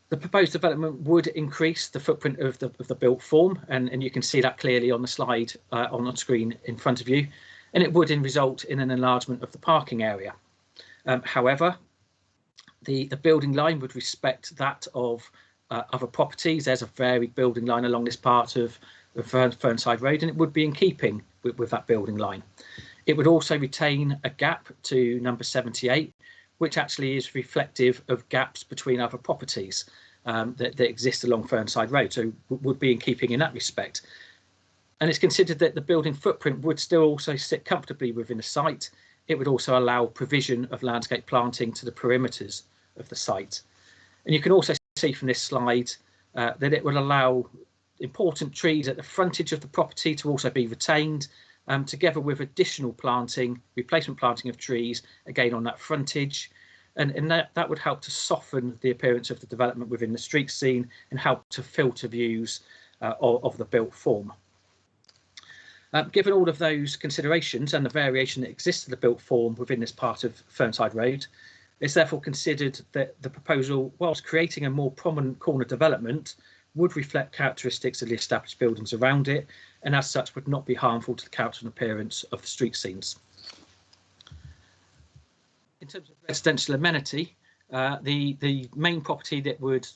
The proposed development would increase the footprint of the built form, and you can see that clearly on the slide on the screen in front of you, and it would result in an enlargement of the parking area. However, the building line would respect that of other properties. There's a varied building line along this part of Fernside Road, and it would be in keeping with that building line. It would also retain a gap to number 78, which actually is reflective of gaps between other properties that exist along Fernside Road, so would be in keeping in that respect. And it's considered that the building footprint would still also sit comfortably within the site. It would also allow provision of landscape planting to the perimeters of the site. And you can also see from this slide that it will allow important trees at the frontage of the property to also be retained, together with additional planting, replacement planting of trees, again on that frontage. And that would help to soften the appearance of the development within the street scene and help to filter views of the built form. Given all of those considerations and the variation that exists in the built form within this part of Fernside Road, it's therefore considered that the proposal, whilst creating a more prominent corner development, would reflect characteristics of the established buildings around it, and as such would not be harmful to the character and appearance of the street scenes. In terms of residential amenity, the main property that would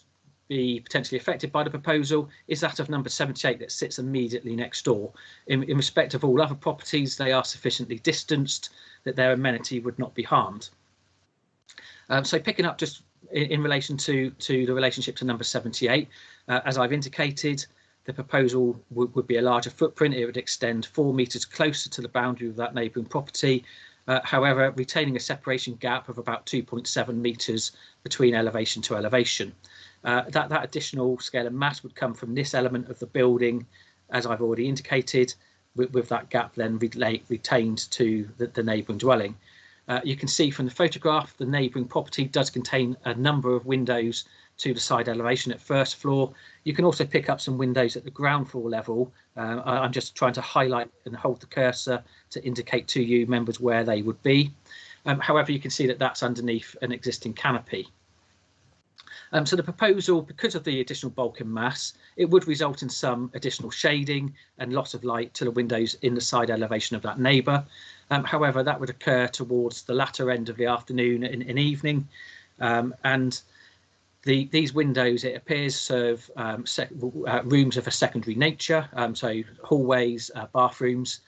be potentially affected by the proposal is that of number 78 that sits immediately next door. In respect of all other properties, they are sufficiently distanced that their amenity would not be harmed. So picking up just in relation to the relationship to number 78, as I've indicated, the proposal would be a larger footprint. It would extend 4 metres closer to the boundary of that neighbouring property, however, retaining a separation gap of about 2.7 metres between elevation to elevation. That additional scale and mass would come from this element of the building, as I've already indicated, with that gap then retained to the neighbouring dwelling. You can see from the photograph the neighbouring property does contain a number of windows to the side elevation at first floor. You can also pick up some windows at the ground floor level. I'm just trying to highlight and hold the cursor to indicate to you members where they would be. However, you can see that that's underneath an existing canopy. So the proposal, because of the additional bulk and mass, it would result in some additional shading and loss of light to the windows in the side elevation of that neighbour. However, that would occur towards the latter end of the afternoon and evening. And these windows, it appears, serve rooms of a secondary nature, so hallways, bathrooms,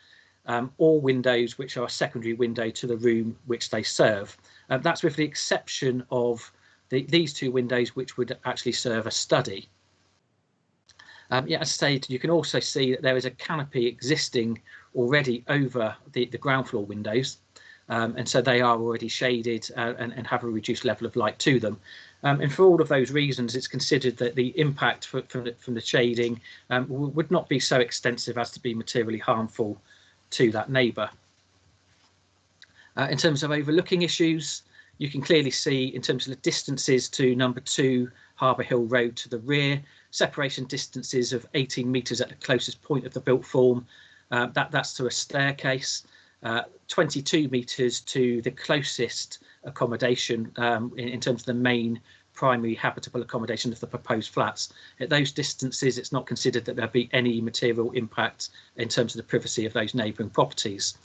or windows which are a secondary window to the room which they serve. That's with the exception of these two windows, which would actually serve a study. Yeah, as stated, you can also see that there is a canopy existing already over the ground floor windows, and so they are already shaded and have a reduced level of light to them. And for all of those reasons, it's considered that the impact from the shading would not be so extensive as to be materially harmful to that neighbour. In terms of overlooking issues, you can clearly see in terms of the distances to number 2 Harper Hill Road to the rear, separation distances of 18 metres at the closest point of the built form. That's to a staircase, 22 metres to the closest accommodation in terms of the main primary habitable accommodation of the proposed flats. At those distances, it's not considered that there'll be any material impact in terms of the privacy of those neighbouring properties.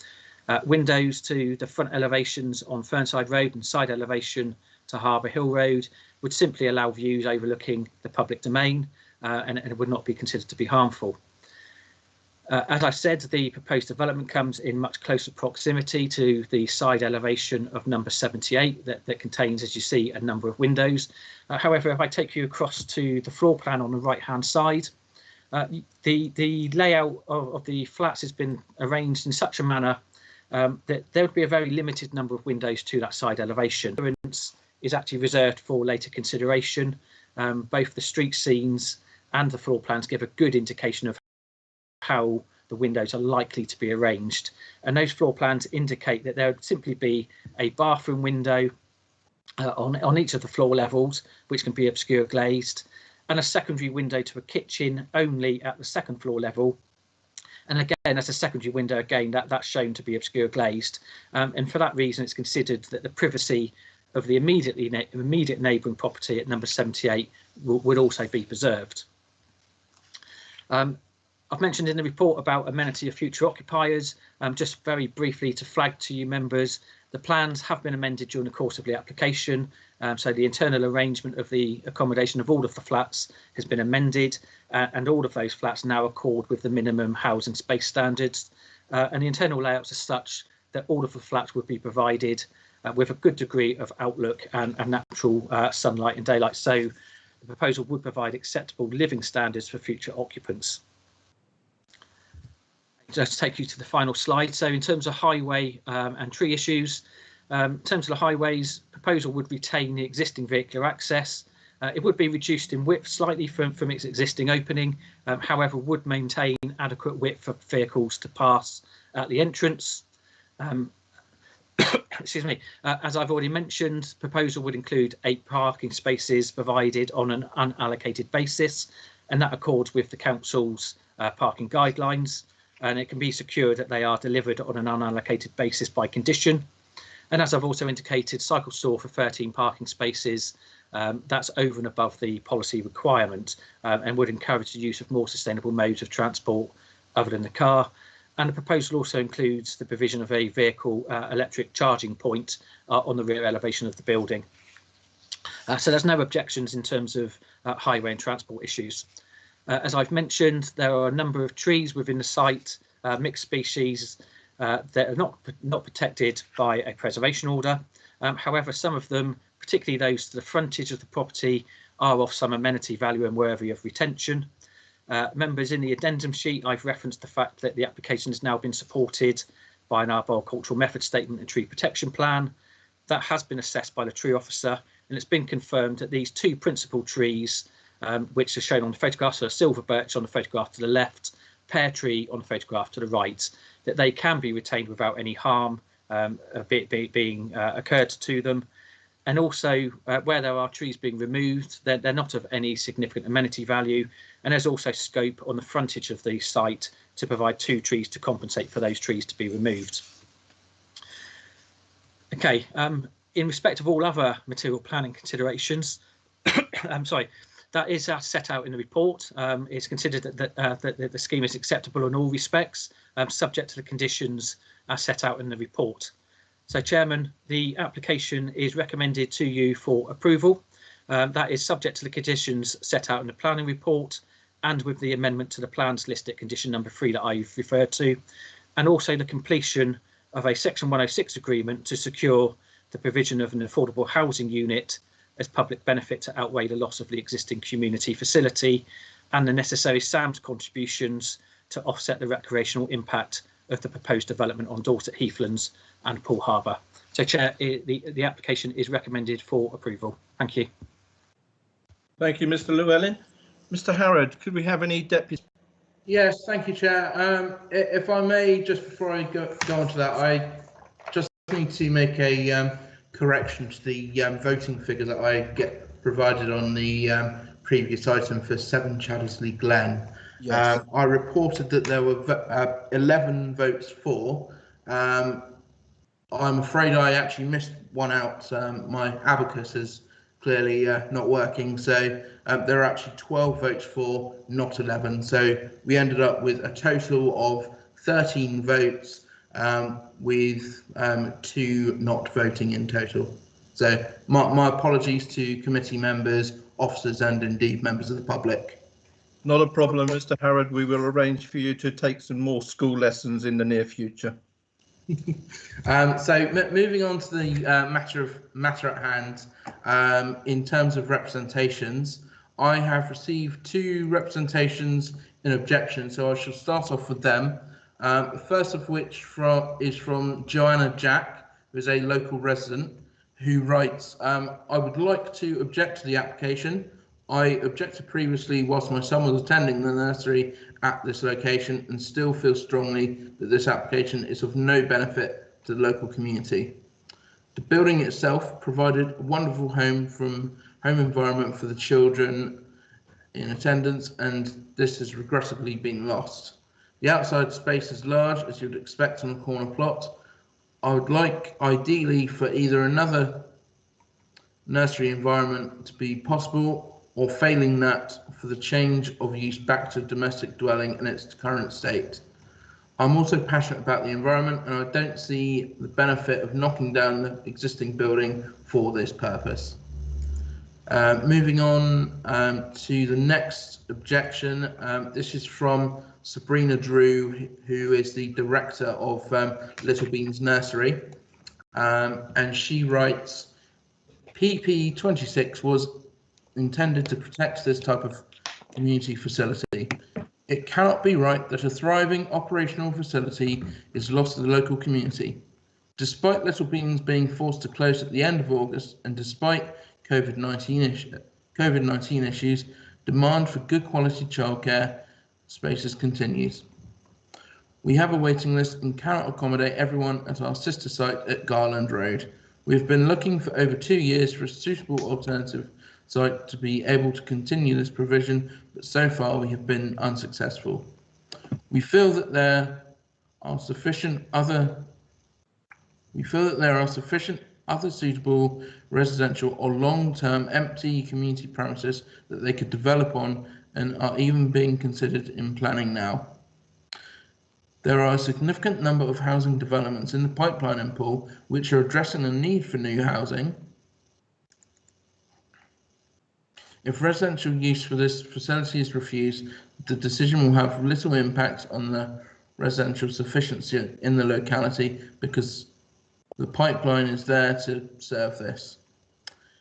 Windows to the front elevations on Fernside Road and side elevation to Harper Hill Road would simply allow views overlooking the public domain and it would not be considered to be harmful. As I said, the proposed development comes in much closer proximity to the side elevation of number 78 that contains, as you see, a number of windows. However, if I take you across to the floor plan on the right-hand side, the layout of the flats has been arranged in such a manner that there would be a very limited number of windows to that side elevation. Disturbance is actually reserved for later consideration. Both the street scenes and the floor plans give a good indication of how the windows are likely to be arranged, and those floor plans indicate that there would simply be a bathroom window on each of the floor levels, which can be obscure glazed, and a secondary window to a kitchen only at the second floor level. And again, as a secondary window, again, that's shown to be obscure glazed. And for that reason, it's considered that the privacy of the immediate neighbouring property at number 78 would also be preserved. I've mentioned in the report about amenity of future occupiers. Just very briefly to flag to you members, the plans have been amended during the course of the application. So the internal arrangement of the accommodation of all of the flats has been amended, and all of those flats now accord with the minimum housing space standards. And the internal layouts are such that all of the flats would be provided with a good degree of outlook and natural sunlight and daylight. So the proposal would provide acceptable living standards for future occupants. Just to take you to the final slide. So in terms of highway and tree issues, in terms of the highways, proposal would retain the existing vehicular access. It would be reduced in width slightly from its existing opening, however, would maintain adequate width for vehicles to pass at the entrance. Excuse me, as I've already mentioned, proposal would include 8 parking spaces provided on an unallocated basis, and that accords with the council's parking guidelines. And it can be secured that they are delivered on an unallocated basis by condition. And as I've also indicated, cycle store for 13 parking spaces, that's over and above the policy requirement, and would encourage the use of more sustainable modes of transport other than the car. And the proposal also includes the provision of a vehicle electric charging point on the rear elevation of the building. So there's no objections in terms of highway and transport issues. As I've mentioned, there are a number of trees within the site, mixed species, that are not protected by a preservation order. However, some of them, particularly those to the frontage of the property, are of some amenity value and worthy of retention. Members, in the addendum sheet, I've referenced the fact that the application has now been supported by an arboricultural method statement and tree protection plan. That has been assessed by the tree officer, and it's been confirmed that these 2 principal trees, which are shown on the photograph, so a silver birch on the photograph to the left, pear tree on the photograph to the right, that they can be retained without any harm being occurred to them. And also where there are trees being removed, they're not of any significant amenity value, and there's also scope on the frontage of the site to provide 2 trees to compensate for those trees to be removed. Okay, in respect of all other material planning considerations, I'm sorry, that is set out in the report. It's considered that the scheme is acceptable in all respects, subject to the conditions as set out in the report. So, Chairman, the application is recommended to you for approval. That is subject to the conditions set out in the planning report and with the amendment to the plans list at condition number 3 that I've referred to, and also the completion of a Section 106 agreement to secure the provision of an affordable housing unit as public benefit to outweigh the loss of the existing community facility and the necessary SAMS contributions to offset the recreational impact of the proposed development on Dorset Heathlands and Poole Harbour. So, Chair, the application is recommended for approval. Thank you. Thank you, Mr. Llewellyn. Mr. Harrod, could we have any deputies? Yes, thank you, Chair. If I may, just before I go on to that, I just need to make a correction to the voting figure that I get provided on the previous item for 7 Chaddesley Glen. Yes. I reported that there were 11 votes for. I'm afraid I actually missed one out. My abacus is clearly not working, so there are actually 12 votes for, not 11. So we ended up with a total of 13 votes, with 2 not voting in total. So my apologies to committee members, officers, and indeed members of the public. Not a problem, Mr. Harrod. We will arrange for you to take some more school lessons in the near future. So moving on to the matter at hand, in terms of representations, I have received 2 representations in objection, so I shall start off with them. The first of which is from Joanna Jack, who is a local resident, who writes, I would like to object to the application. I objected previously whilst my son was attending the nursery at this location and still feel strongly that this application is of no benefit to the local community. The building itself provided a wonderful home environment for the children in attendance, and this has regrettably been lost. The outside space is large, as you'd expect on a corner plot. I would like, ideally, for either another nursery environment to be possible, or failing that, for the change of use back to domestic dwelling in its current state. I'm also passionate about the environment, and I don't see the benefit of knocking down the existing building for this purpose. Moving on to the next objection. This is from Sabrina Drew, who is the director of Little Beans Nursery, and she writes, PP 26 was intended to protect this type of community facility. It cannot be right that a thriving operational facility is lost to the local community. Despite Little Beans being forced to close at the end of August, and despite COVID-19 issues, demand for good quality childcare spaces continues. We have a waiting list and cannot accommodate everyone at our sister site at Garland Road. We've been looking for over 2 years for a suitable alternative site to be able to continue this provision, but so far we have been unsuccessful. We feel that there are sufficient other suitable residential or long-term empty community premises that they could develop on and are even being considered in planning now. There are a significant number of housing developments in the pipeline in Poole which are addressing a need for new housing. If residential use for this facility is refused, the decision will have little impact on the residential sufficiency in the locality because the pipeline is there to serve this.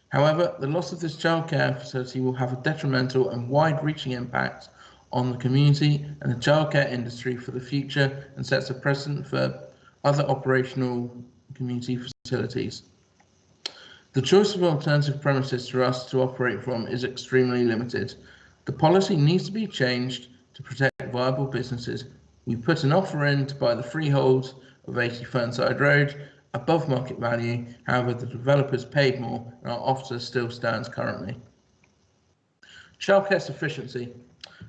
However, the loss of this childcare facility will have a detrimental and wide-reaching impact on the community and the childcare industry for the future and sets a precedent for other operational community facilities. The choice of alternative premises for us to operate from is extremely limited. The policy needs to be changed to protect viable businesses. We put an offer in to buy the freehold of 80 Fernside Road above market value. However, the developers paid more and our offer still stands currently. Childcare sufficiency.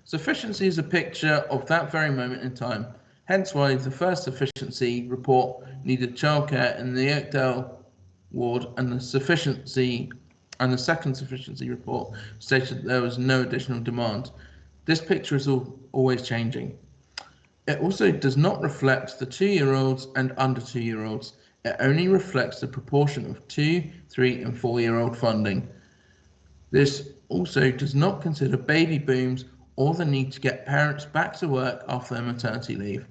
Sufficiency is a picture of that very moment in time. Hence why the first sufficiency report needed childcare in the Oakdale ward, and the second sufficiency report stated that there was no additional demand. This picture is always changing. It also does not reflect the 2-year-olds and under 2-year-olds. It only reflects the proportion of 2, 3 and 4-year-old funding. This also does not consider baby booms or the need to get parents back to work after their maternity leave.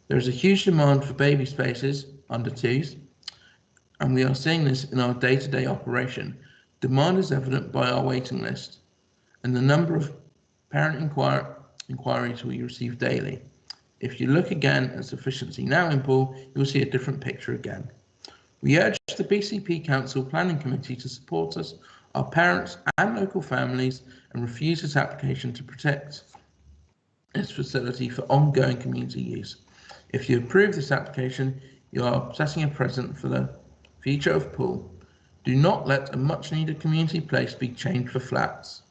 There is a huge demand for baby spaces under 2s, and we are seeing this in our day-to-day operation. Demand is evident by our waiting list and the number of parent inquiries we receive daily. If you look again at sufficiency now in Poole, you'll see a different picture again. We urge the BCP Council Planning Committee to support us are parents and local families and refuse this application to protect its facility for ongoing community use. If you approve this application, you are setting a precedent for the future of Poole. Do not let a much needed community place be changed for flats.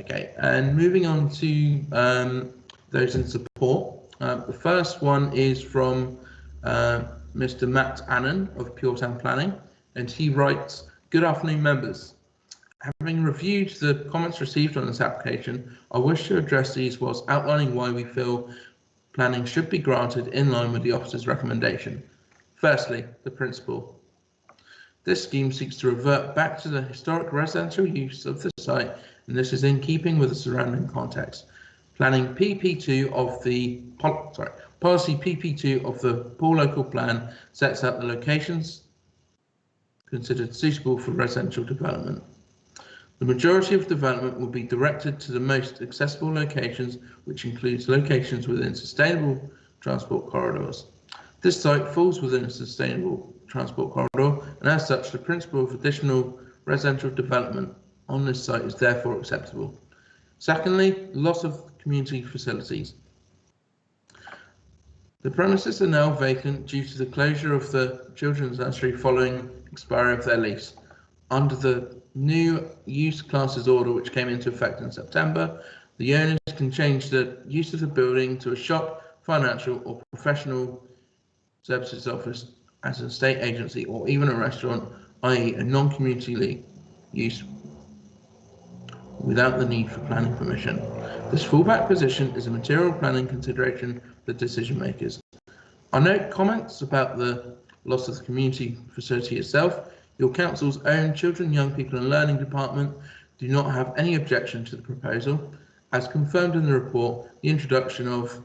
Okay, and moving on to those in support. The first one is from Mr. Matt Annan of Pure Town Planning, and he writes, "Good afternoon, members. Having reviewed the comments received on this application, I wish to address these whilst outlining why we feel planning should be granted in line with the officer's recommendation. Firstly, the principle. This scheme seeks to revert back to the historic residential use of the site, and this is in keeping with the surrounding context. Planning PP2 of the policy PP2 of the Poole local plan sets out the locations considered suitable for residential development. The majority of development will be directed to the most accessible locations, which includes locations within sustainable transport corridors. This site falls within a sustainable transport corridor, and as such, the principle of additional residential development on this site is therefore acceptable. Secondly, loss of community facilities. The premises are now vacant due to the closure of the children's nursery following expiry of their lease. Under the new use classes order, which came into effect in September, the owners can change the use of the building to a shop, financial or professional services office as an estate agency or even a restaurant, i.e. a non-community use without the need for planning permission. This fallback position is a material planning consideration for decision makers. I note comments about the loss of the community facility itself. Your council's own Children, Young People and Learning Department do not have any objection to the proposal. As confirmed in the report, the introduction of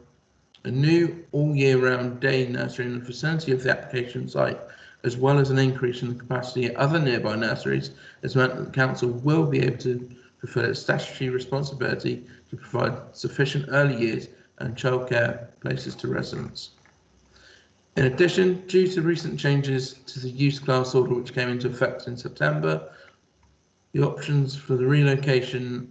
a new all-year-round day nursery in the vicinity of the application site, as well as an increase in the capacity at other nearby nurseries, has meant that the council will be able to fulfil its statutory responsibility to provide sufficient early years and childcare places to residents. In addition, due to recent changes to the use class order which came into effect in September, the options for the relocation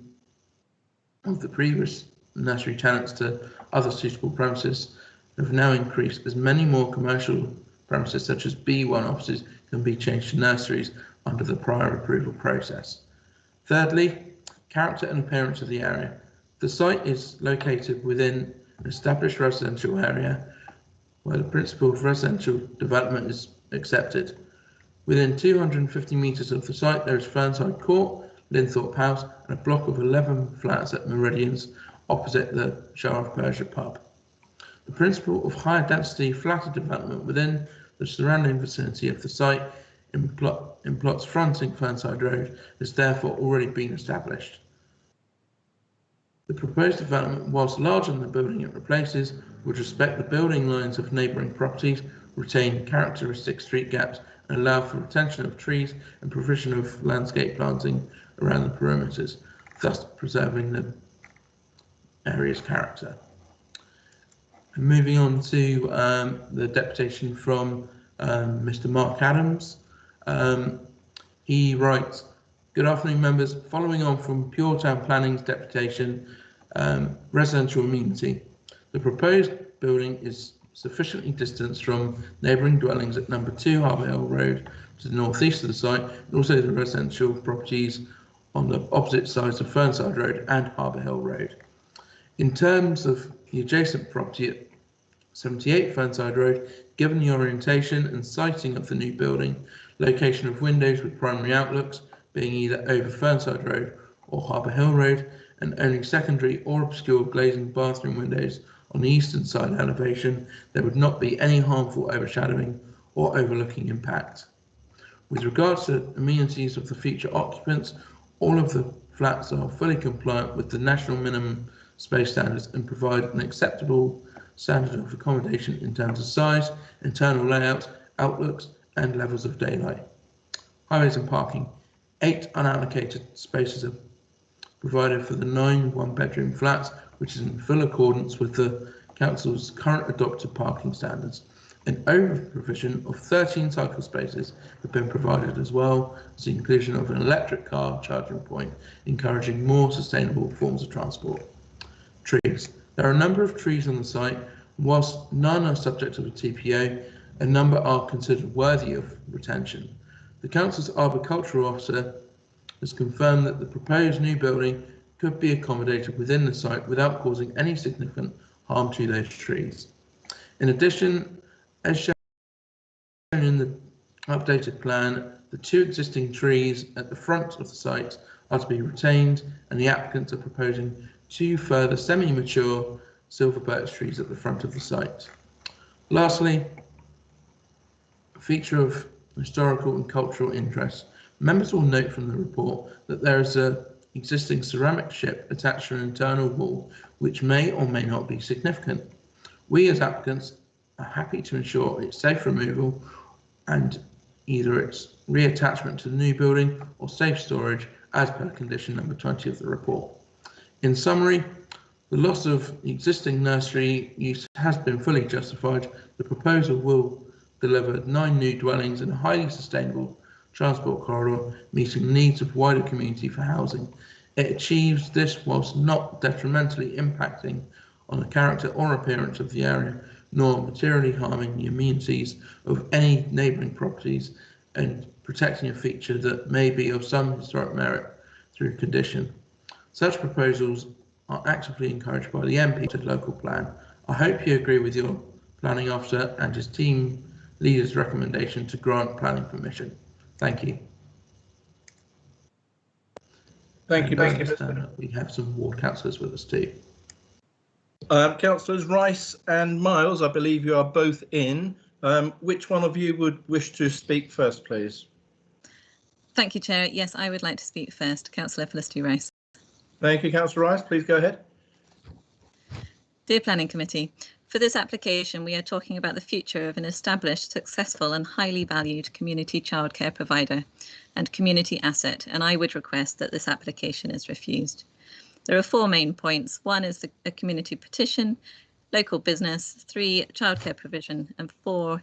of the previous nursery tenants to other suitable premises have now increased, as many more commercial premises such as B1 offices can be changed to nurseries under the prior approval process. Thirdly, character and appearance of the area. The site is located within an established residential area where the principle of residential development is accepted. Within 250 metres of the site, there is Fernside Court, Linthorpe House, and a block of 11 flats at Meridians opposite the Shah of Persia pub. The principle of higher density, flatter development within the surrounding vicinity of the site in plots fronting Fernside Road has therefore already been established. The proposed development, whilst larger than the building it replaces, would respect the building lines of neighbouring properties, retain characteristic street gaps, and allow for retention of trees and provision of landscape planting around the perimeters, thus preserving the area's character. And moving on to the deputation from Mr. Mark Adams. He writes, "Good afternoon, members. Following on from Pure Town Planning's deputation, residential amenity. The proposed building is sufficiently distanced from neighbouring dwellings at number 2 Harper Hill Road to the northeast of the site, and also the residential properties on the opposite sides of Fernside Road and Harper Hill Road. In terms of the adjacent property at 78 Fernside Road, given the orientation and siting of the new building, location of windows with primary outlooks being either over Fernside Road or Harper Hill Road, and only secondary or obscure glazing bathroom windows on the eastern side elevation, there would not be any harmful overshadowing or overlooking impact. With regards to amenities of the future occupants, all of the flats are fully compliant with the national minimum space standards and provide an acceptable standard of accommodation in terms of size, internal layout, outlooks and levels of daylight. Highways and parking. 8 unallocated spaces are provided for the 9 one-bedroom flats, which is in full accordance with the Council's current adopted parking standards. An over provision of 13 cycle spaces have been provided, as well as the inclusion of an electric car charging point, encouraging more sustainable forms of transport. Trees. There are a number of trees on the site. Whilst none are subject to the TPO, a number are considered worthy of retention. The council's arboricultural officer has confirmed that the proposed new building could be accommodated within the site without causing any significant harm to those trees. In addition, as shown in the updated plan, the 2 existing trees at the front of the site are to be retained, and the applicants are proposing 2 further semi-mature silver birch trees at the front of the site. Lastly, a feature of historical and cultural interest. Members will note from the report that there is an existing ceramic ship attached to an internal wall, which may or may not be significant. We as applicants are happy to ensure its safe removal and either its reattachment to the new building or safe storage as per condition number 20 of the report. In summary, the loss of existing nursery use has been fully justified. The proposal will deliver 9 new dwellings in a highly sustainable transport corridor, meeting the needs of wider community for housing. It achieves this whilst not detrimentally impacting on the character or appearance of the area, nor materially harming the amenities of any neighbouring properties, and protecting a feature that may be of some historic merit through condition. Such proposals are actively encouraged by the MP to local plan. I hope you agree with your planning officer and his team leader's recommendation to grant planning permission. Thank you. Thank you, Mr. Turner. We have some ward councillors with us too. Councillors Rice and Miles, I believe you are both in. Which one of you would wish to speak first, please? Thank you, Chair. Yes, I would like to speak first. Councillor Felicity Rice. Thank you, Councillor Rice. Please go ahead. Dear Planning Committee, for this application, we are talking about the future of an established, successful and highly valued community childcare provider and community asset, and I would request that this application is refused. There are 4 main points. 1 is a community petition, local business, 3 childcare provision, and 4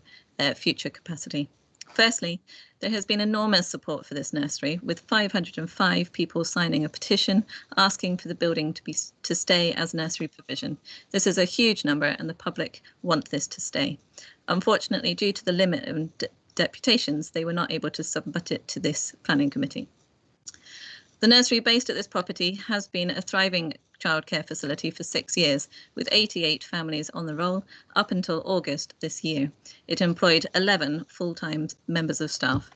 future capacity. Firstly, there has been enormous support for this nursery, with 505 people signing a petition asking for the building to stay as nursery provision. This is a huge number and the public want this to stay. Unfortunately, due to the limit of deputations, they were not able to submit it to this planning committee. The nursery based at this property has been a thriving childcare facility for 6 years, with 88 families on the roll up until August this year. It employed 11 full-time members of staff.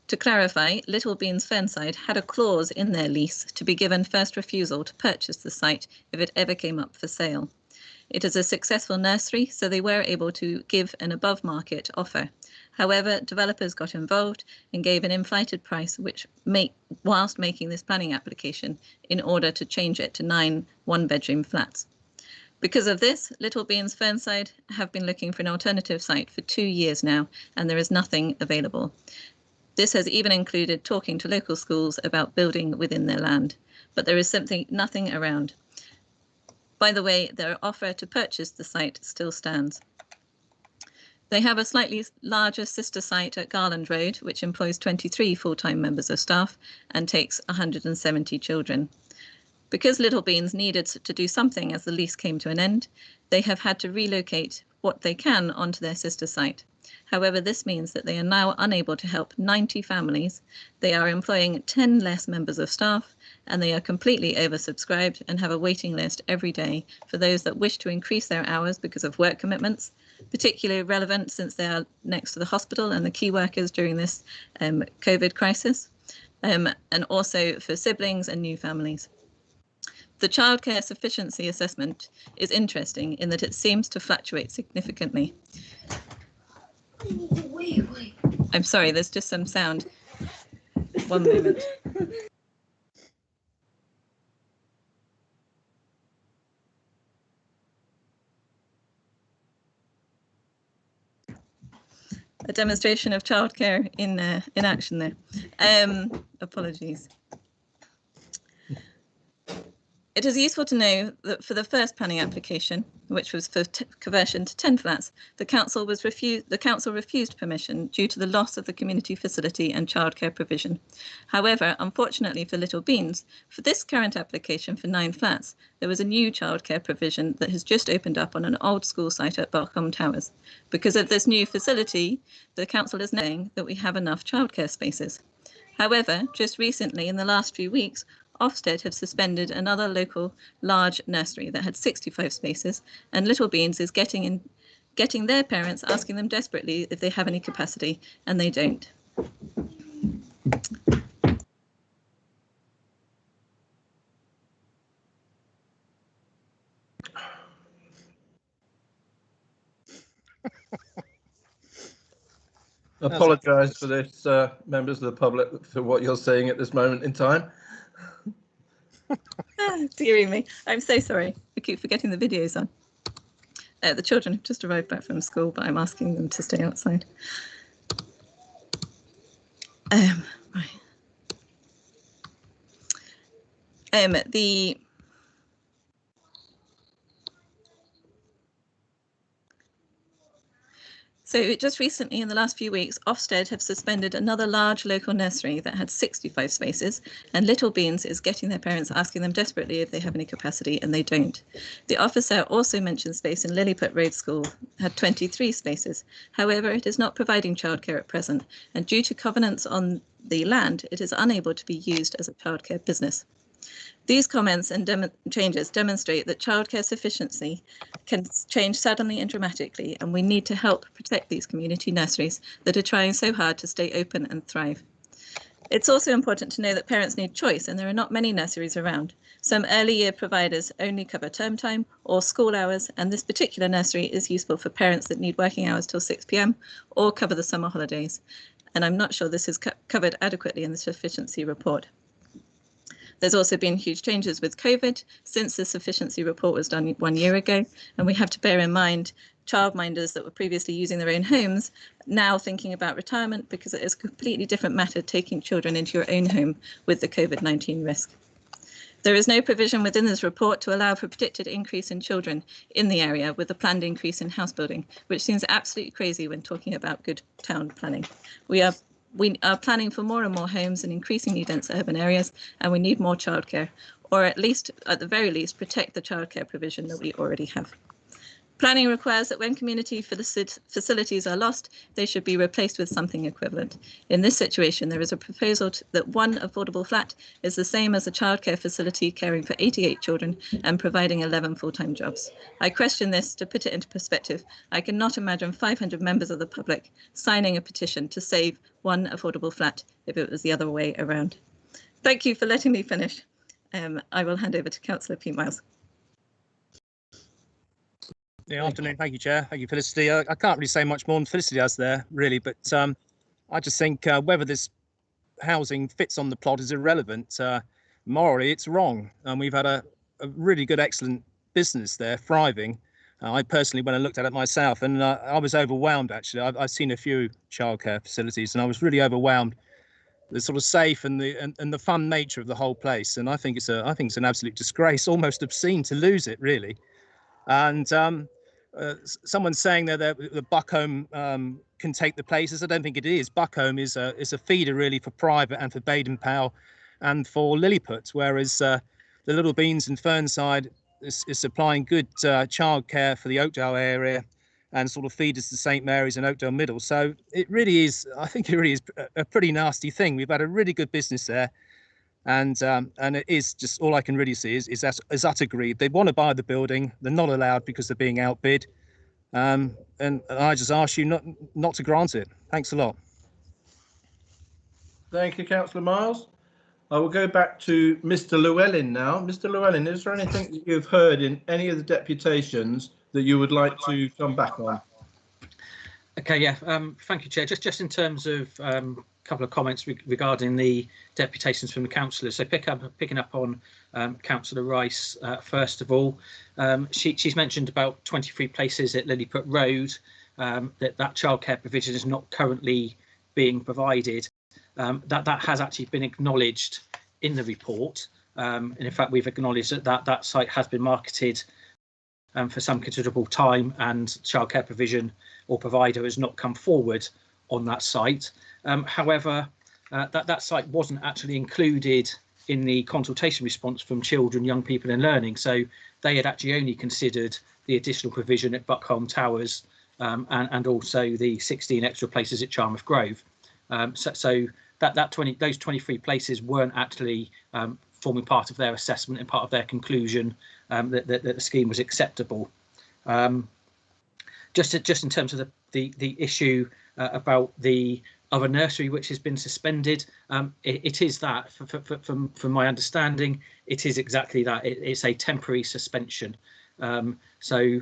To clarify, Little Beans Fernside had a clause in their lease to be given first refusal to purchase the site if it ever came up for sale. It is a successful nursery, so they were able to give an above-market offer. However, developers got involved and gave an inflated price, whilst making this planning application in order to change it to 9 one-bedroom flats. Because of this, Little Beans Fernside have been looking for an alternative site for 2 years now, and there is nothing available. This has even included talking to local schools about building within their land, but there is nothing around. By the way, their offer to purchase the site still stands. They have a slightly larger sister site at Garland Road, which employs 23 full-time members of staff and takes 170 children. Because Little Beans needed to do something as the lease came to an end, they have had to relocate what they can onto their sister site. However, this means that they are now unable to help 90 families. They are employing 10 less members of staff, and they are completely oversubscribed and have a waiting list every day for those that wish to increase their hours because of work commitments, particularly relevant since they are next to the hospital and the key workers during this COVID crisis, and also for siblings and new families. The childcare sufficiency assessment is interesting in that it seems to fluctuate significantly. I'm sorry, there's just some sound. One moment. A demonstration of childcare in action there. Apologies. It is useful to know that for the first planning application, which was for conversion to 10 flats, the council refused permission due to the loss of the community facility and childcare provision. However, unfortunately for Little Beans, for this current application for 9 flats, there was a new childcare provision that has just opened up on an old school site at Belcombe Towers. Because of this new facility, the council is knowing that we have enough childcare spaces. However, just recently, in the last few weeks, Ofsted have suspended another local large nursery that had 65 spaces, and Little Beans is getting their parents asking them desperately if they have any capacity, and they don't. Apologise for this, members of the public, for what you're seeing at this moment in time. Dearie me, I'm so sorry. I keep forgetting the video's on. The children have just arrived back from school, but I'm asking them to stay outside. Right. So just recently, in the last few weeks, Ofsted have suspended another large local nursery that had 65 spaces, and Little Beans is getting their parents asking them desperately if they have any capacity, and they don't. The officer also mentioned space in Lilliput Road School had 23 spaces. However, it is not providing childcare at present, and due to covenants on the land, it is unable to be used as a childcare business. These comments and changes demonstrate that childcare sufficiency can change suddenly and dramatically, and we need to help protect these community nurseries that are trying so hard to stay open and thrive. It's also important to know that parents need choice, and there are not many nurseries around. Some early year providers only cover term time or school hours, and this particular nursery is useful for parents that need working hours till 6 p.m. or cover the summer holidays. And I'm not sure this is covered adequately in the sufficiency report. There's also been huge changes with COVID since the sufficiency report was done 1 year ago, and we have to bear in mind childminders that were previously using their own homes now thinking about retirement, because it is a completely different matter taking children into your own home with the COVID-19 risk. There is no provision within this report to allow for predicted increase in children in the area with a planned increase in house building, which seems absolutely crazy when talking about good town planning. We are planning for more and more homes in increasingly dense urban areas, and we need more childcare, or at the very least, protect the childcare provision that we already have. Planning requires that when community facilities are lost, they should be replaced with something equivalent. In this situation, there is a proposal that one affordable flat is the same as a childcare facility caring for 88 children and providing 11 full-time jobs. I question this. To put it into perspective, I cannot imagine 500 members of the public signing a petition to save one affordable flat if it was the other way around. Thank you for letting me finish. I will hand over to Councillor Pete Miles. Yeah, afternoon. Thank you, Chair. Thank you, Felicity. I can't really say much more than Felicity has there, really, but I just think whether this housing fits on the plot is irrelevant. Morally, it's wrong, and we've had a really good, excellent business there, thriving. I personally went and looked at it myself, and I was overwhelmed. Actually, I've seen a few childcare facilities, and I was really overwhelmed. The sort of safe and the fun nature of the whole place, and I think it's an absolute disgrace, almost obscene to lose it, really. And someone's saying that the Buckhome can take the places. I don't think it is. Buckhome is a feeder really for private and for Baden-Powell and for Lilliput, whereas the Little Beans and Fernside is supplying good childcare for the Oakdale area and sort of feeders to St Mary's and Oakdale Middle. So it really is, I think it really is a pretty nasty thing. We've had a really good business there. And it is just, all I can really see is utter greed. They want to buy the building. They're not allowed because they're being outbid. And I just ask you not to grant it. Thanks a lot. Thank you, Councillor Miles. I will go back to Mr. Llewellyn now. Mr. Llewellyn, is there anything that you've heard in any of the deputations that you would like to come back on? Okay, yeah, thank you, Chair. Just in terms of couple of comments regarding the deputations from the councillors. So picking up on Councillor Rice, first of all, she's mentioned about 23 places at Lilliput Road, that childcare provision is not currently being provided. That has actually been acknowledged in the report. And in fact, we've acknowledged that that site has been marketed for some considerable time, and childcare provision or provider has not come forward on that site. However, that site wasn't actually included in the consultation response from Children, Young People and Learning. So they had actually only considered the additional provision at Buckholm Towers and also the 16 extra places at Charmouth Grove. So those 23 places weren't actually forming part of their assessment and part of their conclusion that the scheme was acceptable. Just in terms of the issue about the other nursery which has been suspended, it is that, from my understanding, it is exactly that. It's a temporary suspension. So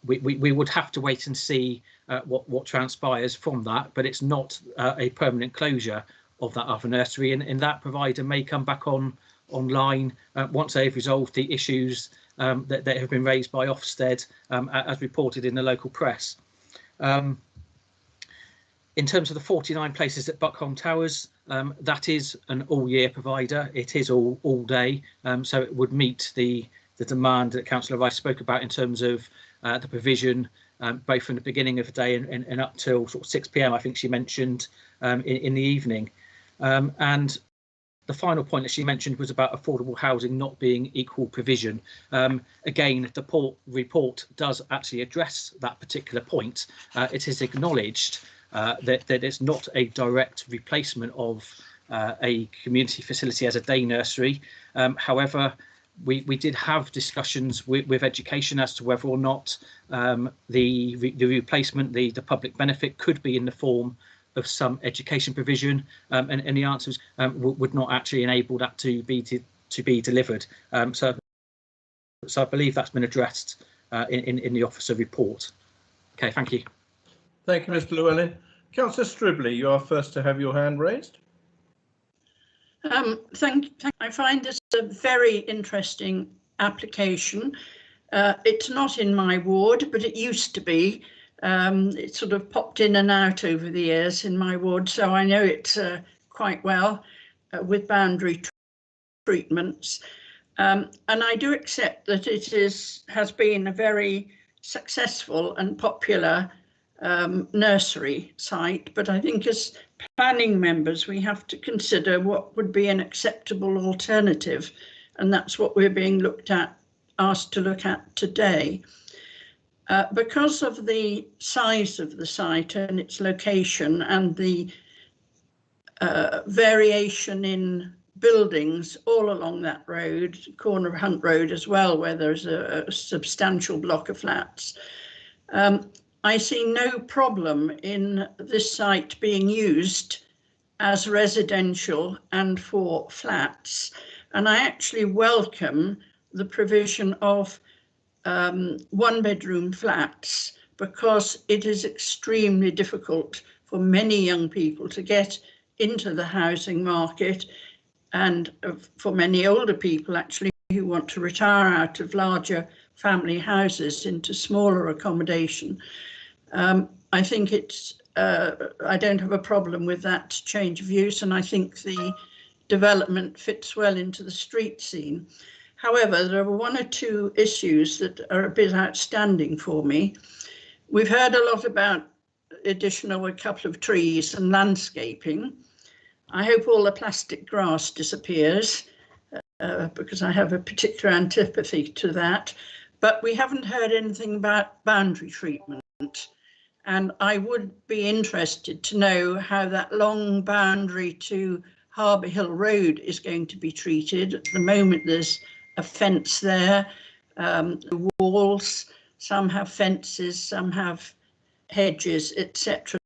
we would have to wait and see what transpires from that, but it's not a permanent closure of that other nursery, and that provider may come back online once they've resolved the issues that have been raised by Ofsted, as reported in the local press. In terms of the 49 places at Buckholm Towers, that is an all-year provider. It is all day, so it would meet the demand that Councillor Rice spoke about in terms of the provision, both from the beginning of the day and up till sort of 6 p.m. I think she mentioned in the evening. And the final point that she mentioned was about affordable housing not being equal provision. Again, the report does actually address that particular point. It is acknowledged that it's not a direct replacement of a community facility as a day nursery. However, we did have discussions with education as to whether or not the replacement, the public benefit, could be in the form of some education provision, and the answer would not actually enable that to be delivered. So I believe that's been addressed in the officer report. Okay, thank you. Thank you, Mr. Llewellyn. Councillor Stribley, you are first to have your hand raised. Thank you. I find this a very interesting application. It's not in my ward, but it used to be. It sort of popped in and out over the years in my ward, so I know it quite well with boundary treatments. And I do accept that it has been a very successful and popular nursery site, but I think as planning members we have to consider what would be an acceptable alternative, and that's what we're being asked to look at today. Because of the size of the site and its location and the variation in buildings all along that road, corner of Hunt Road as well, where there's a substantial block of flats, I see no problem in this site being used as residential and for flats. And I actually welcome the provision of one-bedroom flats, because it is extremely difficult for many young people to get into the housing market, and for many older people actually who want to retire out of larger family houses into smaller accommodation. I think I don't have a problem with that change of use, and I think the development fits well into the street scene. However, there are one or two issues that are a bit outstanding for me. We've heard a lot about a couple of trees and landscaping. I hope all the plastic grass disappears, because I have a particular antipathy to that. But we haven't heard anything about boundary treatment. And I would be interested to know how that long boundary to Harper Hill Road is going to be treated. At the moment, there's a fence there, the walls, some have fences, some have hedges, etc.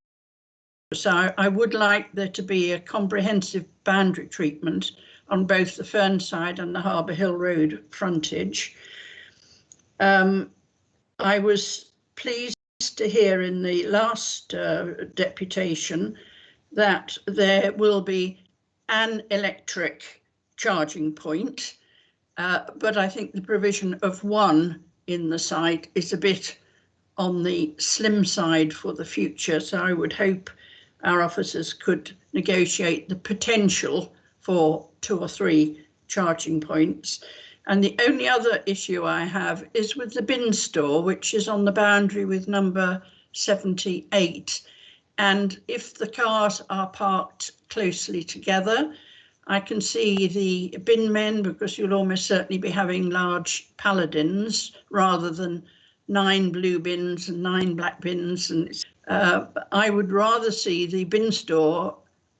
So I would like there to be a comprehensive boundary treatment on both the Fernside and the Harper Hill Road frontage. I was pleased to hear in the last deputation that there will be an electric charging point, but I think the provision of one in the site is a bit on the slim side for the future, so I would hope our officers could negotiate the potential for 2 or 3 charging points. And the only other issue I have is with the bin store, which is on the boundary with number 78. And if the cars are parked closely together, I can see the bin men, because you'll almost certainly be having large paladins rather than 9 blue bins and 9 black bins. And I would rather see the bin store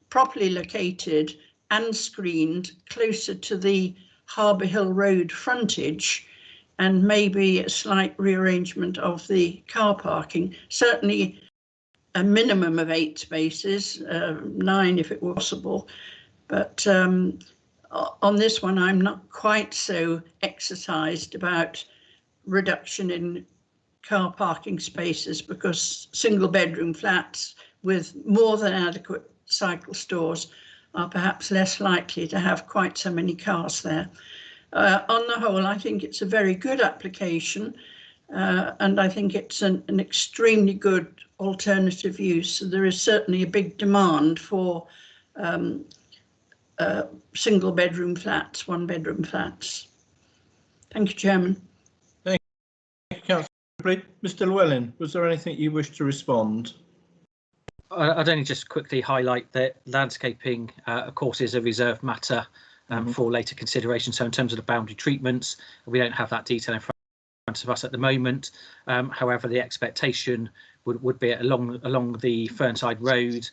properly located and screened closer to the Harper Hill Road frontage, and maybe a slight rearrangement of the car parking. Certainly a minimum of 8 spaces, 9 if it were possible. But on this one, I'm not quite so exercised about reduction in car parking spaces, because single bedroom flats with more than adequate cycle stores are perhaps less likely to have quite so many cars there. On the whole, I think it's a very good application, and I think it's an extremely good alternative use. So there is certainly a big demand for single bedroom flats, 1 bedroom flats. Thank you, Chairman. Thank you, Councillor. Mr Llewellyn, was there anything you wish to respond? I'd only just quickly highlight that landscaping, of course, is a reserved matter for later consideration. So in terms of the boundary treatments, we don't have that detail in front of us at the moment. However, the expectation would be along the Fernside Road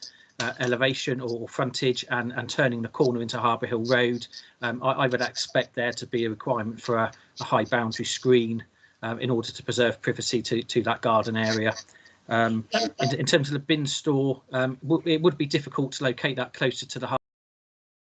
elevation or frontage and turning the corner into Harper Hill Road. I would expect there to be a requirement for a high boundary screen in order to preserve privacy to that garden area. In terms of the bin store, it would be difficult to locate that closer to the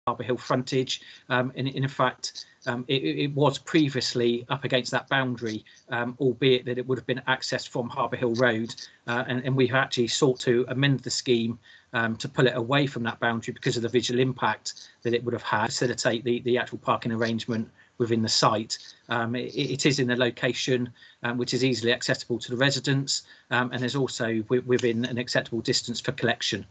Harper Hill frontage. In fact, it was previously up against that boundary, albeit that it would have been accessed from Harper Hill Road, and we've actually sought to amend the scheme to pull it away from that boundary because of the visual impact that it would have had, facilitate the actual parking arrangement within the site. It is in a location which is easily accessible to the residents, and is also within an acceptable distance for collection.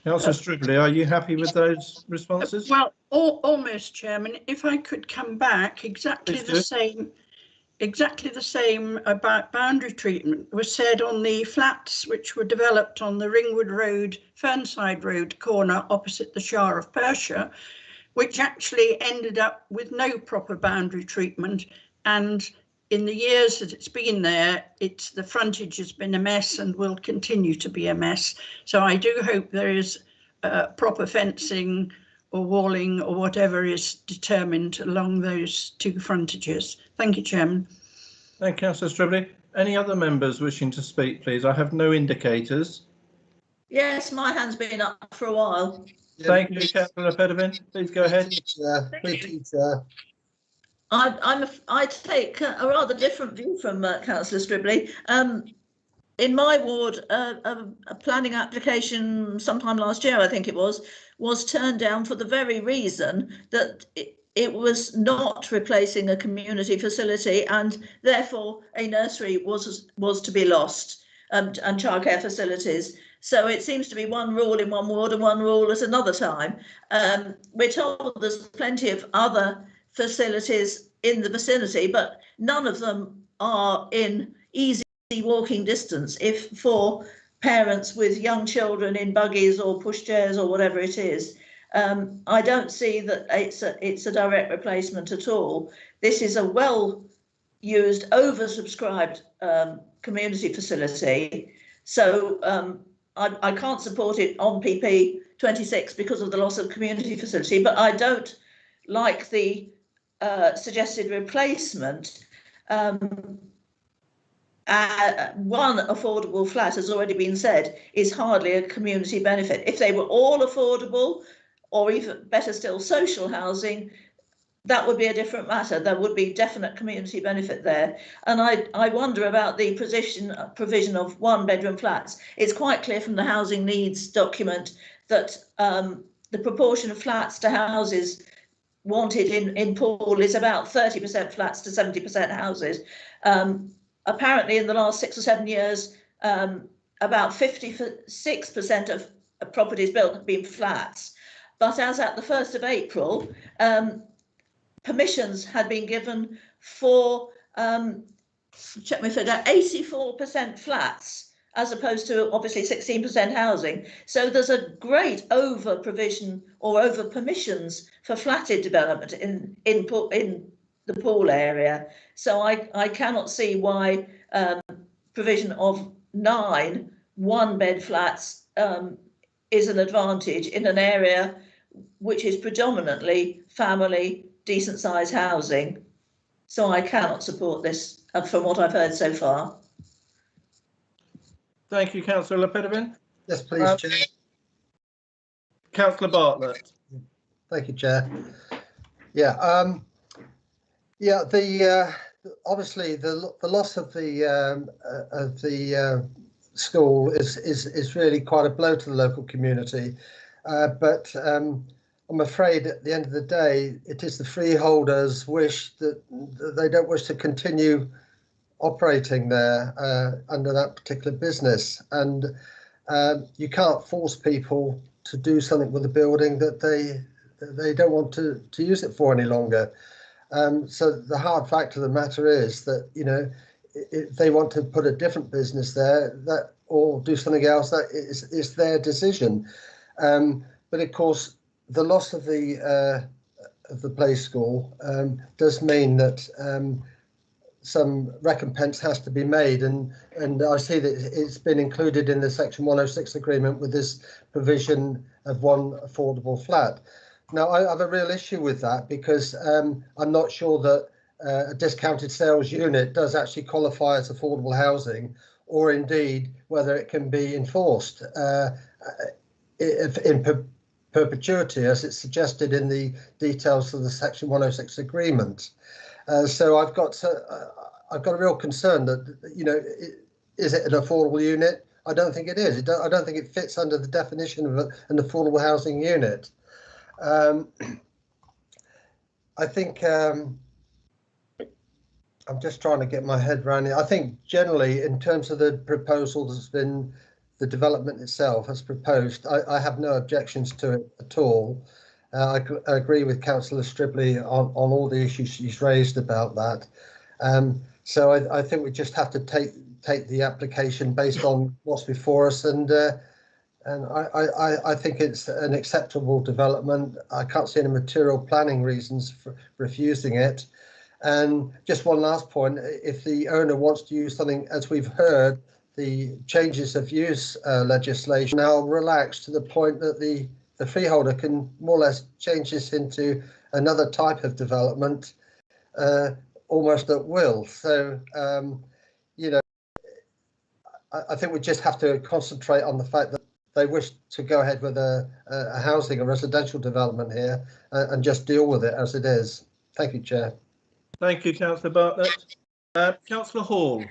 Councillor Stribley, are you happy with those responses? Well, almost, Chairman. If I could come back, exactly the same about boundary treatment was said on the flats which were developed on the Ringwood Road, Fernside Road corner opposite the Shire of Persia, which actually ended up with no proper boundary treatment. And in the years that it's been there, the frontage has been a mess and will continue to be a mess. So I do hope there is proper fencing or walling or whatever is determined along those 2 frontages. Thank you, Chairman. Thank you, Councillor Stribley. Any other members wishing to speak, please? I have no indicators. Yes, my hand's been up for a while. Thank you, Councillor Pedevin. Please go ahead. I take a rather different view from Councillor Stribley. In my ward, a planning application sometime last year, I think it was turned down for the very reason that it was not replacing a community facility, and therefore a nursery was to be lost, and childcare facilities. So it seems to be one rule in one ward and one rule at another time. We're told there's plenty of other facilities in the vicinity, but none of them are in easy walking distance if for parents with young children in buggies or pushchairs or whatever it is. I don't see that it's a direct replacement at all. This is a well-used, oversubscribed community facility. So I can't support it on PP 26 because of the loss of community facility, but I don't like the suggested replacement. One affordable flat, has already been said, is hardly a community benefit. If they were all affordable, or even better still, social housing, that would be a different matter. There would be definite community benefit there. And I wonder about the provision of 1 bedroom flats. It's quite clear from the housing needs document that the proportion of flats to houses wanted in Poole is about 30% flats to 70% houses. Apparently in the last 6 or 7 years, about 56% of properties built have been flats. but as at the 1st of April, permissions had been given for, check my figure, 84% flats, as opposed to obviously 16% housing. So there's a great over provision or over permissions for flatted development in the pool area. So I cannot see why provision of 9 one-bed flats is an advantage in an area which is predominantly family, decent-sized housing. So I cannot support this from what I've heard so far. Thank you, Councillor Pedestrian. Yes, please, Chair. Councillor Bartlett. Thank you, Chair. Yeah, obviously the loss of the school is really quite a blow to the local community, but I'm afraid at the end of the day it is the freeholders' wish that they don't wish to continue operating there under that particular business, and you can't force people to do something with a building that they don't want to use it for any longer. So the hard fact of the matter is that, you know, if they want to put a different business there or do something else, that is their decision. But of course, the loss of the play school does mean that some recompense has to be made, and I see that it's been included in the Section 106 agreement with this provision of one affordable flat. Now, I have a real issue with that because I'm not sure that a discounted sales unit does actually qualify as affordable housing, or indeed whether it can be enforced in perpetuity, as it's suggested in the details of the Section 106 agreement. So I've got a real concern that, you know, is it an affordable unit? I don't think it is. I don't think it fits under the definition of an affordable housing unit. I think I'm just trying to get my head around it. I think generally, in terms of the proposal that's been, the development itself as proposed, I have no objections to it at all. I agree with Councillor Stribley on all the issues she's raised about that. So I think we just have to take the application based on what's before us, and I think it's an acceptable development. I can't see any material planning reasons for refusing it. And just one last point, if the owner wants to use something, as we've heard, the changes of use legislation now relaxed to the point that the freeholder can more or less change this into another type of development almost at will. So, you know, I think we just have to concentrate on the fact that they wish to go ahead with a housing, a residential development here, and just deal with it as it is. Thank you, Chair. Thank you, Councillor Bartlett. Councillor Hall.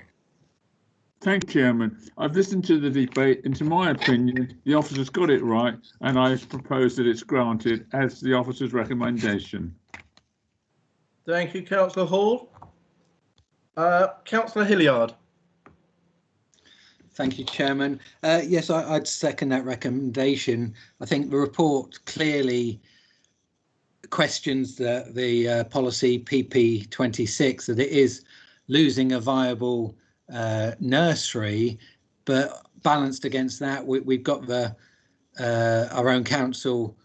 Thank you, Chairman. I've listened to the debate, and to my opinion, the officers got it right, and I propose that it's granted as the officer's recommendation. Thank you, Councillor Hall. Councillor Hilliard. Thank you, Chairman. Yes, I'd second that recommendation. I think the report clearly questions the policy PP26, that it is losing a viable nursery, but balanced against that, we've got our own council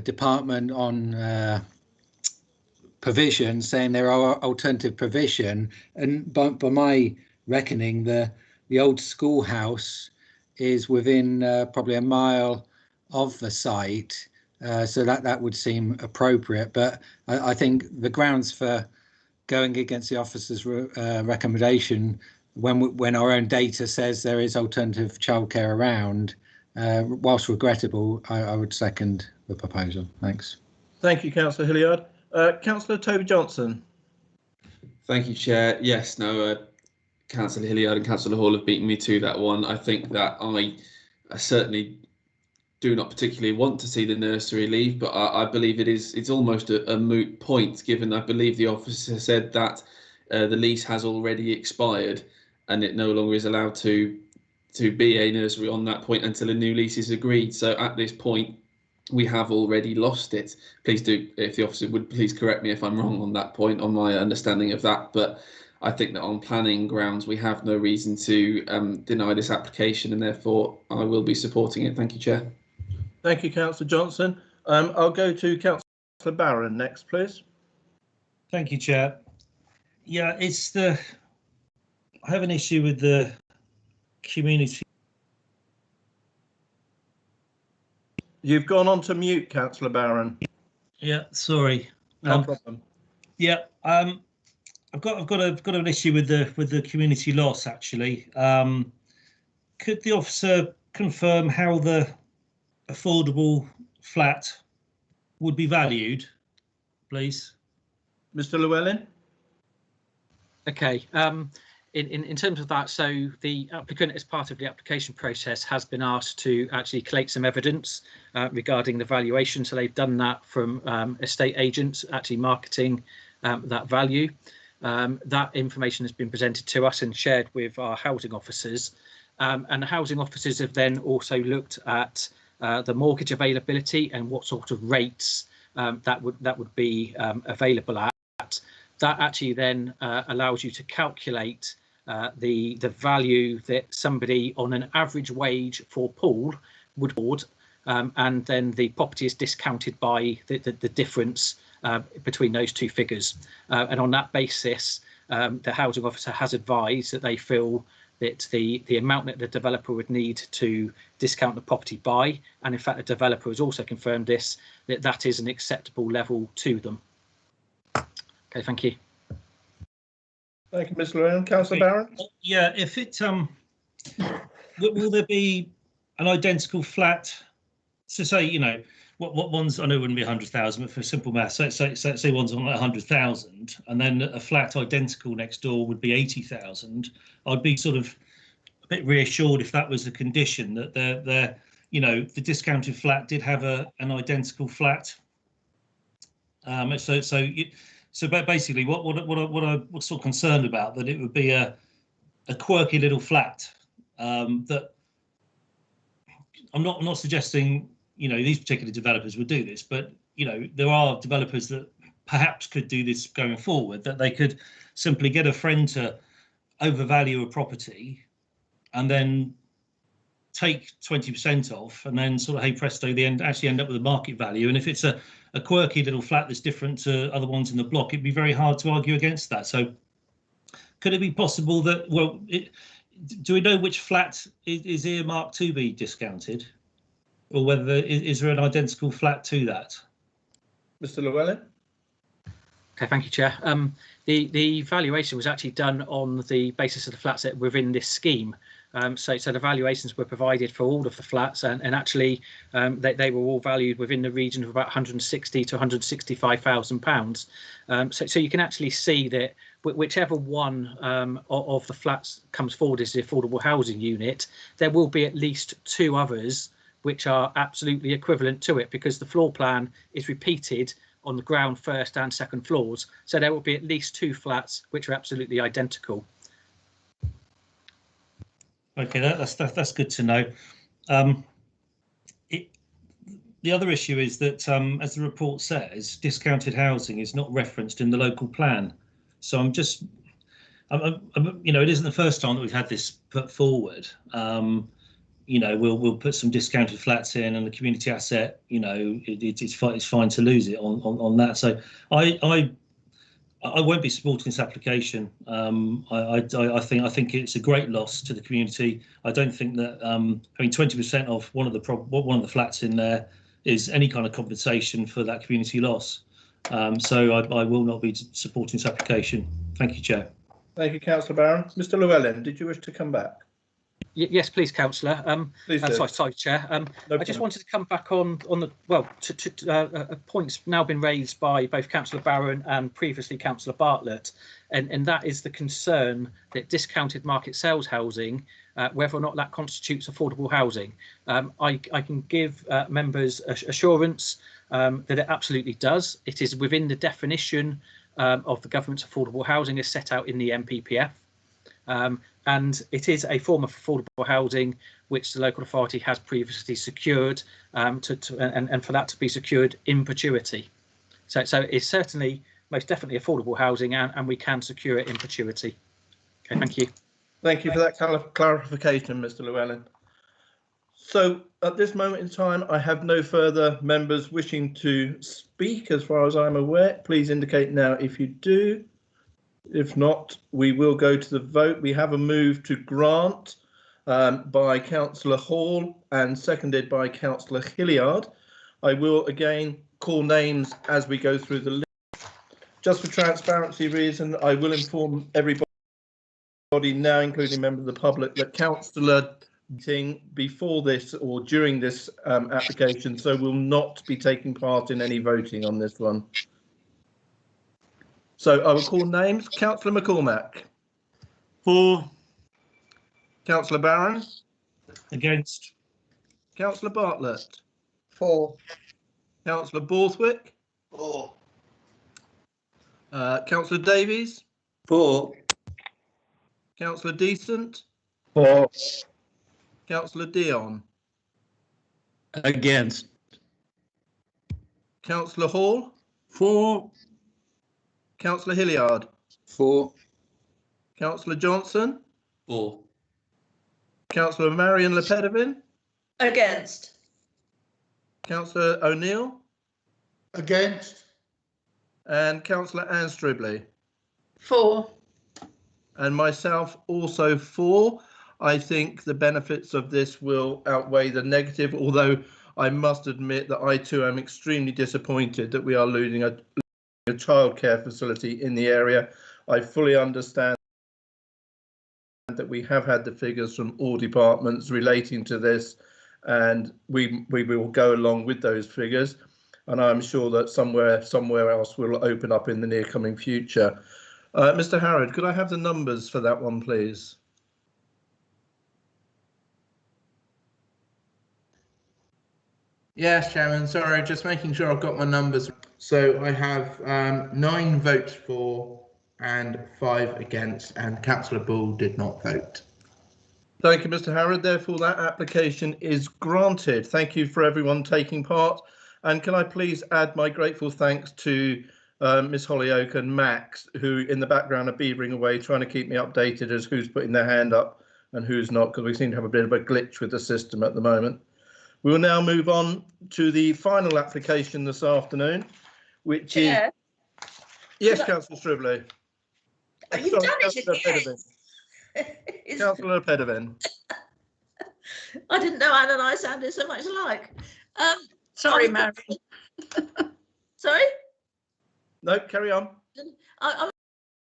department on provision saying there are alternative provision, and by my reckoning, the old schoolhouse is within probably a mile of the site, so that would seem appropriate. But I think the grounds for going against the officer's recommendation, when our own data says there is alternative childcare around, whilst regrettable, I would second the proposal. Thanks. Thank you, Councillor Hilliard. Councillor Toby Johnson. Thank you, Chair. Yes, no, Councillor Hilliard and Councillor Hall have beaten me to that one. I think that I certainly do not particularly want to see the nursery leave, but I believe it's almost a moot point, given I believe the officer said that the lease has already expired and it no longer is allowed to be a nursery on that point until a new lease is agreed. So at this point, we have already lost it. Please do, if the officer would please correct me if I'm wrong on that point, on my understanding of that. But I think that on planning grounds, we have no reason to deny this application, and therefore I will be supporting it. Thank you, Chair. Thank you, Councillor Johnson. I'll go to Councillor Barron next, please. Thank you, Chair. Yeah, I have an issue with the community. You've gone on to mute, Councillor Barron. Yeah, sorry. No problem. Yeah, I've got an issue with the community loss actually. Could the officer confirm how the affordable flat would be valued, please? Mr. Llewellyn? Okay, in terms of that, so the applicant, as part of the application process, has been asked to actually collate some evidence regarding the valuation. So they've done that from estate agents actually marketing that value. That information has been presented to us and shared with our housing officers. And the housing officers have then also looked at the mortgage availability and what sort of rates that would be available at. That actually then allows you to calculate the value that somebody on an average wage for Poole would afford, and then the property is discounted by the difference between those two figures. And on that basis, the housing officer has advised that they feel that the amount that the developer would need to discount the property by, and in fact the developer has also confirmed this, that is an acceptable level to them. Okay, thank you. Thank you, Mr. Llewellyn. Councillor Barron? Yeah, if it will there be an identical flat? So say, you know, what one's, I know it wouldn't be 100,000, but for simple math, say one's on 100,000, and then a flat identical next door would be 80,000. I'd be sort of a bit reassured if that was the condition, that they're you know, the discounted flat did have an identical flat. So basically, what I was sort of concerned about, that it would be a quirky little flat. That I'm not suggesting, you know, these particular developers would do this, but you know, there are developers that perhaps could do this going forward, that they could simply get a friend to overvalue a property and then take 20% off, and then sort of, hey presto, they actually end up with a market value. And if it's a quirky little flat that's different to other ones in the block, it'd be very hard to argue against that. So could it be possible that, well, do we know which flat is earmarked to be discounted, or whether is there an identical flat to that? Mr. Llewellyn? Okay, thank you, Chair. The valuation was actually done on the basis of the flats that within this scheme. So the valuations were provided for all of the flats, and actually they were all valued within the region of about 160 to 165,000 pounds. So you can actually see that whichever one of the flats comes forward as the affordable housing unit, there will be at least two others which are absolutely equivalent to it, because the floor plan is repeated on the ground, first and second floors. So there will be at least two flats which are absolutely identical. Okay, that's good to know. The other issue is that, as the report says, discounted housing is not referenced in the local plan. So I'm you know, it isn't the first time that we've had this put forward. You know, we'll put some discounted flats in, and the community asset, you know, it's fine to lose it on that. So I won't be supporting this application. I think it's a great loss to the community. I don't think that I mean, 20% of one of the flats in there is any kind of compensation for that community loss. So I will not be supporting this application. Thank you, Chair. Thank you, Councillor Barron. Mr. Llewellyn, did you wish to come back? Yes, please, Councillor. Please do. Sorry, Chair. No I just wanted to come back on the, well, to points now been raised by both Councillor Barron and previously Councillor Bartlett, and that is the concern that discounted market sales housing, whether or not that constitutes affordable housing. I can give members assurance that it absolutely does. It is within the definition of the government's affordable housing as set out in the NPPF. and it is a form of affordable housing which the local authority has previously secured, and for that to be secured in perpetuity. So it's certainly most definitely affordable housing, and we can secure it in perpetuity. Okay, thank you. Thank you for that clarification, Mr. Llewellyn. So at this moment in time, I have no further members wishing to speak as far as I'm aware. Please indicate now if you do. If not, we will go to the vote. We have a move to grant by Councillor Hall and seconded by Councillor Hilliard. I will again call names as we go through the list. Just for transparency reason, I will inform everybody now, including members of the public, that Councillor meeting before this or during this application, so will not be taking part in any voting on this one. So I will call names. Councillor McCormack. For. Councillor Barron. Against. Councillor Bartlett. For. Councillor Borthwick. For. Councillor Davies. For. Councillor Decent. For. Councillor Dion. Against. Councillor Hall. For. Councillor Hilliard. For. Councillor Johnson. For. Councillor Marion Lepedevin. Against. Councillor O'Neill. Against. And Councillor Anne Stribley. For. And myself also for. I think the benefits of this will outweigh the negative, although I must admit that I too am extremely disappointed that we are losing a childcare facility in the area. I fully understand that we have had the figures from all departments relating to this, and we will go along with those figures, and I'm sure that somewhere else will open up in the near coming future. Mr. Harrod, could I have the numbers for that one, please? Yes, Chairman. Sorry, just making sure I've got my numbers. So I have 9 votes for and 5 against, and Councillor Bull did not vote. Thank you, Mr. Harrod. Therefore, that application is granted. Thank you for everyone taking part. And can I please add my grateful thanks to Ms. Hollyoak and Max, who in the background are beavering away, trying to keep me updated as who's putting their hand up and who's not, because we seem to have a bit of a glitch with the system at the moment. We will now move on to the final application this afternoon, which Chair, is... Yes, Councillor Stribley. You've done it again. Councillor Pedevin. I didn't know Anne and I sounded so much alike. Sorry, Mary. Sorry? No, carry on. I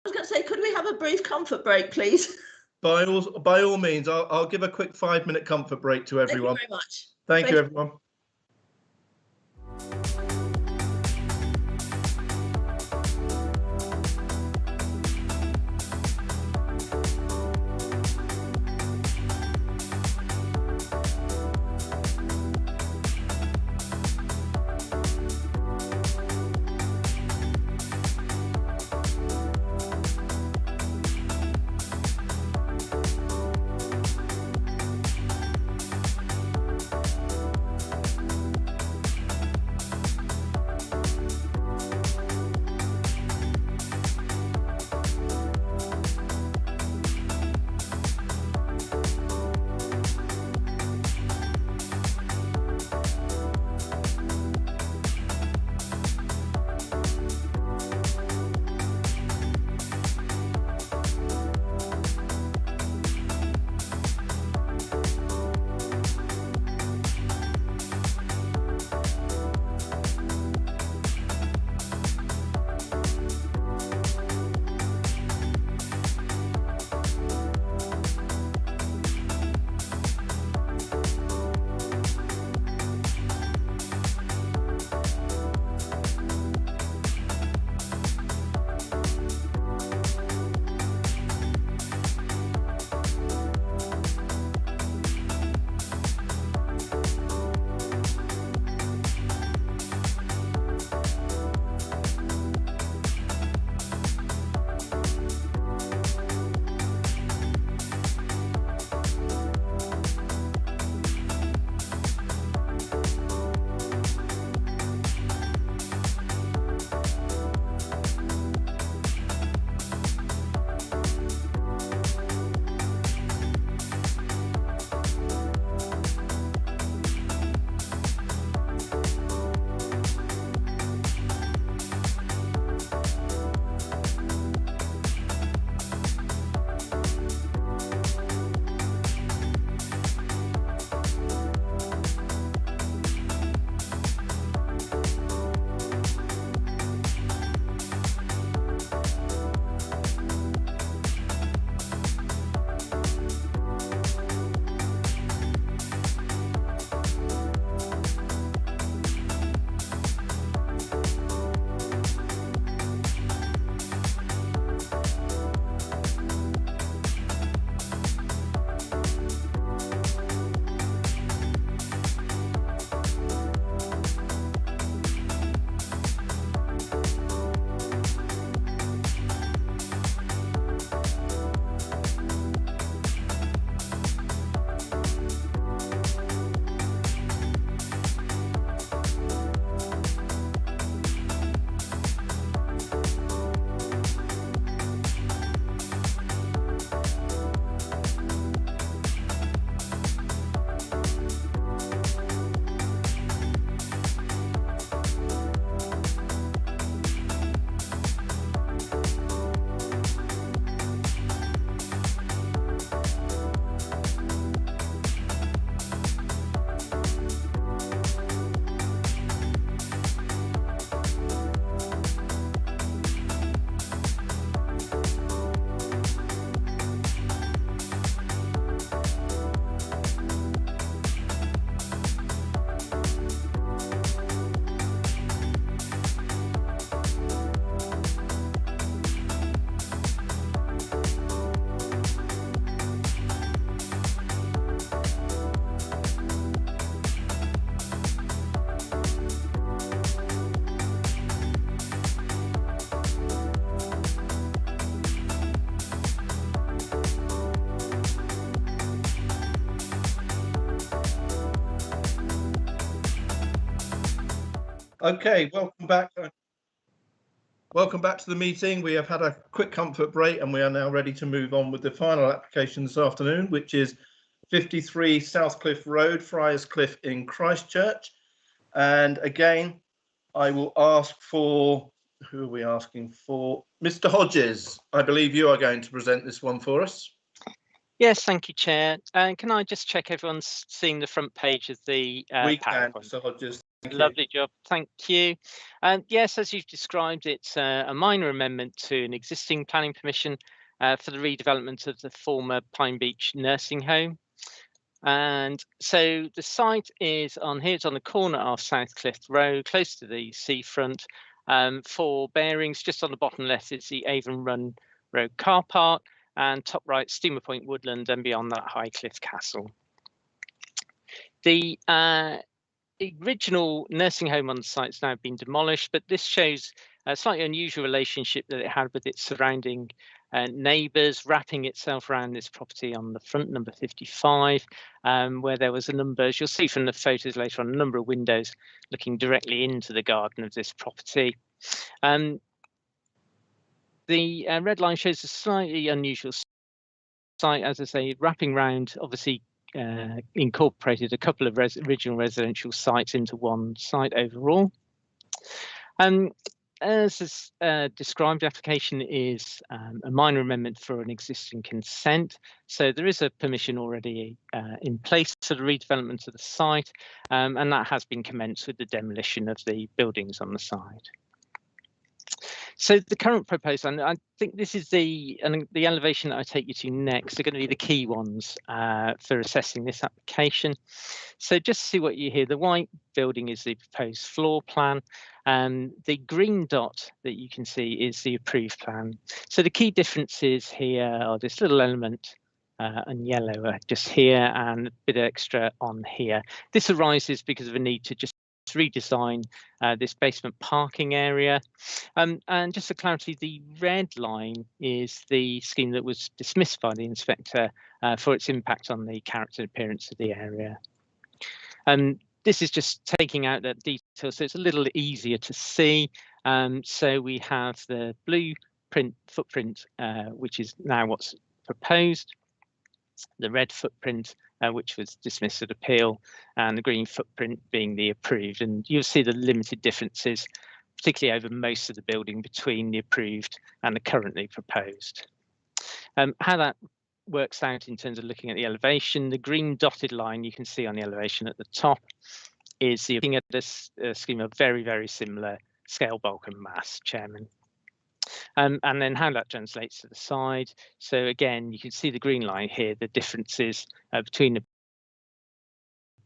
was going to say, could we have a brief comfort break, please? By all means, I'll give a quick 5-minute comfort break to everyone. Thank you very much. Thank you, everyone. Okay, welcome back. Welcome back to the meeting. We have had a quick comfort break and we are now ready to move on with the final application this afternoon, which is 53 Southcliffe Road, Friars Cliff in Christchurch. And again, I will ask for, who are we asking for? Mr. Hodges, I believe you are going to present this one for us. Yes, thank you, Chair. And can I just check everyone's seeing the front page of the we can, PowerPoint? Mr. Hodges. Lovely job, thank you. Yes, as you've described, it's a minor amendment to an existing planning permission for the redevelopment of the former Pine Beach nursing home. And so the site is on here, it's on the corner of Southcliffe Road, close to the seafront. For bearings, just on the bottom left, it's the Avon Run Road car park, and top right, Steamer Point Woodland, and beyond that, Highcliffe Castle. The original nursing home on the site has now been demolished, but this shows a slightly unusual relationship that it had with its surrounding neighbours, wrapping itself around this property on the front, number 55, where there was a number, as you'll see from the photos later on, a number of windows looking directly into the garden of this property. The red line shows a slightly unusual site, as I say, wrapping round, obviously incorporated a couple of original residential sites into one site overall. As is described, the application is a minor amendment for an existing consent. So there is a permission already in place for the redevelopment of the site, and that has been commenced with the demolition of the buildings on the site. So the current proposal, and I think this is the elevation that I take you to next, are going to be the key ones for assessing this application. So just to see what you hear, the white building is the proposed floor plan. The green dot that you can see is the approved plan. So the key differences here are this little element and yellow just here and a bit extra on here. This arises because of a need to just redesign this basement parking area. And just for clarity, the red line is the scheme that was dismissed by the inspector for its impact on the character and appearance of the area. This is just taking out that detail, so it's a little easier to see. So we have the blue footprint, which is now what's proposed, the red footprint, which was dismissed at appeal, and the green footprint being the approved. And you'll see the limited differences, particularly over most of the building, between the approved and the currently proposed. How that works out in terms of looking at the elevation, the green dotted line you can see on the elevation at the top is looking at this scheme of very, very similar scale, bulk and mass, Chairman. And then how that translates to the side. So again, you can see the green line here, the differences between the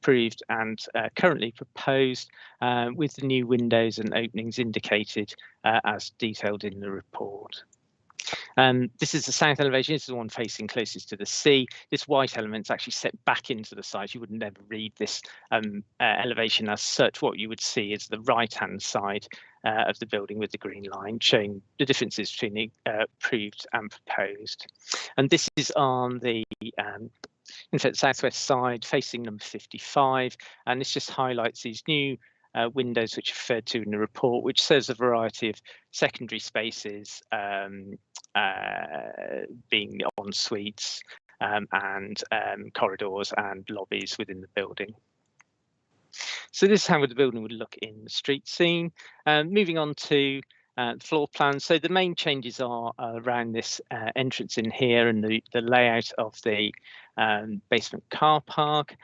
approved and currently proposed, with the new windows and openings indicated as detailed in the report. This is the south elevation. This is the one facing closest to the sea. This white element is actually set back into the site. You would never read this elevation as such. What you would see is the right-hand side of the building with the green line, showing the differences between the approved and proposed. And this is on the in fact, southwest side, facing number 55, and this just highlights these new windows which are referred to in the report, which serves a variety of secondary spaces, being en suites and corridors and lobbies within the building. So this is how the building would look in the street scene. Moving on to the floor plan. So the main changes are around this entrance in here and the layout of the basement car park.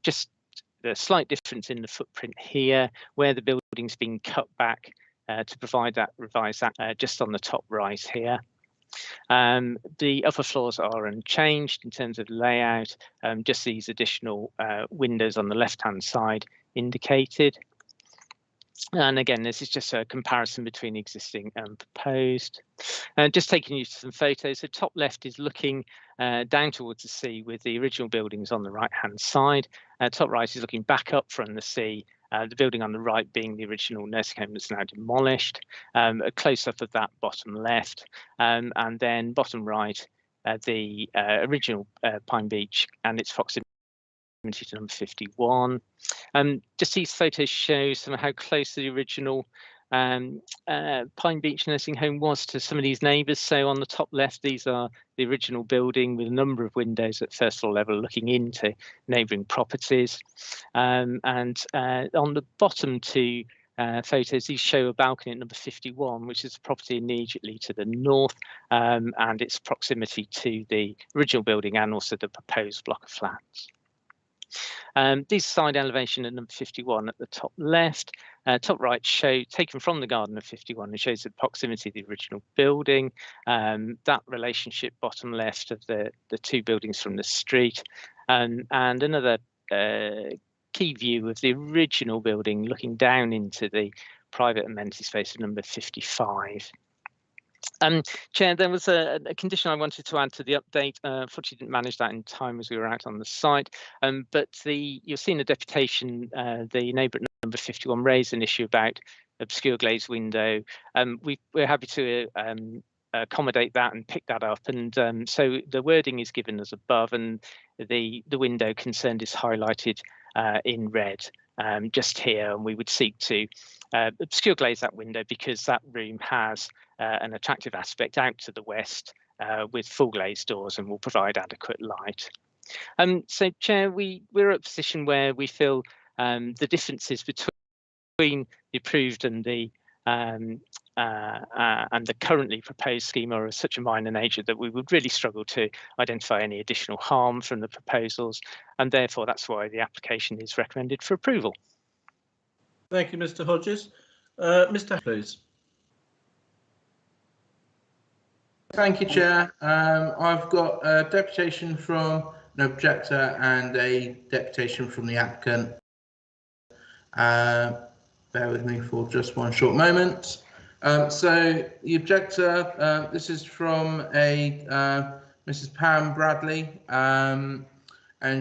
Just a slight difference in the footprint here, where the building's been cut back to provide that revised just on the top right here. The upper floors are unchanged in terms of layout, just these additional windows on the left-hand side indicated. And again, this is just a comparison between existing and proposed. Just taking you to some photos. The top left is looking down towards the sea with the original buildings on the right-hand side. Top right is looking back up from the sea. The building on the right being the original nursing home that's now demolished. A close-up of that bottom left. And then bottom right, the original Pine Beach and its proximity proximity to number 51. Just these photos show some of how close the original Pine Beach nursing home was to some of these neighbours. So on the top left, these are the original building with a number of windows at first floor level looking into neighbouring properties. And on the bottom two photos, these show a balcony at number 51, which is a property immediately to the north, and its proximity to the original building and also the proposed block of flats. These side elevation at number 51 at the top left, top right show taken from the garden of 51 and shows the proximity of the original building. That relationship bottom left of the two buildings from the street, and another key view of the original building looking down into the private amenity space of number 55. Chair, there was a condition I wanted to add to the update. Unfortunately, didn't manage that in time as we were out on the site. But you'll see in the deputation, the neighbour at number 51 raised an issue about obscure glazed window. We're happy to accommodate that and pick that up. And so the wording is given as above, and the window concerned is highlighted in red just here. And we would seek to obscure glaze that window because that room has an attractive aspect out to the west with full glazed doors and will provide adequate light. So, Chair, we're at a position where we feel the differences between the approved and the currently proposed scheme are of such a minor nature that we would really struggle to identify any additional harm from the proposals, and therefore that's why the application is recommended for approval. Thank you, Mr. Hodges. Mr. Please. Thank you, Chair. I've got a deputation from an objector and a deputation from the applicant. Bear with me for just one short moment. So the objector, this is from a Mrs. Pam Bradley, and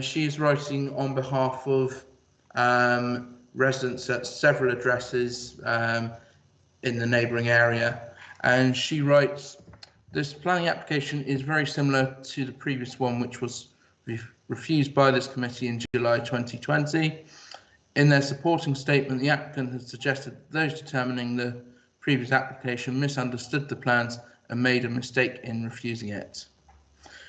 she's writing on behalf of residents at several addresses in the neighbouring area. And she writes, this planning application is very similar to the previous one, which was refused by this committee in July 2020. In their supporting statement, the applicant has suggested that those determining the previous application misunderstood the plans and made a mistake in refusing it.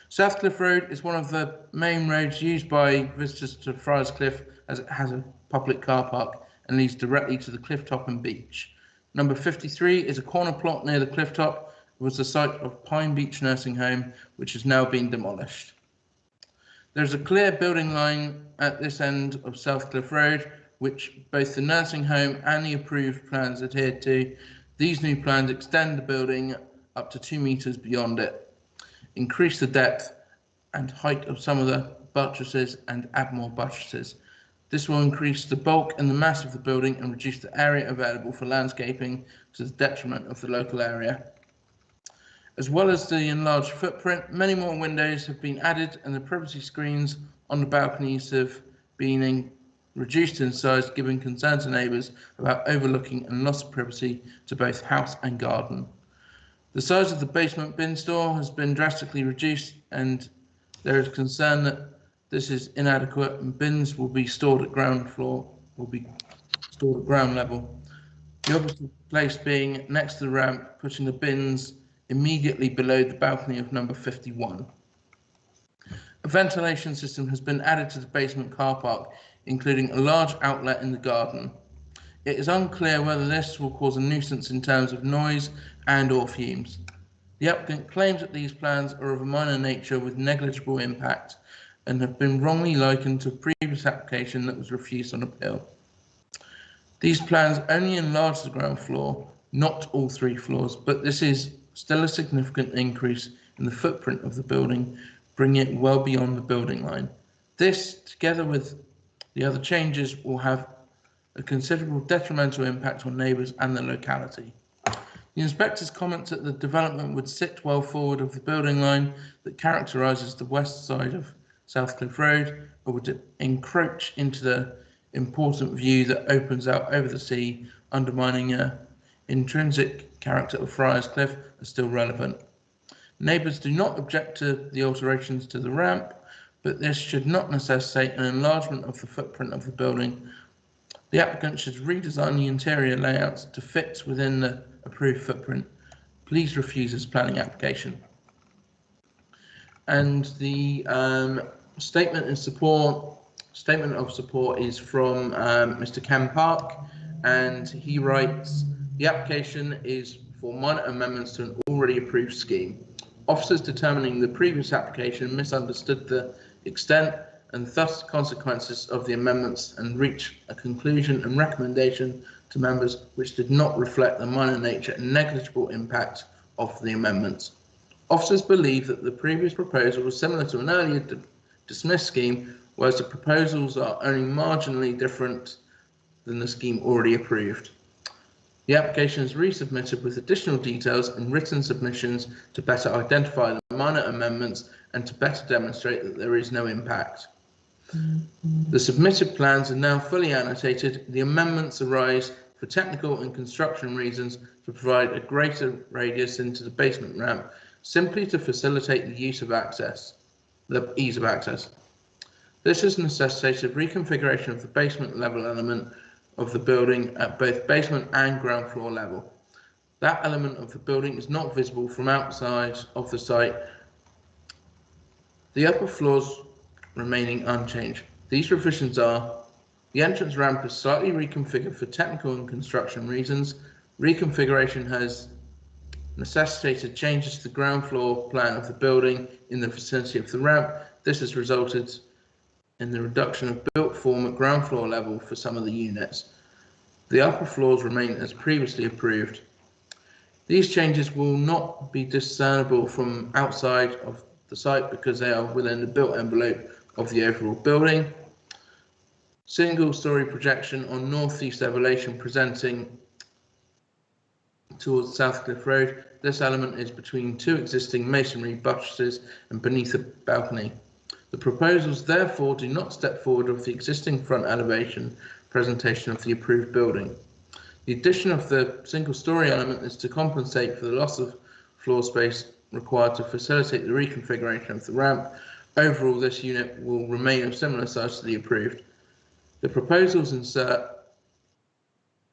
Southcliffe Road is one of the main roads used by visitors to Friars Cliff, as it has a public car park and leads directly to the cliff top and beach. Number 53 is a corner plot near the cliff top. It was the site of Pine Beach Nursing Home, which has now been demolished. There's a clear building line at this end of Southcliffe Road, which both the nursing home and the approved plans adhered to. These new plans extend the building up to 2 metres beyond it, increase the depth and height of some of the buttresses and add more buttresses. This will increase the bulk and the mass of the building and reduce the area available for landscaping to the detriment of the local area. As well as the enlarged footprint, many more windows have been added and the privacy screens on the balconies have been reduced in size, giving concern to neighbours about overlooking and loss of privacy to both house and garden. The size of the basement bin store has been drastically reduced, and there is concern that this is inadequate and bins will be stored at ground level. The opposite place being next to the ramp, putting the bins immediately below the balcony of number 51. A ventilation system has been added to the basement car park, including a large outlet in the garden. It is unclear whether this will cause a nuisance in terms of noise and or fumes. The applicant claims that these plans are of a minor nature with negligible impact and have been wrongly likened to a previous application that was refused on appeal. These plans only enlarge the ground floor, not all 3 floors, but this is still a significant increase in the footprint of the building, bringing it well beyond the building line. This, together with the other changes, will have a considerable detrimental impact on neighbours and the locality. The inspector's comments that the development would sit well forward of the building line that characterises the west side of Southcliffe Road, or would encroach into the important view that opens out over the sea, undermining an intrinsic character of Friars Cliff, are still relevant. Neighbours do not object to the alterations to the ramp, but this should not necessitate an enlargement of the footprint of the building. The applicant should redesign the interior layouts to fit within the approved footprint. Please refuse this planning application. And the statement of support is from Mr. Ken Park, and he writes, the application is for minor amendments to an already approved scheme. Officers determining the previous application misunderstood the extent and thus consequences of the amendments and reach a conclusion and recommendation to members which did not reflect the minor nature and negligible impact of the amendments. Officers believe that the previous proposal was similar to an earlier dismissed scheme, whereas the proposals are only marginally different than the scheme already approved. The application is resubmitted with additional details and written submissions to better identify the minor amendments and to better demonstrate that there is no impact. The submitted plans are now fully annotated. The amendments arise for technical and construction reasons to provide a greater radius into the basement ramp, simply to facilitate the ease of access. This has necessitated reconfiguration of the basement level element of the building at both basement and ground floor level. That element of the building is not visible from outside of the site. The upper floors remaining unchanged. These revisions are: the entrance ramp is slightly reconfigured for technical and construction reasons. Reconfiguration has necessitated changes to the ground floor plan of the building in the vicinity of the ramp. This has resulted in the reduction of built form at ground floor level for some of the units. The upper floors remain as previously approved. These changes will not be discernible from outside of the site because they are within the built envelope of the overall building. Single-storey projection on northeast elevation presenting towards South Cliff Road. This element is between two existing masonry buttresses and beneath a balcony. The proposals therefore do not step forward of the existing front elevation presentation of the approved building. The addition of the single-storey element is to compensate for the loss of floor space required to facilitate the reconfiguration of the ramp. Overall, this unit will remain of similar size to the approved. The proposals insert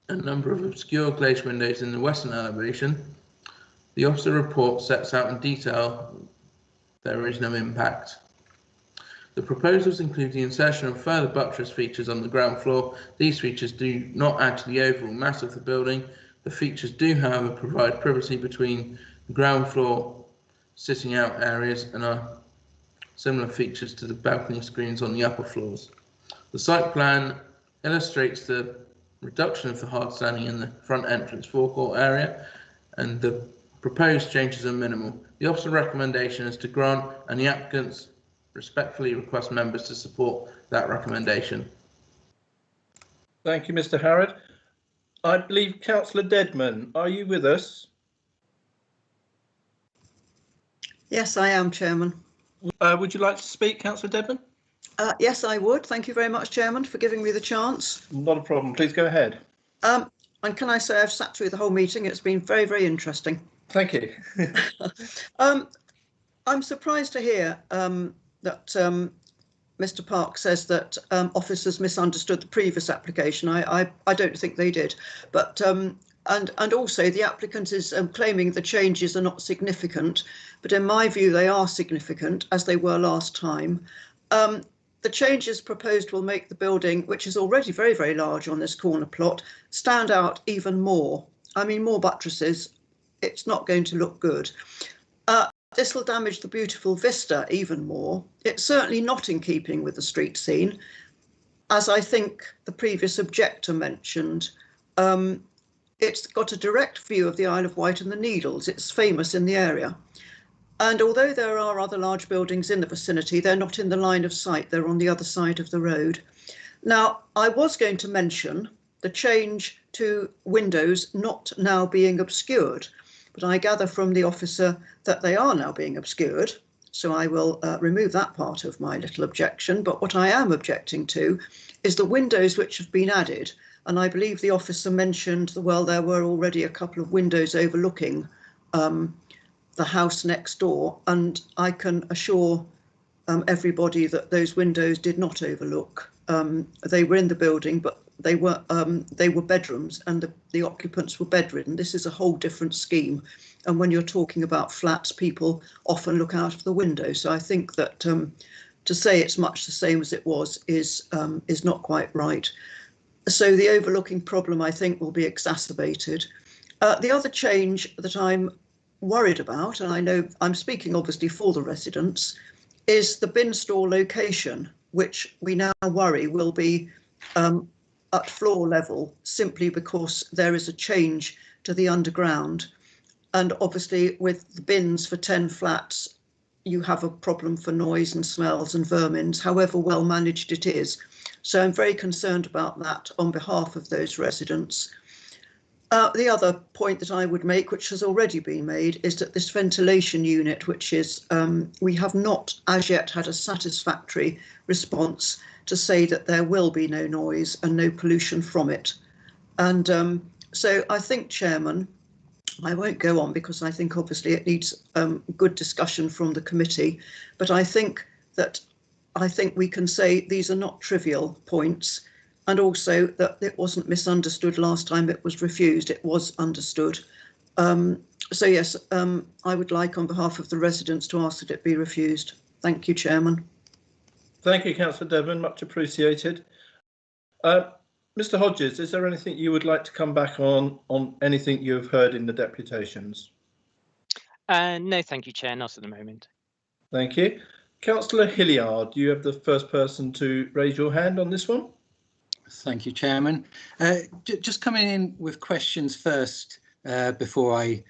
a number of obscure glazed windows in the western elevation. The officer report sets out in detail there is no impact. The proposals include the insertion of further buttress features on the ground floor. These features do not add to the overall mass of the building. The features do, however, provide privacy between the ground floor sitting out areas and are similar features to the balcony screens on the upper floors. The site plan illustrates the reduction of the hard standing in the front entrance forecourt area, and the proposed changes are minimal. The officer recommendation is to grant, and the applicants respectfully request members to support that recommendation. Thank you, Mr. Harrod. I believe Councillor Dedman, are you with us? Yes, I am, Chairman. Would you like to speak, Councillor Dedman? Yes, I would. Thank you very much, Chairman, for giving me the chance. Not a problem. Please go ahead. And can I say I've sat through the whole meeting. It's been very, very interesting. Thank you. I'm surprised to hear that Mr. Park says that officers misunderstood the previous application. I don't think they did, but and also the applicant is claiming the changes are not significant, but in my view they are significant, as they were last time. The changes proposed will make the building, which is already very, very large on this corner plot, stand out even more. I mean, more buttresses. It's not going to look good. This will damage the beautiful vista even more. It's certainly not in keeping with the street scene. As I think the previous objector mentioned, it's got a direct view of the Isle of Wight and the Needles. It's famous in the area. And although there are other large buildings in the vicinity, they're not in the line of sight. They're on the other side of the road. Now, I was going to mention the change to windows not now being obscured, but I gather from the officer that they are now being obscured. So I will remove that part of my little objection. But what I am objecting to is the windows which have been added. And I believe the officer mentioned, well, there were already a couple of windows overlooking the house next door, and I can assure everybody that those windows did not overlook. They were in the building, but they were bedrooms, and the occupants were bedridden. This is a whole different scheme. And when you're talking about flats, people often look out of the window. So I think that to say it's much the same as it was is not quite right. So the overlooking problem, I think, will be exacerbated. The other change that I'm worried about, and I know I'm speaking obviously for the residents, is the bin store location, which we now worry will be at floor level simply because there is a change to the underground. And obviously with the bins for 10 flats, you have a problem for noise and smells and vermins, however well managed it is. So I'm very concerned about that on behalf of those residents. The other point that I would make, which has already been made, is that this ventilation unit, which is, we have not as yet had a satisfactory response to say that there will be no noise and no pollution from it. And so I think, Chairman, I won't go on because I think obviously it needs good discussion from the committee, but I think we can say these are not trivial points, and also that it wasn't misunderstood last time it was refused, it was understood. So yes, I would like on behalf of the residents to ask that it be refused. Thank you, Chairman. Thank you, Councillor Devon, much appreciated. Mr. Hodges, is there anything you would like to come back on anything you have heard in the deputations? No, thank you, Chair, not at the moment. Thank you. Councillor Hilliard, you have the first person to raise your hand on this one. Thank you, Chairman. Just coming in with questions first before I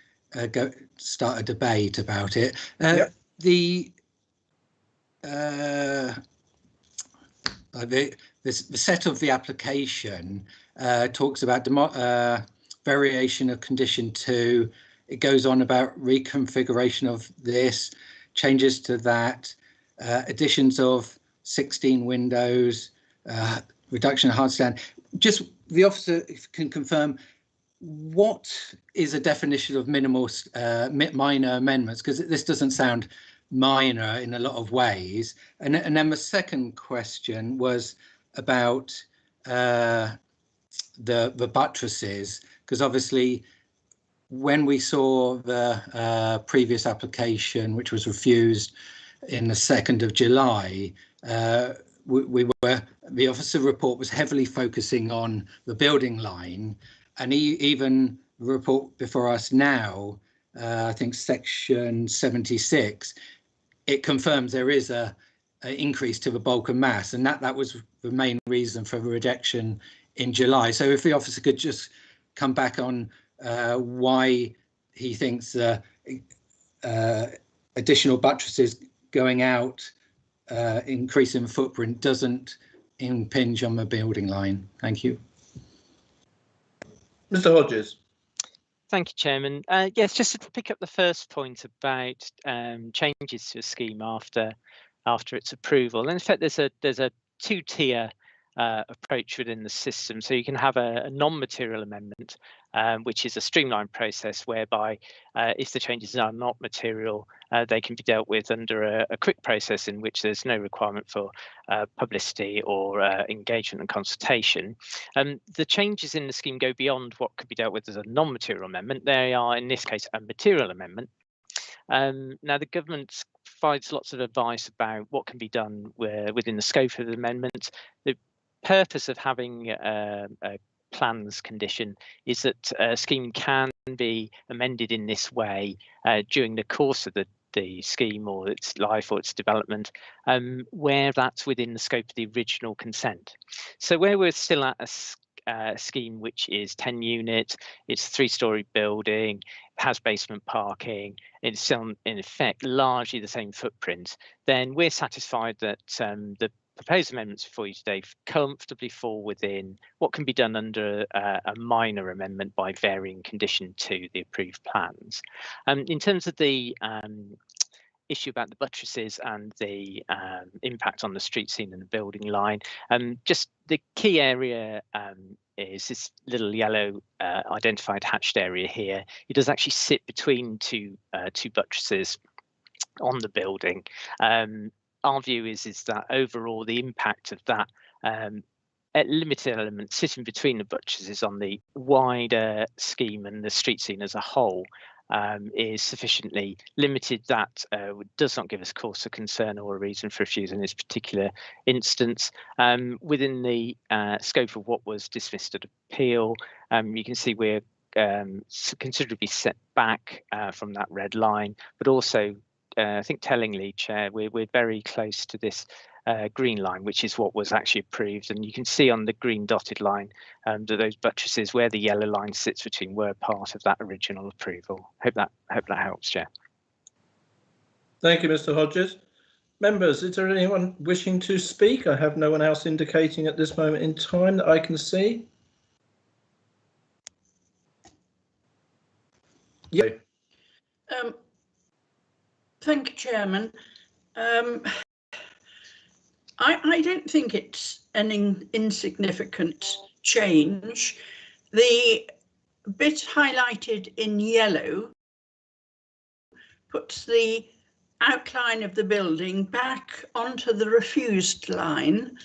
start a debate about it. Yep. The set of the application talks about variation of condition 2. It goes on about reconfiguration of this, changes to that, additions of 16 windows, reduction of hard stand. Just the officer can confirm what is a definition of minimal minor amendments, because this doesn't sound minor in a lot of ways. And then the second question was about the buttresses, because obviously when we saw the previous application, which was refused in the 2nd of July, the officer report was heavily focusing on the building line, and even the report before us now, I think section 76, it confirms there is a increase to the bulk of mass, and that was the main reason for the rejection in July. So if the officer could just come back on why he thinks additional buttresses going out, increasing the footprint, doesn't impinge on the building line. Thank you. Mr. Hodges. Thank you, Chairman. Yes, just to pick up the first point about changes to a scheme after its approval. And in fact, there's a two-tier approach within the system. So you can have a non-material amendment, which is a streamlined process whereby if the changes are not material, they can be dealt with under a quick process in which there's no requirement for publicity or engagement and consultation. The changes in the scheme go beyond what could be dealt with as a non-material amendment. They are, in this case, a material amendment. Now, the government provides lots of advice about what can be done within the scope of the amendment. The purpose of having a plans condition is that a scheme can be amended in this way during the course of the scheme or its life or its development, where that's within the scope of the original consent. So where we're still at a scheme which is 10 units, it's a 3-storey building, has basement parking, it's still in effect largely the same footprint, then we're satisfied that the proposed amendments before you today comfortably fall within what can be done under a minor amendment by varying condition to the approved plans. In terms of the issue about the buttresses and the impact on the street scene and the building line, just the key area is this little yellow identified hatched area here. It does actually sit between two buttresses on the building. our view is that overall the impact of that limited element sitting between the buttresses on the wider scheme and the street scene as a whole is sufficiently limited that does not give us cause for concern or a reason for refusal in this particular instance. Within the scope of what was dismissed at appeal, you can see we're considerably set back from that red line, but also I think tellingly, Chair, we're very close to this green line, which is what was actually approved, and you can see on the green dotted line that those buttresses where the yellow line sits between were part of that original approval. Hope that helps, Chair. Thank you, Mr. Hodges. Members, is there anyone wishing to speak? I have no one else indicating at this moment in time that I can see. Yeah. Thank you, Chairman. I don't think it's an insignificant change. The bit highlighted in yellow puts the outline of the building back onto the refused line.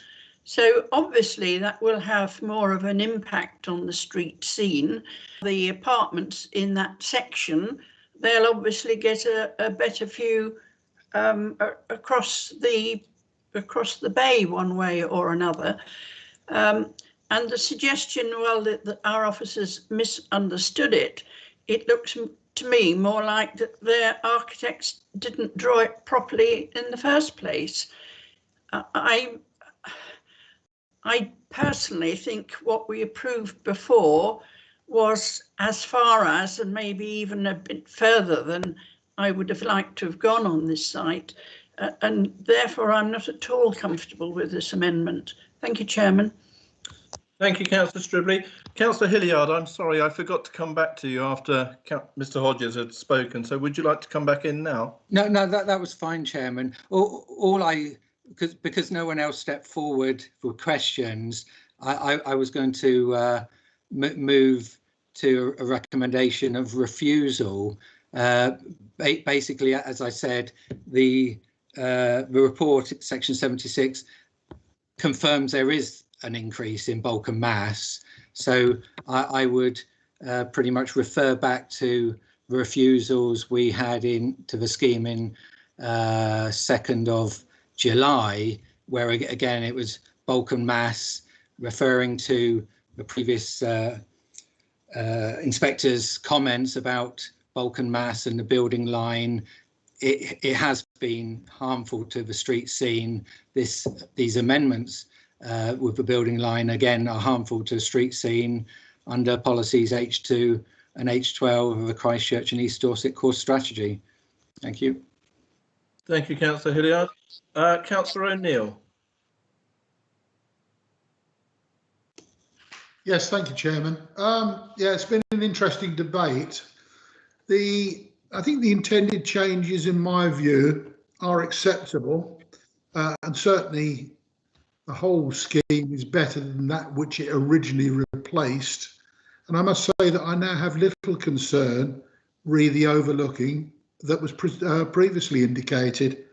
So obviously that will have more of an impact on the street scene. The apartments in that section, they'll obviously get a better view across the bay one way or another. And the suggestion, well, that our officers misunderstood it, it looks to me more like that their architects didn't draw it properly in the first place. I personally think what we approved before was as far as, and maybe even a bit further than I would have liked to have gone on this site. And therefore, I'm not at all comfortable with this amendment. Thank you, Chairman. Thank you, Councillor Stribley. Councillor Hilliard, I'm sorry, I forgot to come back to you after Mr. Hodges had spoken. So would you like to come back in now? No, that was fine, Chairman. Because no one else stepped forward for questions, I was going to move to a recommendation of refusal. Basically, as I said, the report, section 76, confirms there is an increase in bulk and mass. So I would pretty much refer back to the refusals we had into the scheme in 2nd of July, where again it was bulk and mass, referring to the previous inspector's comments about bulk and mass and the building line. It has been harmful to the street scene. These amendments with the building line again are harmful to the street scene under policies H2 and H12 of the Christchurch and East Dorset core strategy. Thank you. Thank you, Councillor Hilliard. Councillor O'Neill. Yes, thank you, Chairman. Yeah, it's been an interesting debate. I think the intended changes, in my view, are acceptable, and certainly the whole scheme is better than that which it originally replaced. And I must say that I now have little concern re the overlooking that was previously indicated.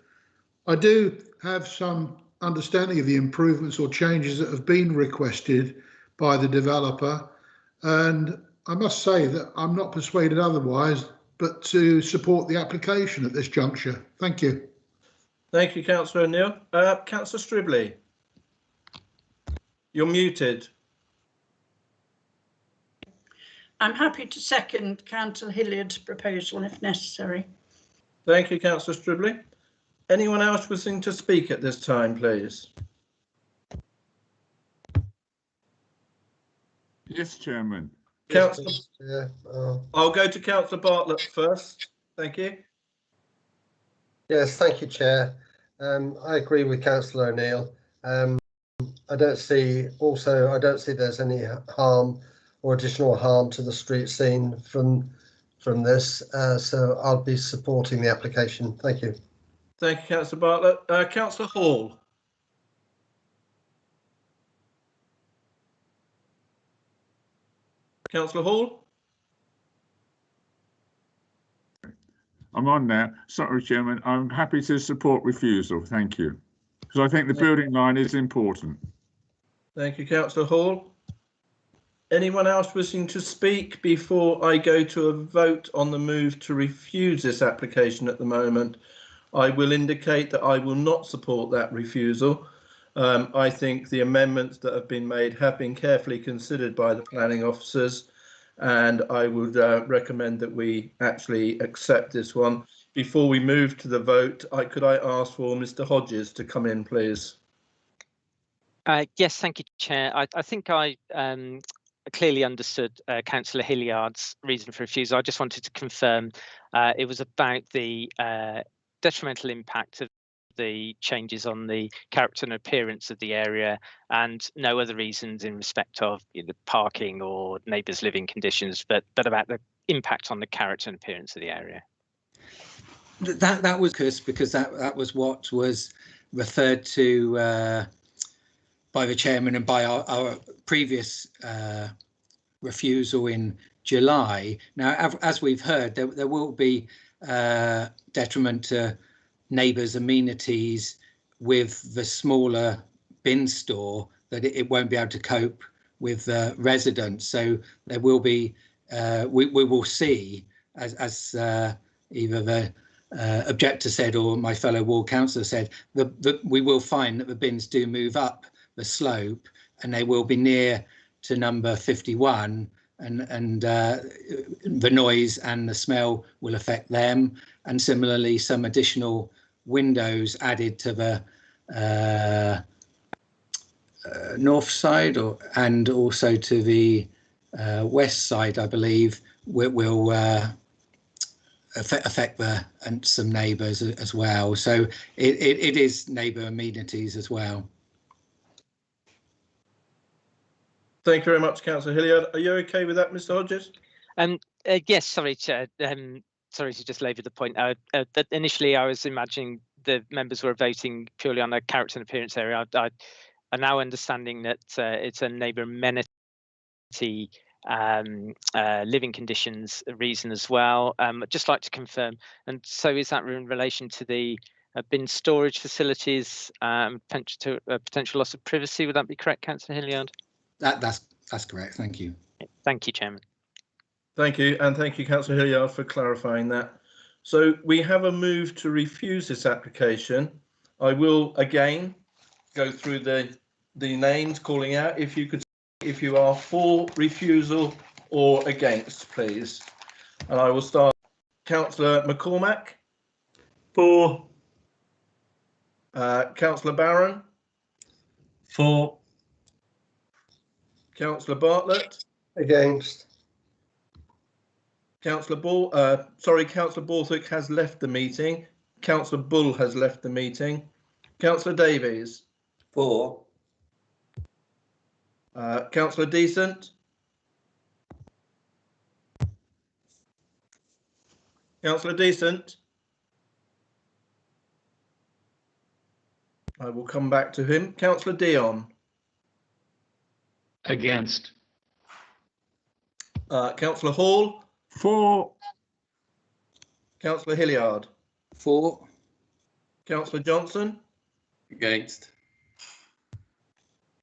I do have some understanding of the improvements or changes that have been requested by the developer, and I must say that I'm not persuaded otherwise, but to support the application at this juncture. Thank you. Thank you, Councillor O'Neill. Councillor Stribley. You're muted. I'm happy to second Councillor Hilliard's proposal if necessary. Thank you, Councillor Stribley. Anyone else wishing to speak at this time, please? Yes, Chairman. Councillor, I'll go to Councillor Bartlett first. Thank you. Yes, thank you, Chair. I agree with Councillor O'Neill. I don't see there's any harm or additional harm to the street scene from this, so I'll be supporting the application. Thank you. Thank you, Councillor Bartlett. Councillor Hall. Councillor Hall. I'm on now. Sorry, Chairman. I'm happy to support refusal. Thank you. Because I think the building line is important. Thank you, Councillor Hall. Anyone else wishing to speak before I go to a vote on the move to refuse this application at the moment? I will indicate that I will not support that refusal. I think the amendments that have been made have been carefully considered by the planning officers, and I would recommend that we actually accept this one. Before we move to the vote, could I ask for Mr. Hodges to come in, please? Yes, thank you, Chair. I think I clearly understood Councillor Hilliard's reason for refusal. I just wanted to confirm it was about the detrimental impact of the changes on the character and appearance of the area, and no other reasons in respect of the parking or neighbours' living conditions, but about the impact on the character and appearance of the area. That was because that was what was referred to by the chairman and by our previous refusal in July. Now, as we've heard, there will be detriment to neighbours' amenities with the smaller bin store, that it won't be able to cope with residents. So there will be, we will see, as either the objector said or my fellow ward councillor said, we will find that the bins do move up the slope and they will be near to number 51, and the noise and the smell will affect them, and similarly some additional windows added to the north side and also to the west side, I believe, will affect some neighbours as well. So it is neighbour amenities as well. Thank you very much, Councillor Hilliard. Are you okay with that, Mr. Hodges? Yes, sorry, Chair. Sorry to just labour the point. That initially I was imagining the members were voting purely on a character and appearance area. I'm now understanding that it's a neighbour amenity living conditions reason as well. I'd just like to confirm, and so is that in relation to the bin storage facilities, potential loss of privacy? Would that be correct, Councillor Hilliard? That's correct. Thank you. Thank you, Chairman. Thank you, and thank you, Councillor Hilliard, for clarifying that. So we have a move to refuse this application. I will again go through the names, calling out if you are for refusal or against, please. And I will start. Councillor McCormack. For. Councillor Barron. For. Councillor Bartlett. Against. Councillor Councillor Borthwick has left the meeting. Councillor Bull has left the meeting. Councillor Davies. For. Councillor Decent. Councillor Decent. I will come back to him. Councillor Dion. Against. Councillor Hall. For. Councillor Hilliard. For. Councillor Johnson. Against.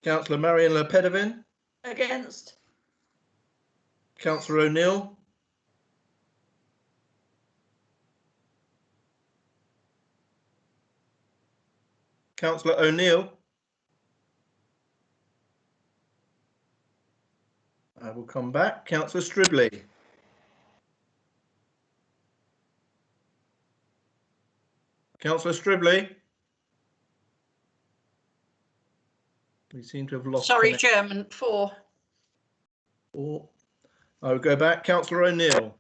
Councillor Marion Lepedevin. Against. Councillor O'Neill. Councillor O'Neill. I will come back. Councillor Stribley. Councillor Stribley. We seem to have lost. Sorry, connection. Chairman, for. I will go back. Councillor O'Neill.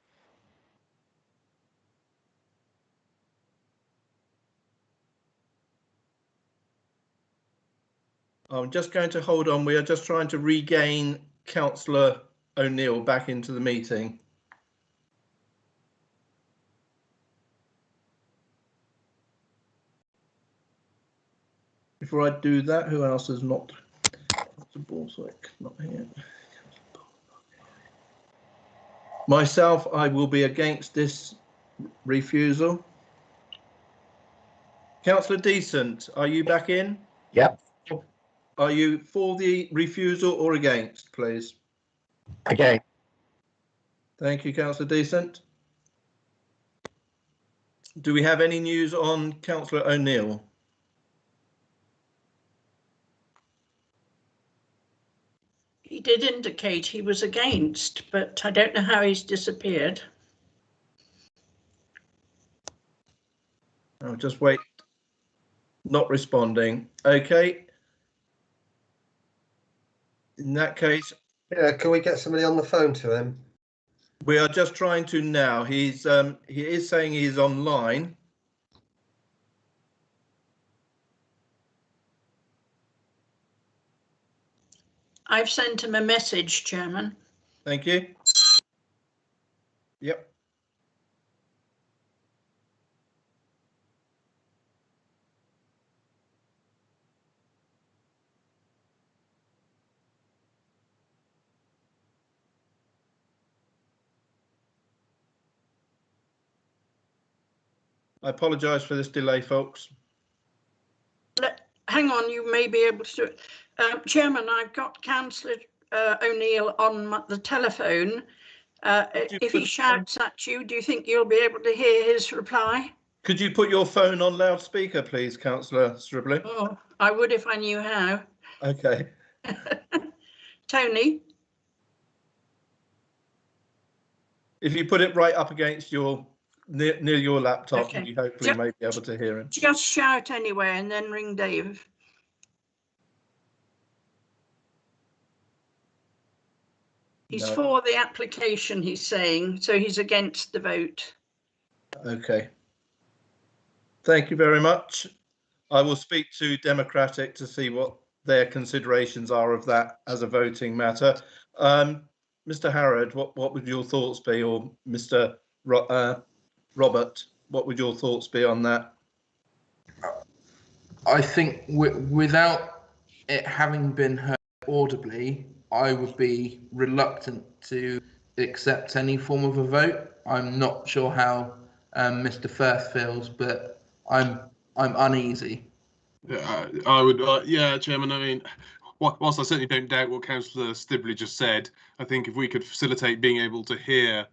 I'm just going to hold on. We are just trying to regain Councillor O'Neill back into the meeting. Before I do that, who else is not? Councillor Borthwick, not here. Myself, I will be against this refusal. Councillor Decent, are you back in? Yep. Are you for the refusal or against, please? Again. Thank you, Councillor Decent. Do we have any news on Councillor O'Neill? He did indicate he was against, but I don't know how he's disappeared. I'll just wait. Not responding. Okay. In that case, yeah, can we get somebody on the phone to him? We are just trying to now. He is saying he's online. I've sent him a message, Chairman. Thank you. Yep. I apologise for this delay, folks. Hang on, you may be able to do it. Chairman, I've got Councillor O'Neill on the telephone. If he shouts at you, do you think you'll be able to hear his reply? Could you put your phone on loudspeaker, please, Councillor Stribley? Oh, I would if I knew how. Okay. Tony? If you put it right up against your near your laptop, Okay. you hopefully may be able to hear him. Just shout anyway and then ring Dave. He's No. for the application, he's saying, so he's against the vote. Okay. Thank you very much. I will speak to Democratic to see what their considerations are of that as a voting matter. Mr. Harrod, what would your thoughts be, or Mr. Robert, what would your thoughts be on that? I think without it having been heard audibly, I would be reluctant to accept any form of a vote. I'm not sure how Mr. Firth feels, but I'm uneasy. Yeah, I would. Yeah, Chairman. I mean, whilst I certainly don't doubt what Councillor Stibley just said, I think if we could facilitate being able to hear,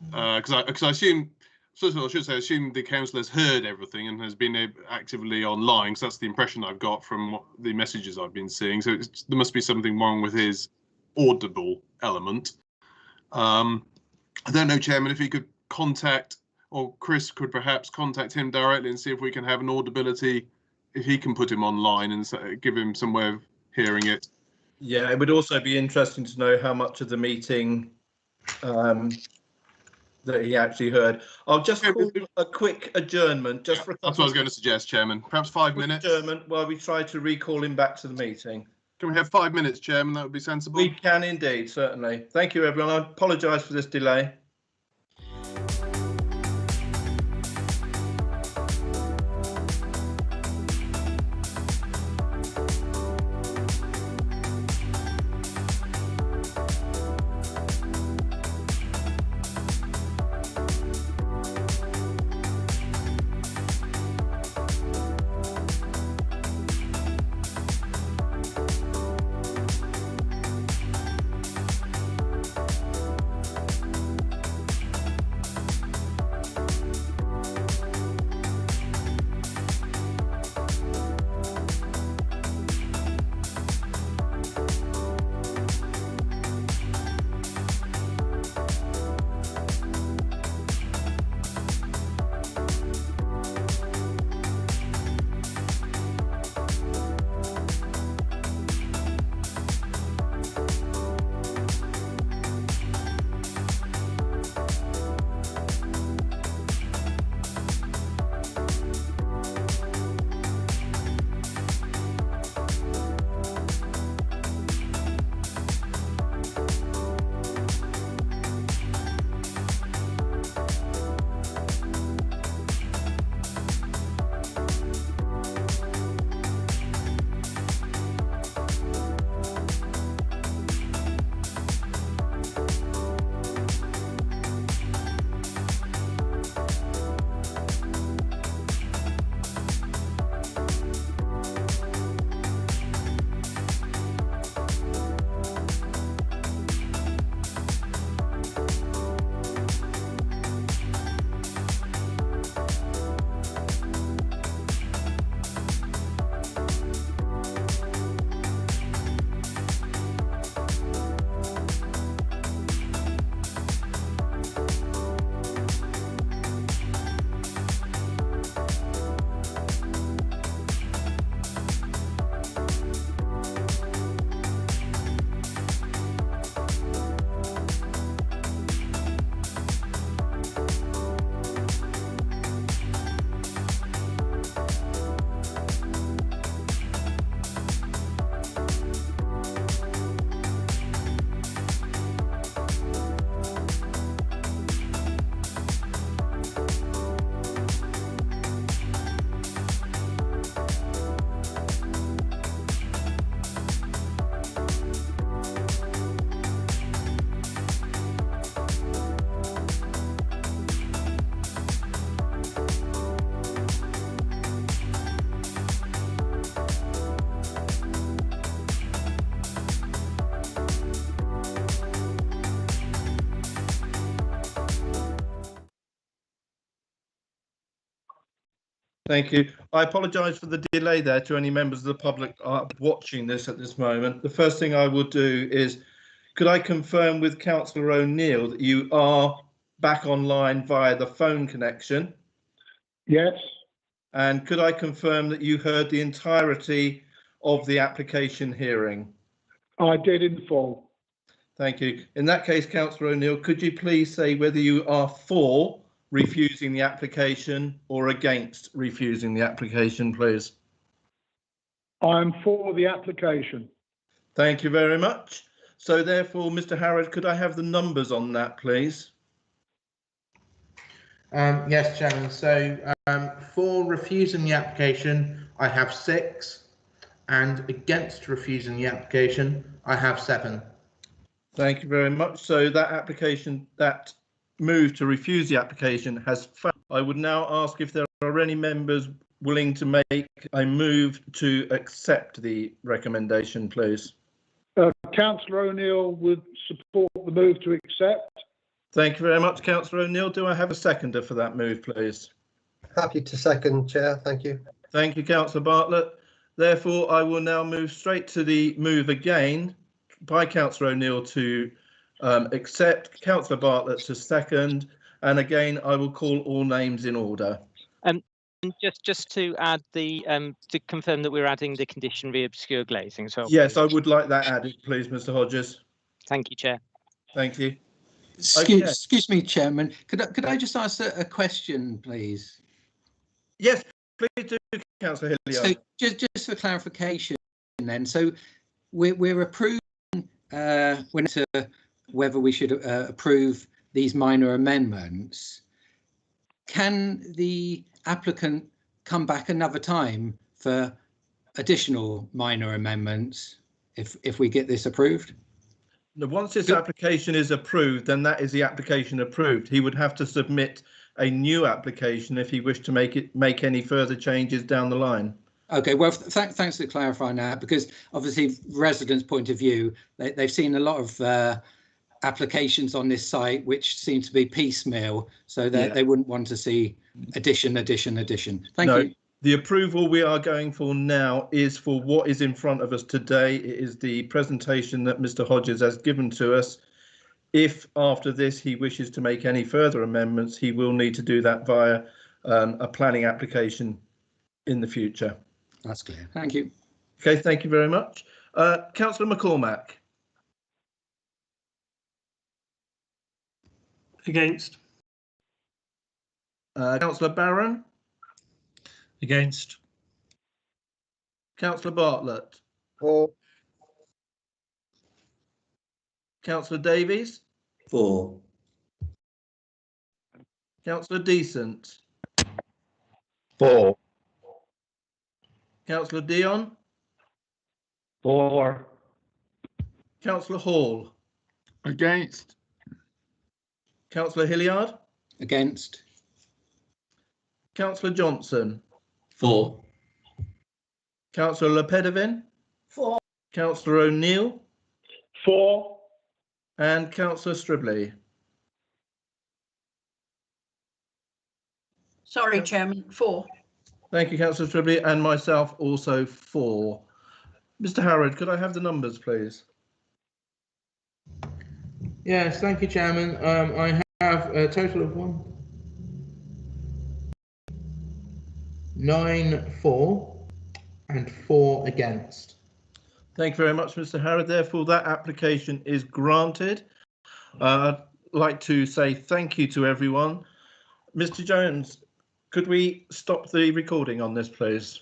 because I assume, first of all, I should say, I assume the councillor has heard everything and has been actively online, because that's the impression I've got from the messages I've been seeing. So there must be something wrong with his audible element. I don't know, Chairman, if he could contact, or Chris could perhaps contact him directly and see if we can have an audibility, if he can put him online and give him some way of hearing it. Yeah, it would also be interesting to know how much of the meeting that he actually heard. I'll just call a quick adjournment just for a couple. That's what I was going to suggest, Chairman. Perhaps 5 minutes. Adjournment while we try to recall him back to the meeting. Can we have 5 minutes, Chairman? That would be sensible. We can indeed, certainly. Thank you, everyone. I apologise for this delay. Thank you. I apologise for the delay there to any members of the public watching this at this moment. The first thing I will do is, could I confirm with Councillor O'Neill that you are back online via the phone connection? Yes. And could I confirm that you heard the entirety of the application hearing? I did in full. Thank you. In that case, Councillor O'Neill, could you please say whether you are for refusing the application or against refusing the application, please? I'm for the application. Thank you very much. So therefore, Mr. Harrod, could I have the numbers on that, please? Yes, Chairman. So for refusing the application, I have 6, and against refusing the application, I have 7. Thank you very much. So that application, that move to refuse the application has failed. I would now ask if there are any members willing to make a move to accept the recommendation, please. Councillor O'Neill would support the move to accept. Thank you very much, Councillor O'Neill. Do I have a seconder for that move, please? Happy to second, Chair. Thank you. Thank you, Councillor Bartlett. Therefore, I will now move straight to the move again by Councillor O'Neill to accept, Councillor Bartlett to second, and again I will call all names in order. Just to add the to confirm that we're adding the condition re-obscure glazing as well. Yes, I would like that added, please, Mr. Hodges. Thank you, Chair. Thank you. Excuse me, Chairman. Could I just ask a question, please? Yes, please do, Councillor Hilliard. So just for clarification, then, so we're approving whether we should approve these minor amendments. Can the applicant come back another time for additional minor amendments if we get this approved? Now, once this application is approved, then that is the application approved. He would have to submit a new application if he wished to make any further changes down the line. Okay, well, thanks for clarifying that, because obviously residents' point of view, they've seen a lot of applications on this site which seem to be piecemeal, so that they wouldn't want to see addition. Thank you. The approval we are going for now is for what is in front of us today. It is the presentation that Mr. Hodges has given to us. If after this he wishes to make any further amendments, he will need to do that via a planning application in the future. That's clear. Thank you. Okay, thank you very much. Councillor McCormack. Against. Councillor Barron. Against. Councillor Bartlett. For. Councillor Davies. For. Councillor Decent. For. Councillor Dion. For. Councillor Hall. Against. Councillor Hilliard. Against. Councillor Johnson. For. Councillor Lepedevin. For. Councillor O'Neill. For. And Councillor Stribley. Sorry, Chairman, for. Thank you, Councillor Stribley, and myself also for. Mr. Harrod, could I have the numbers, please? Yes, thank you, Chairman. I have a total of 9 for and 4 against. Thank you very much, Mr. Harrod. Therefore, that application is granted. I'd like to say thank you to everyone. Mr. Jones, could we stop the recording on this, please?